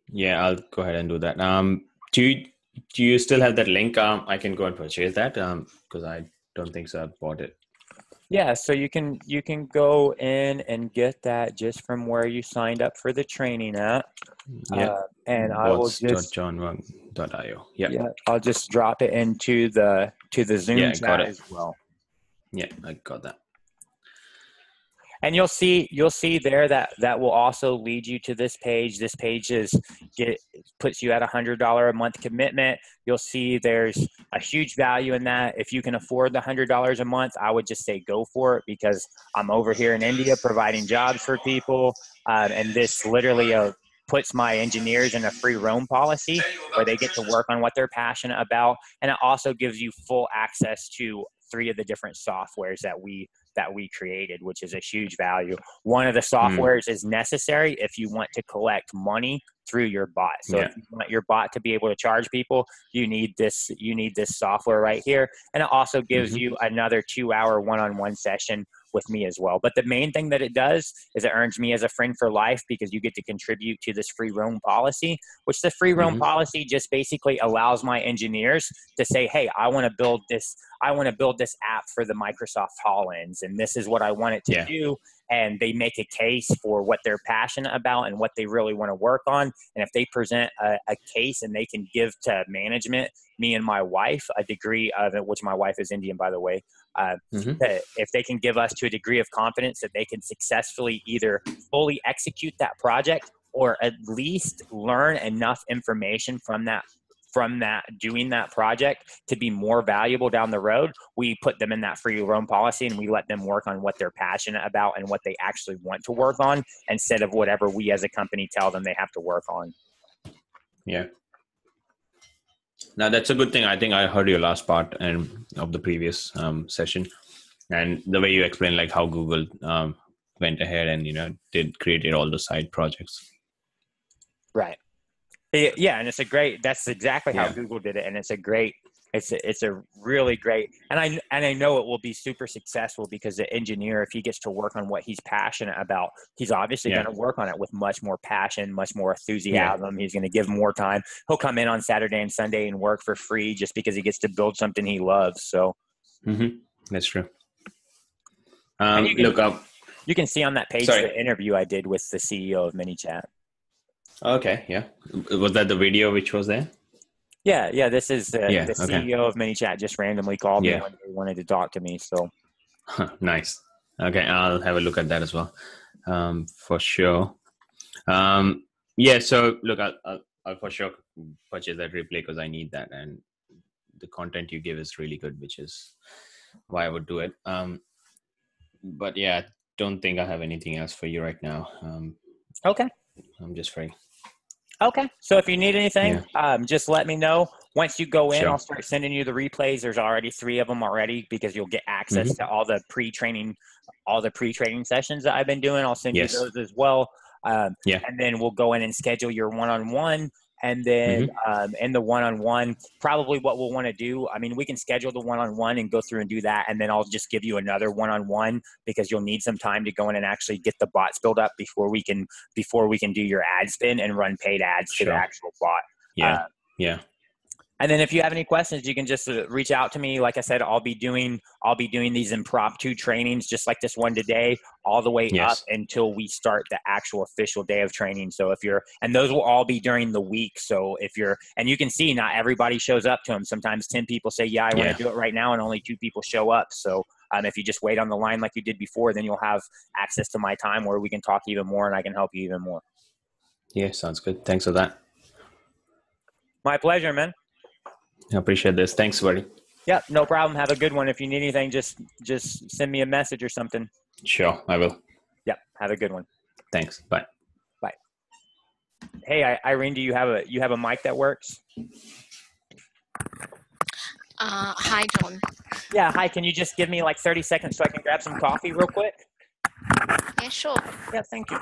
Speaker 3: Yeah, I'll go ahead and do that. Do you still have that link? I can go and purchase that because I don't think so. I've bought it.
Speaker 2: Yeah, so you can go in and get that just from where you signed up for the training at.
Speaker 3: Yeah,
Speaker 2: and I will just
Speaker 3: johnwang.io.
Speaker 2: Yeah, I'll just drop it into the Zoom chat as well.
Speaker 3: Yeah, I got that.
Speaker 2: And you'll see there that will also lead you to this page. This page puts you at $100 a month commitment. You'll see there's a huge value in that. If you can afford the $100 a month, I would just say go for it, because I'm over here in India providing jobs for people. And this literally puts my engineers in a free roam policy where they get to work on what they're passionate about. And it also gives you full access to 3 of the different softwares that we created, which is a huge value. One of the softwares is necessary if you want to collect money through your bot. So if you want your bot to be able to charge people, you need this software right here. And it also gives you another 2-hour one-on-one session with me as well. But the main thing that it does is it earns me as a friend for life, because you get to contribute to this free roam policy, which the free roam policy just basically allows my engineers to say, hey, I want to build this app for the Microsoft HoloLens, and this is what I want it to do. And they make a case for what they're passionate about and what they really want to work on. And if they present a case and they can give to management, me and my wife, a degree of it, which my wife is Indian, by the way, that if they can give us to a degree of confidence that they can successfully either fully execute that project or at least learn enough information from that doing that project to be more valuable down the road, we put them in that free roam policy and we let them work on what they're passionate about and what they actually want to work on, instead of whatever we as a company tell them they have to work on.
Speaker 3: Yeah. Now that's a good thing. I think I heard your last part of the previous session, and the way you explained like how Google went ahead and created all the side projects.
Speaker 2: Right. Yeah, and that's exactly how Google did it, and it's a really great, and I know it will be super successful, because the engineer, if he gets to work on what he's passionate about, he's obviously going to work on it with much more passion, much more enthusiasm. He's going to give more time. He'll come in on Saturday and Sunday and work for free just because he gets to build something he loves. So
Speaker 3: that's true.
Speaker 2: You can see on that page the interview I did with the CEO of ManyChat.
Speaker 3: Okay, yeah. Was that the video which was there?
Speaker 2: Yeah. This is the CEO of ManyChat just randomly called me when they wanted to talk to me. So
Speaker 3: nice. Okay, I'll have a look at that as well, for sure. So look, I'll for sure purchase that replay because I need that, and the content you give is really good, which is why I would do it. But yeah, I don't think I have anything else for you right now.
Speaker 2: Okay.
Speaker 3: I'm just free.
Speaker 2: Okay. So if you need anything, just let me know. Once you go in, I'll start sending you the replays. There's already 3 of them already, because you'll get access to all the pre-training sessions that I've been doing. I'll send you those as well. And then we'll go in and schedule your one-on-one. And then in the one-on-one, probably what we'll want to do, I mean, we can schedule the one-on-one and go through and do that. And then I'll just give you another one-on-one, because you'll need some time to go in and actually get the bots built up before we can do your ad spin and run paid ads to the actual bot. And then if you have any questions, you can just reach out to me. Like I said, I'll be doing these impromptu trainings just like this one today, all the way up until we start the actual official day of training. So and those will all be during the week. So and you can see not everybody shows up to them. Sometimes 10 people say, I want to do it right now, and only 2 people show up. So if you just wait on the line like you did before, then you'll have access to my time where we can talk even more and I can help you even more.
Speaker 3: Yeah, sounds good. Thanks for that.
Speaker 2: My pleasure, man.
Speaker 3: I appreciate this. Thanks, buddy.
Speaker 2: Yeah, no problem. Have a good one. If you need anything, just send me a message or something.
Speaker 3: Sure, I will.
Speaker 2: Yeah, have a good one.
Speaker 3: Thanks. Bye.
Speaker 2: Bye. Hey, Irene, do you have a mic that works?
Speaker 4: Hi, John.
Speaker 2: Yeah, hi. Can you just give me like 30 seconds so I can grab some coffee real quick?
Speaker 4: Yeah, sure.
Speaker 2: Yeah, thank you.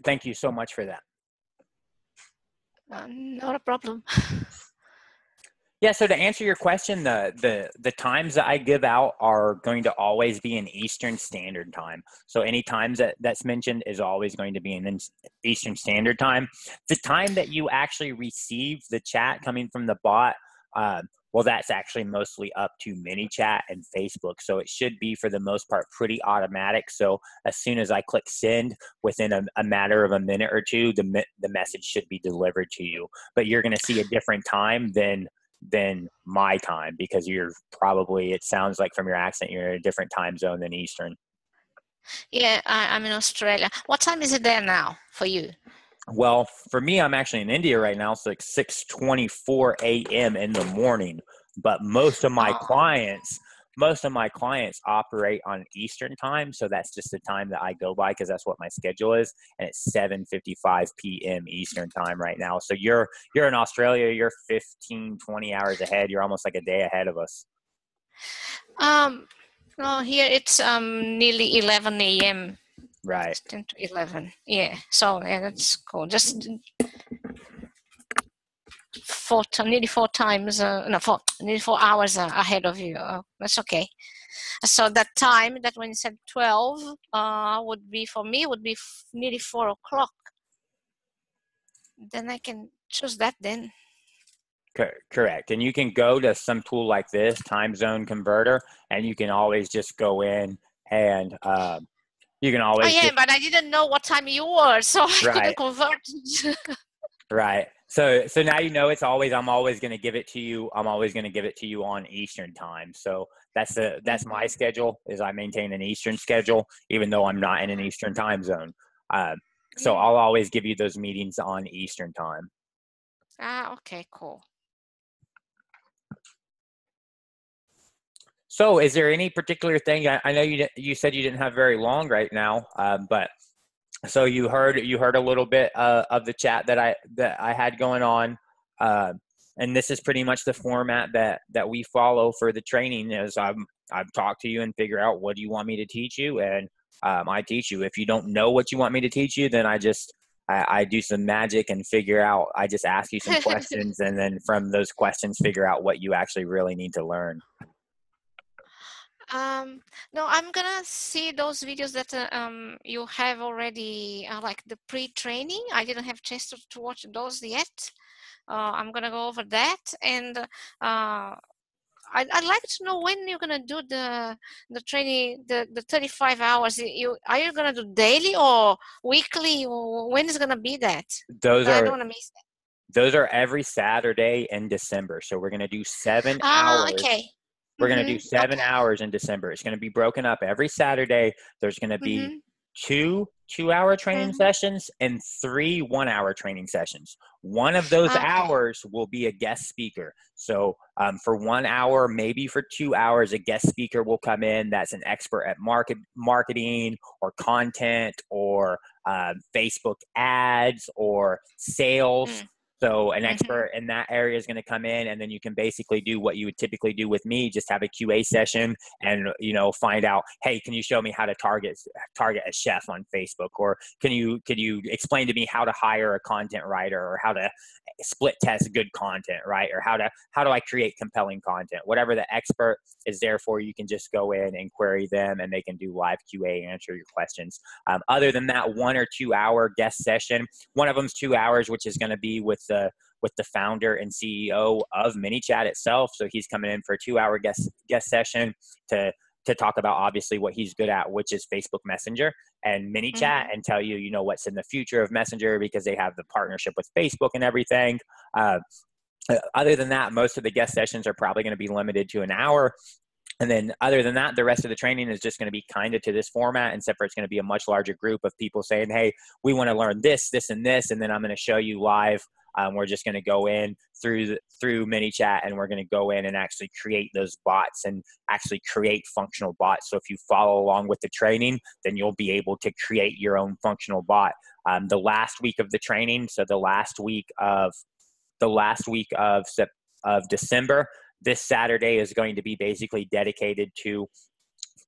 Speaker 2: Thank you so much for that.
Speaker 4: Not a problem.
Speaker 2: Yeah, so to answer your question, the times that I give out are going to always be in Eastern Standard Time. So any times that's mentioned is always going to be in Eastern Standard Time. The time that you actually receive the chat coming from the bot, well, that's actually mostly up to ManyChat and Facebook. So it should be, for the most part, pretty automatic. So as soon as I click send, within a matter of a minute or two, the message should be delivered to you. But you're going to see a different time than my time, because it sounds like from your accent, you're in a different time zone than Eastern.
Speaker 4: Yeah, I'm in Australia. What time is it there now for you?
Speaker 2: Well, for me, I'm actually in India right now. It's like 6:24 a.m. in the morning. But most of my clients most of my clients operate on Eastern time. So that's just the time that I go by because that's what my schedule is. And it's 7:55 p.m. Eastern time right now. So you're in Australia, you're 15, 20 hours ahead. You're almost like a day ahead of us.
Speaker 4: No, here it's nearly 11 a.m.
Speaker 2: Right.
Speaker 4: It's 10 to 11. Yeah. So yeah, that's cool. Just nearly 4 hours ahead of you. That's okay. So that time that when you said 12 would be for me would be nearly 4 o'clock. Then I can choose that then.
Speaker 2: Correct. And you can go to some tool like this, time zone converter, and you can always just go in and you can always
Speaker 4: but I didn't know what time you were, so I couldn't
Speaker 2: Right.
Speaker 4: convert.
Speaker 2: Right. So now you know I'm always going to give it to you. I'm always going to give it to you on Eastern time. So that's my schedule, is I maintain an Eastern schedule, even though I'm not in an Eastern time zone. So I'll always give you those meetings on Eastern time.
Speaker 4: Okay, cool.
Speaker 2: So is there any particular thing, I know you said you didn't have very long right now, but so you heard a little bit of the chat that I had going on, and this is pretty much the format that we follow for the training. Is I've talked to you and figure out what do you want me to teach you, and I teach you. If you don't know what you want me to teach you, then I do some magic and figure out. I just ask you some questions, and then from those questions, figure out what you actually really need to learn.
Speaker 4: No, I'm gonna see those videos that you have already, like the pre-training. I didn't have a chance to watch those yet. I'm gonna go over that, and I'd like to know when you're gonna do the training, the 35 hours. Are you gonna do daily or weekly? Or when is gonna be that? I don't want to miss that.
Speaker 2: Those are every Saturday in December. So we're gonna do 7 hours.
Speaker 4: Okay.
Speaker 2: We're going to do 7 hours in December. It's going to be broken up every Saturday. There's going to be 2 2-hour training sessions and 3 1-hour training sessions. One of those hours will be a guest speaker. So for 1 hour, maybe for 2 hours, a guest speaker will come in that's an expert at marketing or content or Facebook ads or sales. So an expert in that area is going to come in, and then you can basically do what you would typically do with me, just have a QA session and, find out, hey, can you show me how to target a chef on Facebook? Or can you explain to me how to hire a content writer, or how to split test good content, right? Or how do I create compelling content? Whatever the expert is there for, you can just go in and query them, and they can do live QA, answer your questions. Other than that 1 or 2 hour guest session, one of them's 2 hours, which is going to be with the founder and CEO of ManyChat itself. So he's coming in for a 2-hour guest session to talk about obviously what he's good at, which is Facebook Messenger and ManyChat, and tell you, what's in the future of Messenger, because they have the partnership with Facebook and everything. Other than that, most of the guest sessions are probably going to be limited to an hour. And then other than that, the rest of the training is just going to be kind of to this format, except for it's going to be a much larger group of people saying, hey, we want to learn this, this, and this. And then I'm going to show you live. We're just going to go in through ManyChat, and we're going to go in and actually create those bots and actually create functional bots. So if you follow along with the training, then you'll be able to create your own functional bot. The last week of the training, so the last week of December, this Saturday is going to be basically dedicated to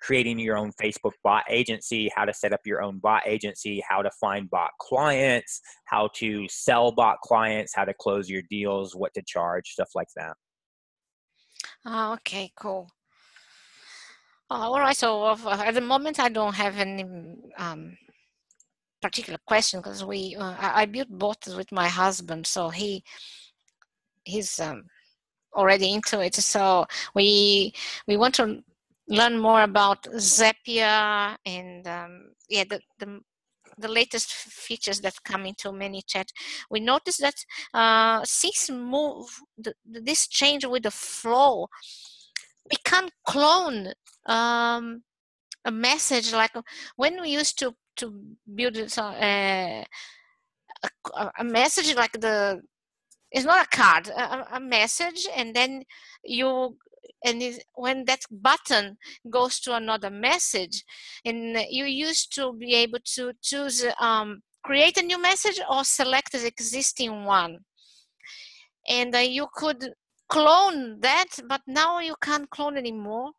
Speaker 2: creating your own Facebook bot agency, how to set up your own bot agency, how to find bot clients, how to sell bot clients, how to close your deals, what to charge, stuff like that.
Speaker 4: Okay, cool. All right. So at the moment, I don't have any particular question, because I built bots with my husband, so he's already into it. So we want to learn more about Zapier and the latest features that come into ManyChat. We noticed that since this change with the flow, we can't clone a message like when we used to build a message, like it's not a card, a message, and then you when that button goes to another message, and you used to be able to choose create a new message or select the existing one, and you could clone that, but now you can't clone anymore.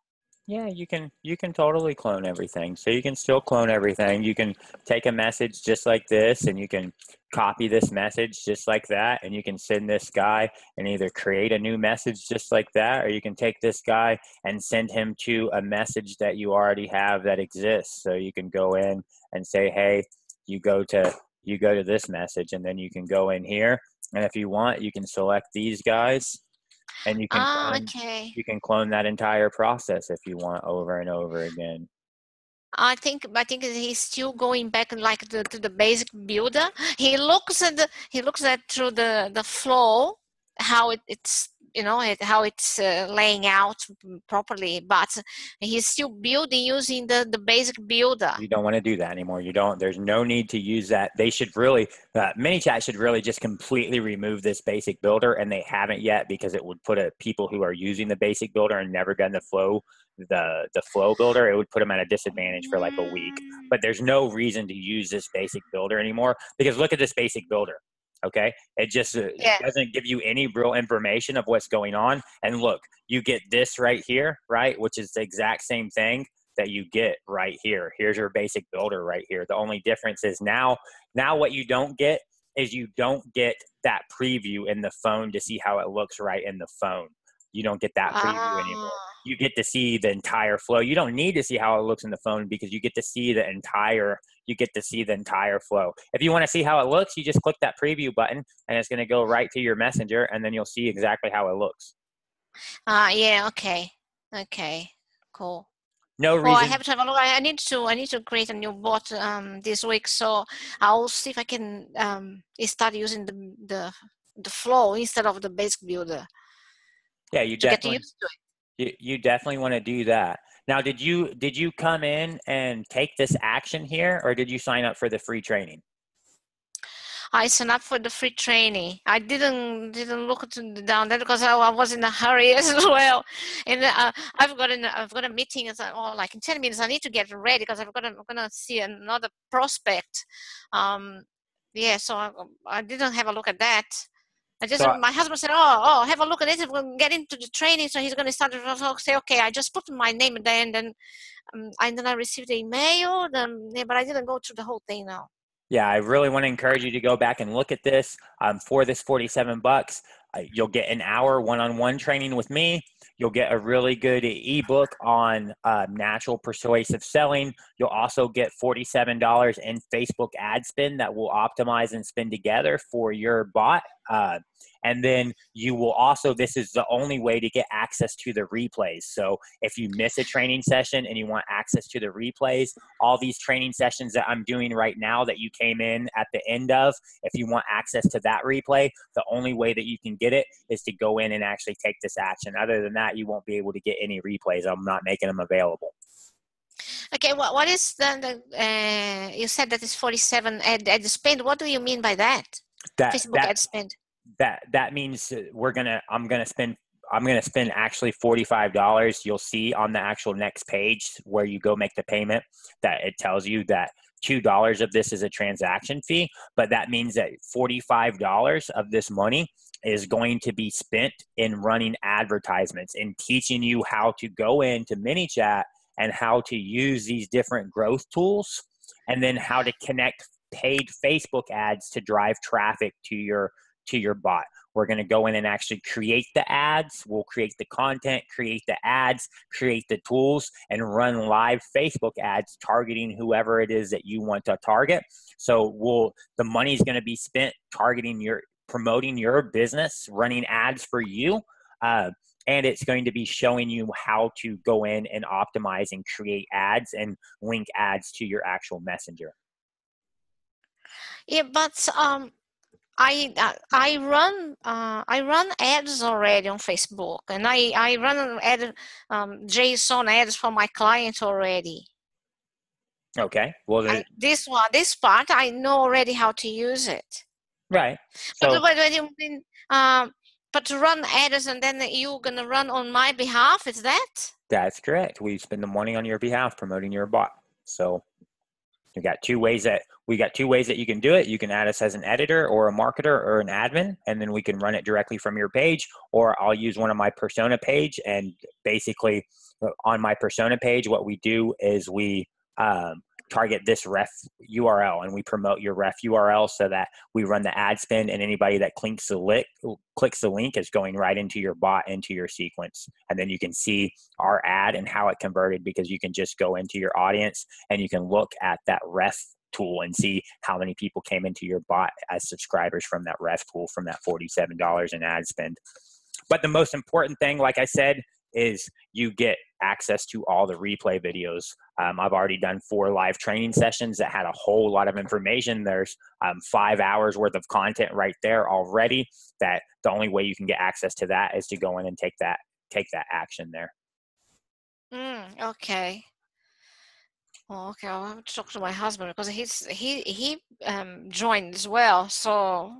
Speaker 2: Yeah, you can totally clone everything. So you can still clone everything. You can take a message just like this, and you can copy this message just like that, and you can send this guy and either create a new message just like that, or you can take this guy and send him to a message that you already have that exists. So you can go in and say, hey, you go to this message, and then you can go in here, and if you want, you can select these guys, and you can
Speaker 4: Okay.
Speaker 2: you can clone that entire process if you want over and over again.
Speaker 4: I think he's still going back like to the basic builder. He looks at through the flow, how it's how it's laying out properly, but he's still building using the basic builder.
Speaker 2: You don't want to do that anymore. You don't. There's no need to use that. They should really, ManyChat should really just completely remove this basic builder, and they haven't yet, because it would put people who are using the basic builder and never done the flow builder, it would put them at a disadvantage for like a week. But there's no reason to use this basic builder anymore, because look at this basic builder. Okay, it just doesn't give you any real information of what's going on. And look, you get this right here, right, which is the exact same thing that you get right here. Here's your basic builder right here. The only difference is now what you don't get is you don't get that preview in the phone to see how it looks right in the phone. You don't get that preview anymore. You get to see the entire flow. You don't need to see how it looks in the phone, because you get to see the entire flow. If you want to see how it looks, you just click that preview button, and it's going to go right to your messenger, and then you'll see exactly how it looks.
Speaker 4: Yeah, okay, cool.
Speaker 2: No reason.
Speaker 4: Well, I have to have a look. I need to create a new bot this week, so I'll see if I can start using the flow instead of the basic builder.
Speaker 2: Yeah, you definitely get used to it. You definitely want to do that. Now, did you come in and take this action here, or did you sign up for the free training?
Speaker 4: I signed up for the free training. I didn't look down there because I was in a hurry as well, and I've got a meeting. It's like in 10 minutes. I need to get ready because I'm gonna see another prospect. Yeah, so I didn't have a look at that. My husband said, "Oh, have a look at it. We'll get into the training." So he's gonna start to say, "Okay." I just put my name there, and then I received the email. But I didn't go through the whole thing now.
Speaker 2: Yeah, I really want to encourage you to go back and look at this. For this $47, you'll get an hour one-on-one training with me. You'll get a really good ebook on natural persuasive selling. You'll also get $47 in Facebook ad spend that will optimize and spin together for your bot. And then you will also, this is the only way to get access to the replays. So if you miss a training session and you want access to the replays, all these training sessions that I'm doing right now that you came in at the end of, if you want access to that replay, the only way that you can get it is to go in and actually take this action. Other than that, you won't be able to get any replays. I'm not making them available.
Speaker 4: Okay, what is you said that is 47 ad spend. What do you mean by that? Facebook ad spend.
Speaker 2: That means I'm gonna spend actually $45. You'll see on the actual next page where you go make the payment that it tells you that $2 of this is a transaction fee, but that means that $45 of this money is going to be spent in running advertisements and teaching you how to go into ManyChat and how to use these different growth tools, and then how to connect paid Facebook ads to drive traffic to your bot. We're going to go in and actually create the ads. We'll create the content, create the ads, create the tools, and run live Facebook ads targeting whoever it is that you want to target. So the money is going to be spent promoting your business, running ads for you. And it's going to be showing you how to go in and optimize and create ads and link ads to your actual messenger.
Speaker 4: Yeah, but I run ads already on Facebook, and I run JSON ads for my clients already.
Speaker 2: Okay. Well,
Speaker 4: this part I know already how to use it.
Speaker 2: Right.
Speaker 4: So, but to run ads and then you're gonna run on my behalf, is that?
Speaker 2: That's correct. We spend the money on your behalf promoting your bot. So we got two ways that you can do it. You can add us as an editor or a marketer or an admin, and then we can run it directly from your page, or I'll use one of my persona page. And basically on my persona page, what we do is we target this ref URL and we promote your ref URL so that we run the ad spend, and anybody that clicks the link is going right into your bot, into your sequence. And then you can see our ad and how it converted, because you can just go into your audience and you can look at that ref tool and see how many people came into your bot as subscribers from that ref tool, from that $47 in ad spend. But the most important thing, like I said, is you get access to all the replay videos. I've already done 4 live training sessions that had a whole lot of information. There's 5 hours worth of content right there already, that the only way you can get access to that is to go in and take that action there.
Speaker 4: Okay. Oh, okay, I'll have to talk to my husband, because he joined as well. So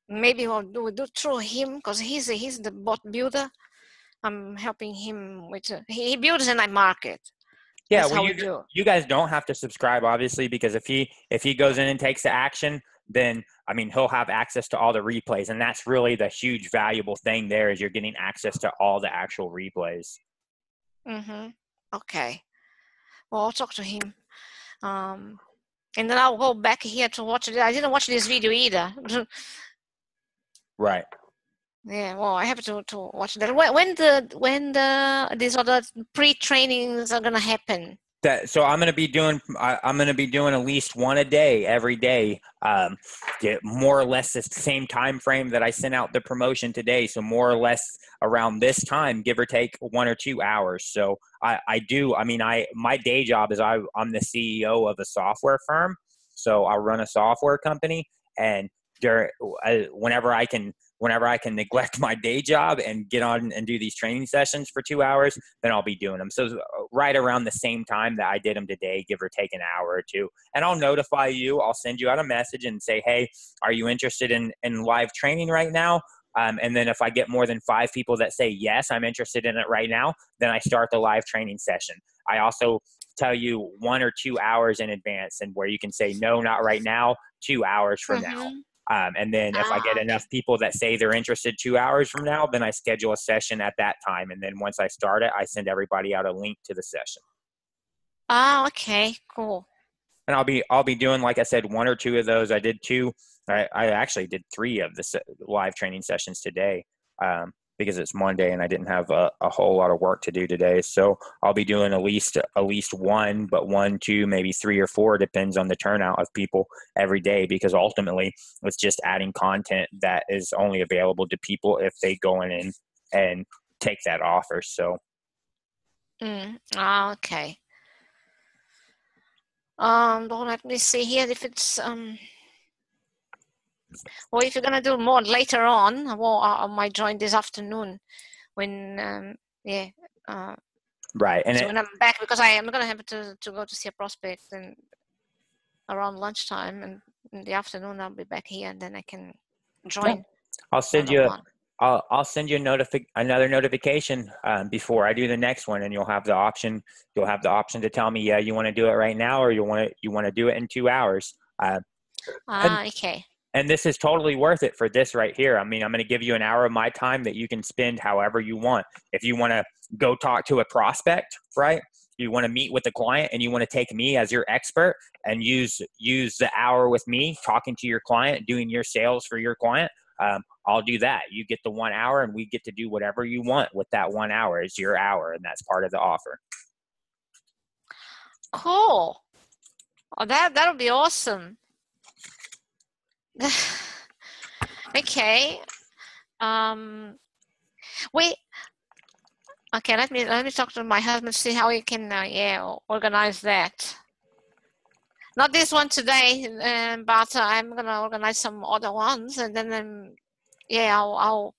Speaker 4: maybe we'll do through him, because he's the bot builder. I'm helping him with he builds and I market.
Speaker 2: Yeah,
Speaker 4: That's
Speaker 2: well,
Speaker 4: how we do.
Speaker 2: You guys don't have to subscribe, obviously, because if he goes in and takes the action, then I mean he'll have access to all the replays, and that's really the huge valuable thing there, is you're getting access to all the actual replays.
Speaker 4: Okay. Well, I'll talk to him. And then I'll go back here to watch it. I didn't watch this video either.
Speaker 2: Right.
Speaker 4: Yeah, well, I have to watch that. When these other pre-trainings are gonna happen?
Speaker 2: So I'm gonna be doing at least one a day every day. More or less the same time frame that I sent out the promotion today. So more or less around this time, give or take 1 or 2 hours. So my day job is I'm the CEO of a software firm. So I run a software company, and whenever I can neglect my day job and get on and do these training sessions for 2 hours, then I'll be doing them. So right around the same time that I did them today, give or take an hour or two. And I'll notify you. I'll send you out a message and say, hey, are you interested in live training right now? And then if I get more than 5 people that say, yes, I'm interested in it right now, then I start the live training session. I also tell you 1 or 2 hours in advance, and where you can say, no, not right now, 2 hours from now. And then if I get enough people that say they're interested 2 hours from now, then I schedule a session at that time. And then once I start it, I send everybody out a link to the session.
Speaker 4: Okay, cool.
Speaker 2: And I'll be doing, like I said, 1 or 2 of those. I did 2. I actually did 3 of the live training sessions today, because it's Monday and I didn't have a whole lot of work to do today. So I'll be doing at least 1, but 1, 2, maybe 3 or 4, depends on the turnout of people every day, because ultimately it's just adding content that is only available to people if they go in and take that offer. So.
Speaker 4: Okay. Well, let me see here if it's well, if you're gonna do more later on, well, I might join this afternoon when
Speaker 2: Right. And
Speaker 4: so when I'm back, because I am gonna have to go to see a prospect and around lunchtime, and in the afternoon I'll be back here, and then I can join.
Speaker 2: I'll send you another notification before I do the next one, and you'll have the option to tell me, yeah, you want to do it right now, or you want to do it in 2 hours.
Speaker 4: Okay.
Speaker 2: And this is totally worth it for this right here. I mean, I'm going to give you an hour of my time that you can spend however you want. If you want to go talk to a prospect, right? You want to meet with a client and you want to take me as your expert and use the hour with me talking to your client, doing your sales for your client. I'll do that. You get the 1 hour, and we get to do whatever you want with that 1 hour. It's your hour, and that's part of the offer.
Speaker 4: Cool. Oh, that'll be awesome. Okay. Okay, let me talk to my husband, see how we can organize that. Not this one today, but I'm gonna organize some other ones, and then I'll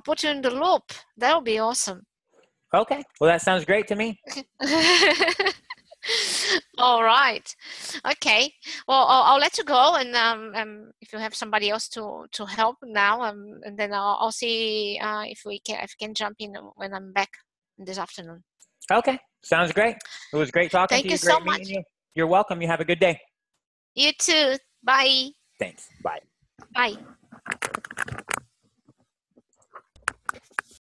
Speaker 4: put you in the loop. That'll be awesome.
Speaker 2: Okay. Well, that sounds great to me.
Speaker 4: All right. Okay. Well, I'll let you go, and if you have somebody else to help now, and then I'll see if we can jump in when I'm back this afternoon.
Speaker 2: Okay. Sounds great. It was great talking
Speaker 4: Thank
Speaker 2: to
Speaker 4: you
Speaker 2: you.
Speaker 4: so
Speaker 2: Great
Speaker 4: much.
Speaker 2: meeting you. You're welcome. You have a good day.
Speaker 4: You too. Bye.
Speaker 2: Thanks. Bye.
Speaker 4: Bye.